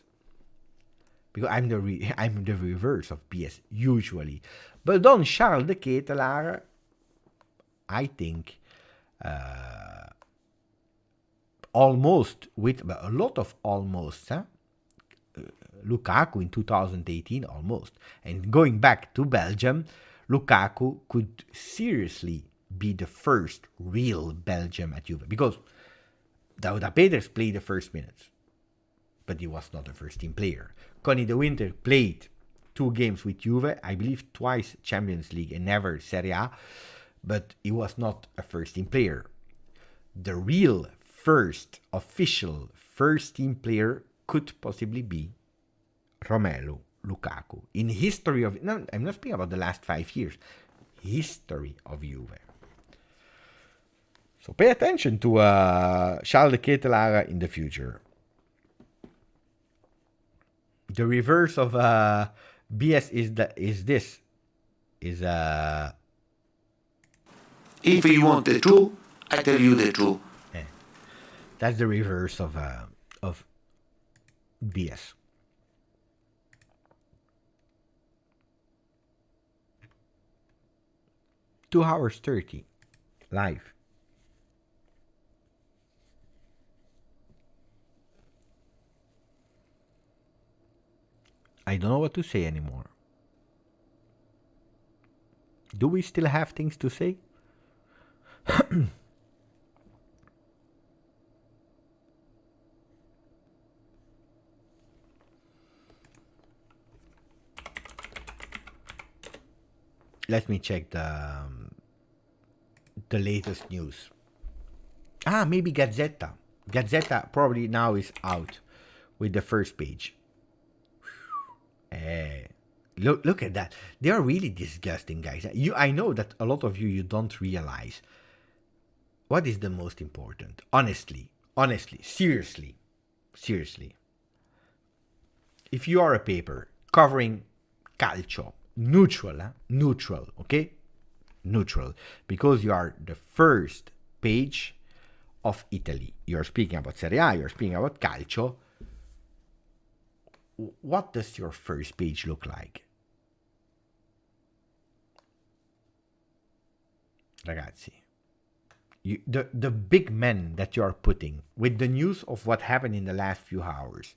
Speaker 1: Because I'm the reverse of BS usually. But on Charles de Ketelaere, I think almost, with a lot of almost, Lukaku in 2018 almost. And going back to Belgium, Lukaku could seriously be the first real Belgium at Juve, because Douda Peters played the first minutes, but he was not a first team player. Conny De Winter played 2 games with Juve, I believe twice Champions League and never Serie A, but he was not a first team player. The real first official first team player could possibly be Romelu Lukaku. In history of, no, I'm not speaking about the last 5 years, history of Juve. So pay attention to Charles de Ketelaere in the future. The reverse of BS is
Speaker 3: If you want the truth, I tell you the truth.
Speaker 1: that's the reverse of BS. Two hours 30 live. I don't know what to say anymore. Do we still have things to say? Let me check the latest news. Maybe Gazzetta. Gazzetta probably now is out with the first page. Look at that. They are really disgusting, guys. I know that a lot of you don't realize what is the most important. Honestly, seriously. If you are a paper covering calcio, neutral, okay? Neutral, because you are the first page of Italy. You're speaking about Serie A, you're speaking about calcio. What does your first page look like? Ragazzi, the big men that you are putting with the news of what happened in the last few hours,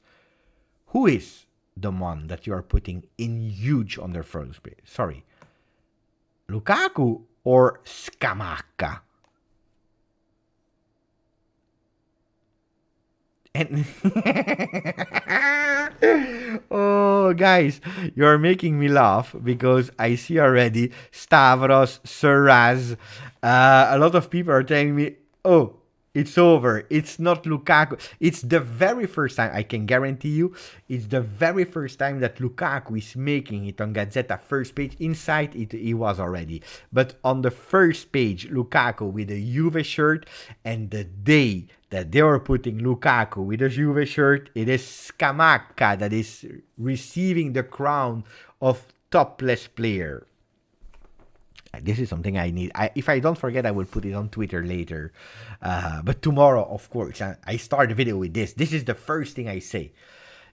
Speaker 1: who is the one that you are putting in huge on their first page? Sorry, Lukaku or Scamacca? And oh, guys, you're making me laugh because I see already Stavros, Suraz. A lot of people are telling me, oh, it's over. It's not Lukaku. It's the very first time, I can guarantee you, it's the very first time that Lukaku is making it on Gazzetta first page. Inside it, he was already. But on the first page, Lukaku with a Juve shirt, and the day that they are putting Lukaku with a Juve shirt, it is Scamacca that is receiving the crown of topless player. This is something I need. If I don't forget, I will put it on Twitter later. But tomorrow, of course, I start the video with this. This is the first thing I say.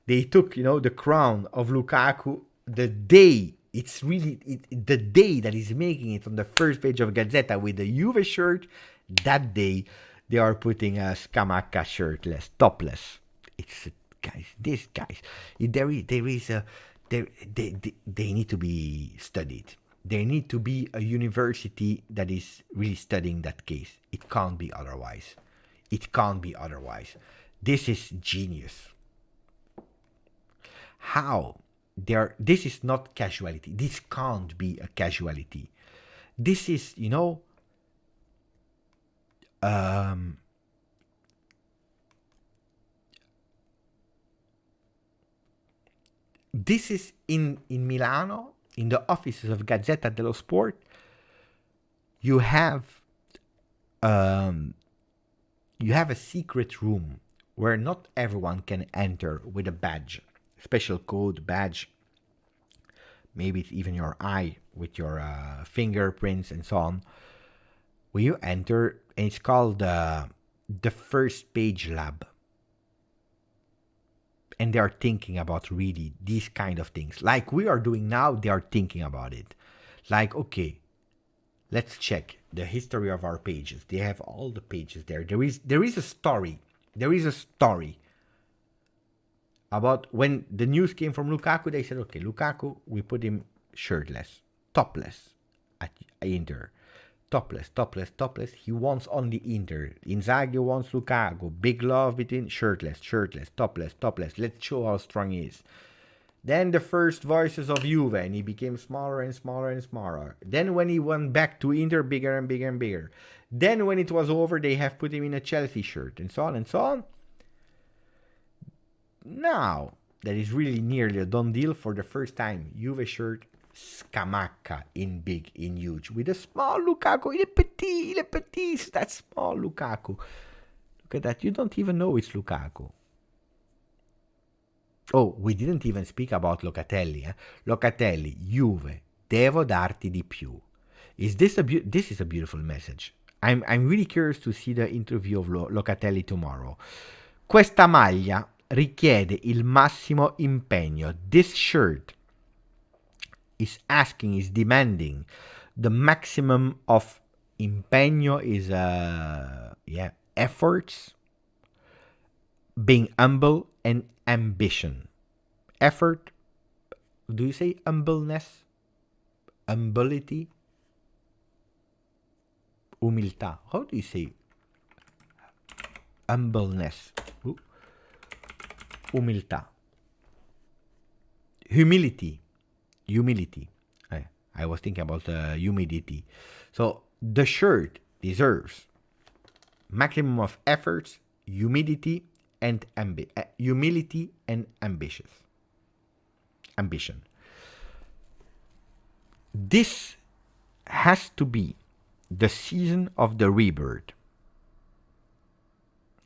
Speaker 1: They took, the crown of Lukaku the day. It's really the day that he's making it on the first page of Gazzetta with the Juve shirt. That day, they are putting a Scamacca shirtless, topless. It's these guys. They need to be studied. There need to be a university that is really studying that case. It can't be otherwise. This is genius. How? This is not casualty. This can't be a casualty. This is, this is in Milano, in the offices of Gazzetta dello Sport. You have a secret room where not everyone can enter with a badge, special code badge. Maybe it's even your eye with your fingerprints and so on. Where you enter, and it's called the first page lab. And they are thinking about really these kind of things. Like we are doing now, they are thinking about it. Like, okay, let's check the history of our pages. They have all the pages there. There is a story. There is a story about when the news came from Lukaku. They said, okay, Lukaku, we put him shirtless, topless at Inter. Topless. He wants only Inter. Inzaghi wants Lukaku. Big love between shirtless, topless. Let's show how strong he is. Then the first voices of Juve, and he became smaller and smaller. Then when he went back to Inter, bigger and bigger. Then when it was over, they have put him in a Chelsea shirt, and so on. Now, that is really nearly a done deal. For the first time, Juve shirt, Scamacca in big, in huge, with a small Lukaku, il petit, that small Lukaku. Look at that, you don't even know it's Lukaku. Oh, we didn't even speak about Locatelli. Locatelli, Juve, devo darti di più. This is a beautiful message. I'm really curious to see the interview of Locatelli tomorrow. Questa maglia richiede il massimo impegno. This shirt is demanding the maximum of impegno is efforts, being humble, and ambition. Effort, do you say humbleness? Humility? Umiltà. How do you say humbleness? Umiltà. Humility. I was thinking about humidity. So the shirt deserves maximum of efforts, humility and humility and ambition. This has to be the season of the rebirth.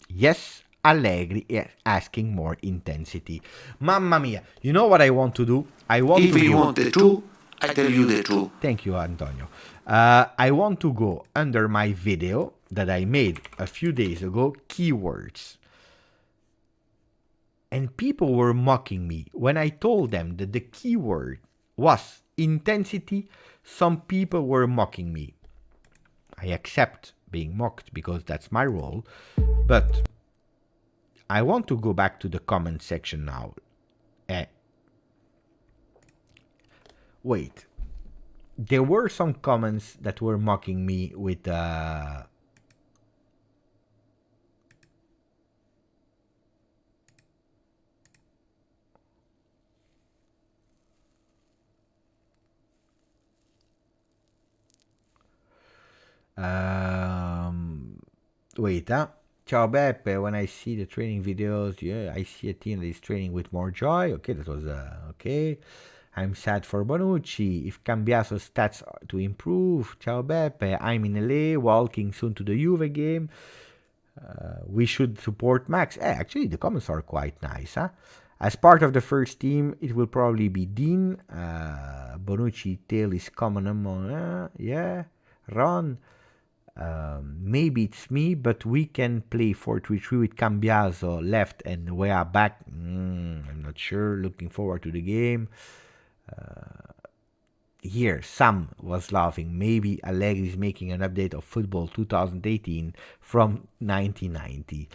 Speaker 1: Yes, Allegri is asking more intensity. Mamma mia, you know what I want to do?
Speaker 3: If you want the truth, I tell you the truth.
Speaker 1: Thank you, Antonio. I want to go under my video that I made a few days ago, keywords. And people were mocking me. When I told them that the keyword was intensity, some people were mocking me. I accept being mocked because that's my role. But I want to go back to the comment section now. Wait. There were some comments that were mocking me with Ciao Beppe, when I see the training videos, I see a team that is training with more joy. Okay, that was okay. I'm sad for Bonucci. If Cambiaso's stats are to improve. Ciao Beppe, I'm in LA, walking soon to the Juve game. We should support Max. Actually, the comments are quite nice. As part of the first team, it will probably be Dean. Bonucci tail is common among... Ron. Maybe it's me, but we can play 4-3-3 with Cambiaso left and we are back. I'm not sure. Looking forward to the game. Here, Sam was laughing. Maybe Allegri is making an update of football 2018 from 1990.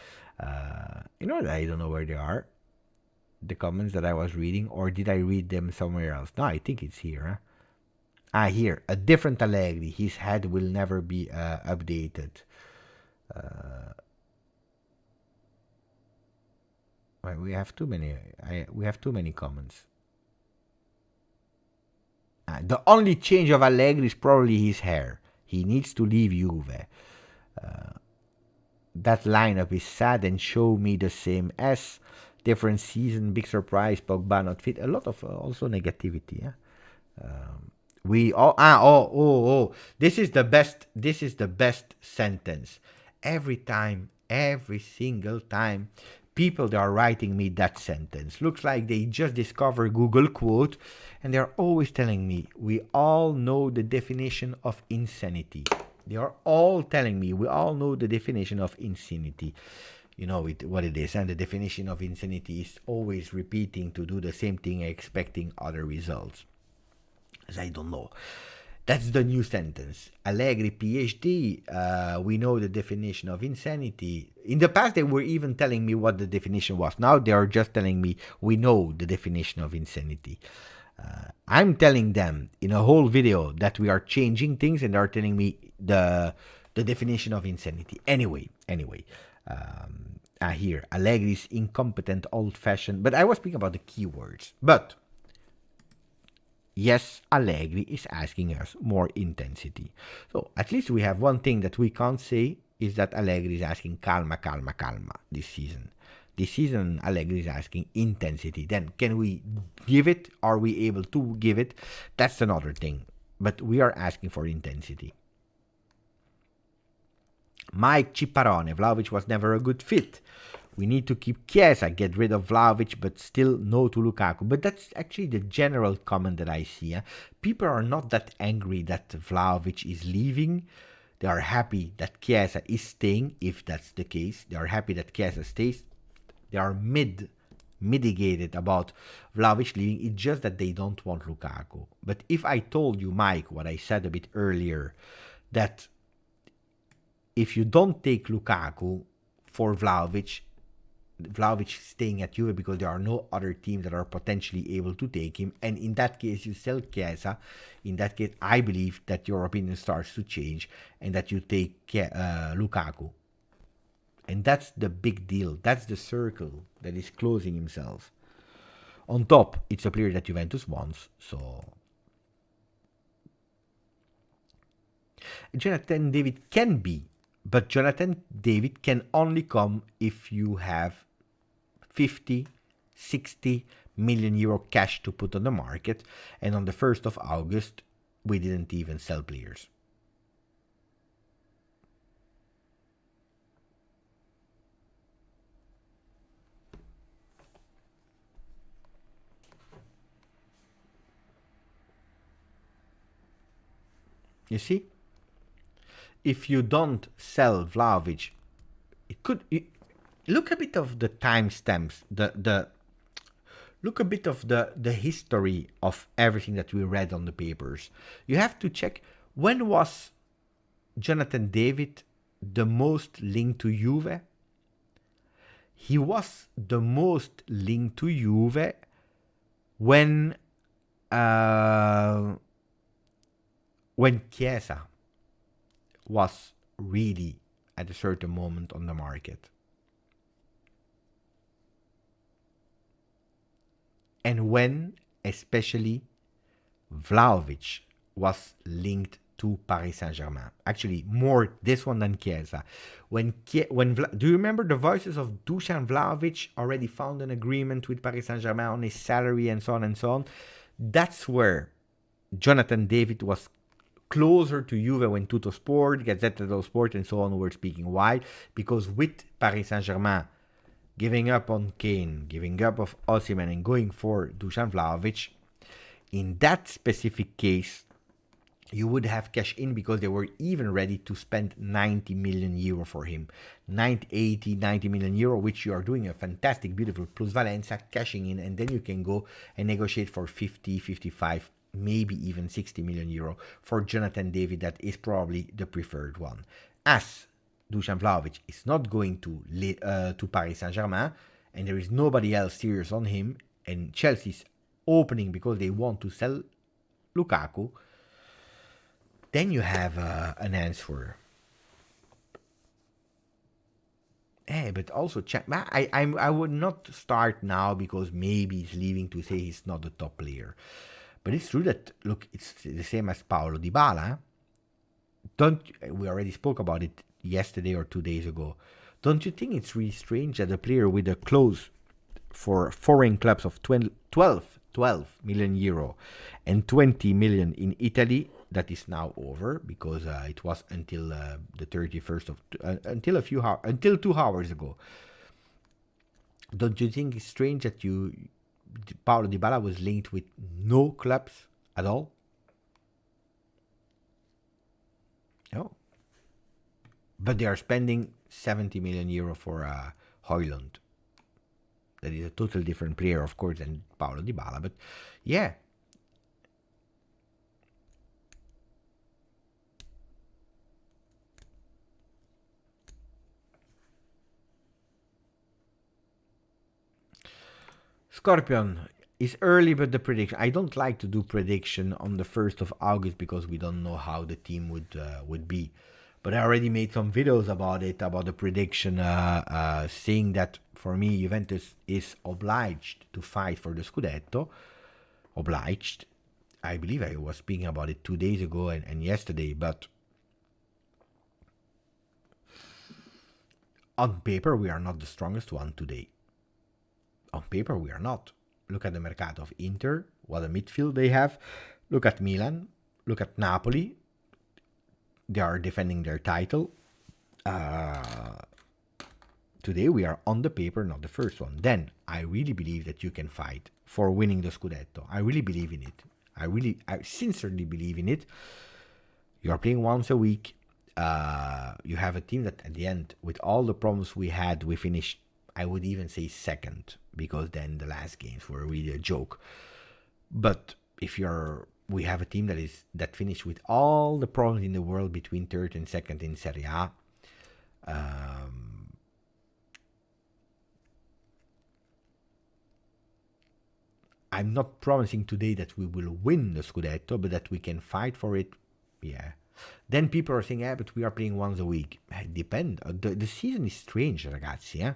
Speaker 1: You know that I don't know where they are. The comments that I was reading, or did I read them somewhere else? No, I think it's here. Here, a different Allegri. His head will never be updated. Well, we have too many. We have too many comments. The only change of Allegri is probably his hair. He needs to leave Juve. That lineup is sad and show me the same as different season. Big surprise. Pogba not fit. A lot of also negativity. This is the best. This is the best sentence. Every single time, people they are writing me that sentence. Looks like they just discovered Google quote, and they are always telling me we all know the definition of insanity. They are all telling me we all know the definition of insanity. You know what it is, and the definition of insanity is always repeating to do the same thing, expecting other results. As I don't know. That's the new sentence. Allegri PhD, we know the definition of insanity. In the past, they were even telling me what the definition was. Now they are just telling me we know the definition of insanity. I'm telling them in a whole video that we are changing things, and they are telling me the definition of insanity. Anyway. Here, Allegri's incompetent, old-fashioned. But I was speaking about the keywords. But yes, Allegri is asking us more intensity. So at least we have one thing that we can't say is that Allegri is asking calma this season. This season, Allegri is asking intensity. Then, can we give it? Are we able to give it? That's another thing. But we are asking for intensity. Mike Ciparone, Vlahovic was never a good fit. We need to keep Chiesa, get rid of Vlahovic, but still no to Lukaku. But that's actually the general comment that I see. People are not that angry that Vlahovic is leaving. They are happy that Chiesa is staying, if that's the case. They are happy that Chiesa stays. They are mitigated about Vlahovic leaving. It's just that they don't want Lukaku. But if I told you, Mike, what I said a bit earlier, that if you don't take Lukaku for Vlahovic staying at Juve because there are no other teams that are potentially able to take him, and in that case you sell Chiesa, in that case I believe that your opinion starts to change and that you take Lukaku. And that's the big deal. That's the circle that is closing himself. On top, it's a player that Juventus wants, so Jonathan David can be, but Jonathan David can only come if you have 50, 60 million euro cash to put on the market, and on the 1st of August, we didn't even sell players. You see? If you don't sell Vlahovic, look a bit of the timestamps, look a bit of the history of everything that we read on the papers. You have to check, when was Jonathan David the most linked to Juve? He was the most linked to Juve when Chiesa was really at a certain moment on the market. And when, especially, Vlahovic was linked to Paris Saint-Germain. Actually, more this one than Chiesa. Do you remember the voices of Dusan Vlahovic already found an agreement with Paris Saint-Germain on his salary and so on and so on? That's where Jonathan David was closer to Juve when Tutto Sport, Gazzetta dello Sport, and so on were speaking. Why? Because with Paris Saint-Germain giving up on Kane, giving up of Osimhen, and going for Dusan Vlahovic, in that specific case, you would have cash in because they were even ready to spend 90 million euro for him. 90 million euro, which you are doing a fantastic, beautiful plus Valencia, cashing in, and then you can go and negotiate for 50, 55, maybe even 60 million euro for Jonathan David. That is probably the preferred one. As Dusan Vlahovic is not going to Paris Saint-Germain, and there is nobody else serious on him, and Chelsea's opening because they want to sell Lukaku, then you have an answer. But also, I would not start now because maybe he's leaving to say he's not the top player. But it's true that, look, it's the same as Paulo Dybala. We already spoke about it yesterday or 2 days ago. Don't you think it's really strange that a player with a clause for foreign clubs of 12 million euro and 20 million in Italy, that is now over because it was until the 31st of until 2 hours ago. Don't you think it's strange that Paulo Dybala was linked with no clubs at all? No. But they are spending 70 million euro for Højlund. That is a totally different player, of course, than Paulo Dybala. But yeah. Scorpion is early, but the prediction. I don't like to do prediction on the 1st of August because we don't know how the team would be. But I already made some videos about it, about the prediction, saying that for me, Juventus is obliged to fight for the Scudetto. Obliged. I believe I was speaking about it 2 days ago and yesterday, but on paper, we are not the strongest one today. On paper, we are not. Look at the Mercato of Inter, what a midfield they have. Look at Milan. Look at Napoli. They are defending their title. Today we are on the paper, not the first one. Then I really believe that you can fight for winning the Scudetto. I really believe in it. I sincerely believe in it. You are playing once a week. You have a team that at the end, with all the problems we had, we finished, I would even say second, because then the last games were really a joke. But we have a team that finished with all the problems in the world between third and second in Serie A. I'm not promising today that we will win the Scudetto, but that we can fight for it. Yeah. Then people are saying, but we are playing once a week. It depends. The season is strange, ragazzi.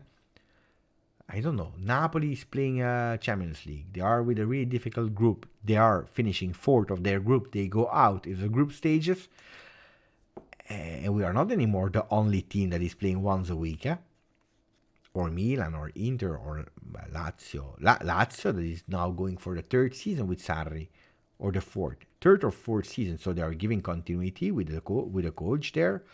Speaker 1: I don't know. Napoli is playing Champions League. They are with a really difficult group. They are finishing fourth of their group. They go out in the group stages. And we are not anymore the only team that is playing once a week. Or Milan, or Inter, or Lazio. Lazio that is now going for the third season with Sarri, or the third or fourth season. So they are giving continuity with the coach there.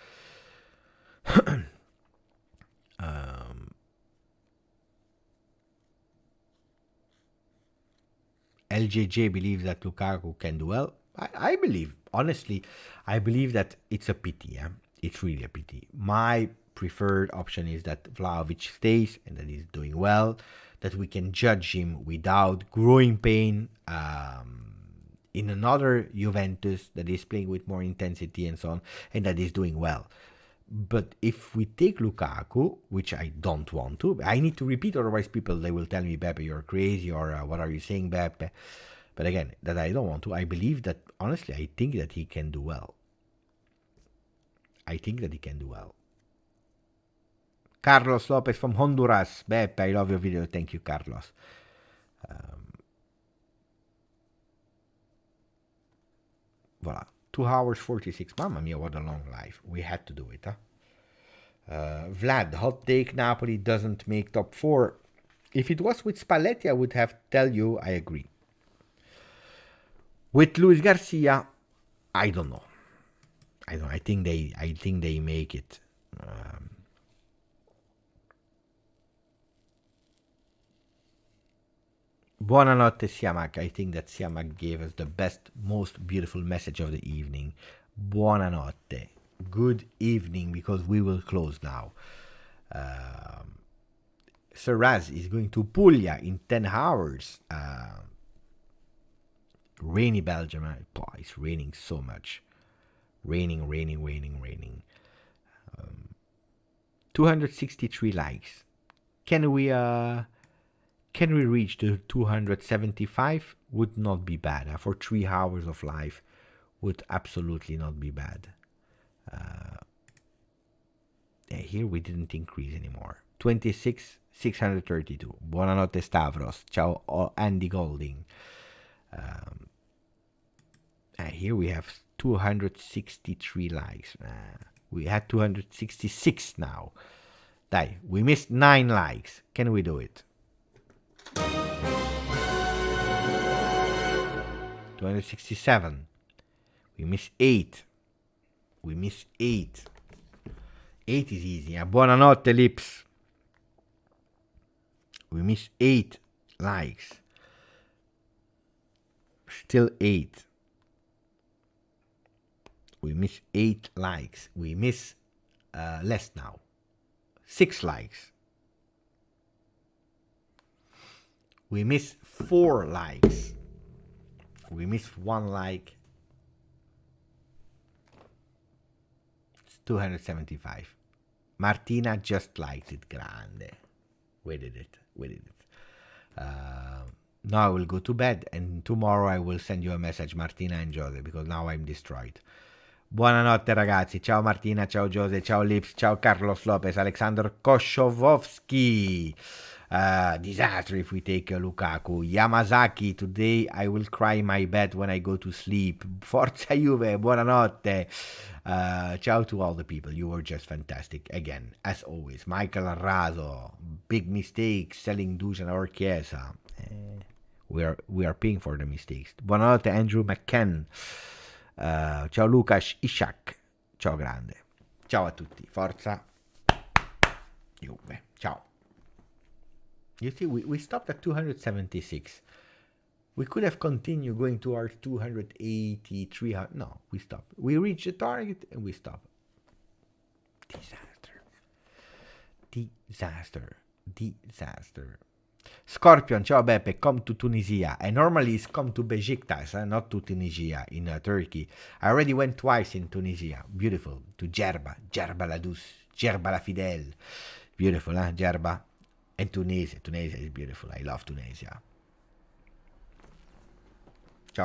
Speaker 1: LJJ believes that Lukaku can do well. I believe, honestly, I believe that it's a pity. It's really a pity. My preferred option is that Vlahovic stays and that he's doing well, that we can judge him without growing pain in another Juventus that is playing with more intensity and so on, and that is doing well. But if we take Lukaku, which I don't want to, I need to repeat, otherwise they will tell me, Beppe, you're crazy, or what are you saying, Beppe? But again, that I don't want to. I believe that, honestly, I think that he can do well. Carlos Lopez from Honduras. Beppe, I love your video. Thank you, Carlos. Voila. 2 hours 46. Mamma mia, what a long life. We had to do it, Vlad, hot take, Napoli doesn't make top 4. If it was with Spalletti, I would have tell you I agree. With Luis Garcia, I don't know. I think they make it. Buonanotte, Siamak. I think that Siamak gave us the best, most beautiful message of the evening. Buonanotte. Good evening, because we will close now. Sir Raz is going to Puglia in 10 hours. Rainy Belgium. It's raining so much. Raining. 263 likes. Can we reach the 275? Would not be bad. For 3 hours of live, would absolutely not be bad. Here we didn't increase anymore. 26,632. Buonanotte, Stavros. Ciao, Andy Golding. Here we have 263 likes. We had 266 now. We missed 9 likes. Can we do it? 267. We miss 8. 8 is easy. Buonanotte, Lips. We miss 8 likes. Still 8. We miss 8 likes. We miss less now. 6 likes. We miss 4 likes. We miss 1 like. It's 275. Martina just liked it. Grande. We did it. Now I will go to bed, and tomorrow I will send you a message, Martina and Jose, because now I'm destroyed. Buonanotte ragazzi, ciao Martina, ciao Jose, ciao Lips, ciao Carlos Lopez, Alexander Koshowski, Disaster if we take Lukaku. Yamazaki, today I will cry in my bed when I go to sleep. Forza Juve, buonanotte. Ciao to all the people. You were just fantastic. Again, as always. Michael Arraso, big mistake selling Dusan or Chiesa. We are paying for the mistakes. Buonanotte Andrew McCann. Ciao Lucas Ishak. Ciao grande. Ciao a tutti. Forza Juve. Ciao. You see, we stopped at 276. We could have continued going towards 280, 300. No, we stopped. We reached the target and we stopped. Disaster. Scorpion, ciao Beppe, come to Tunisia. I normally come to Besiktas, not to Tunisia in Turkey. I already went twice in Tunisia. Beautiful. To Djerba la Douce, Djerba la Fidèle. Beautiful, Djerba. And Tunisia is beautiful. I love Tunisia.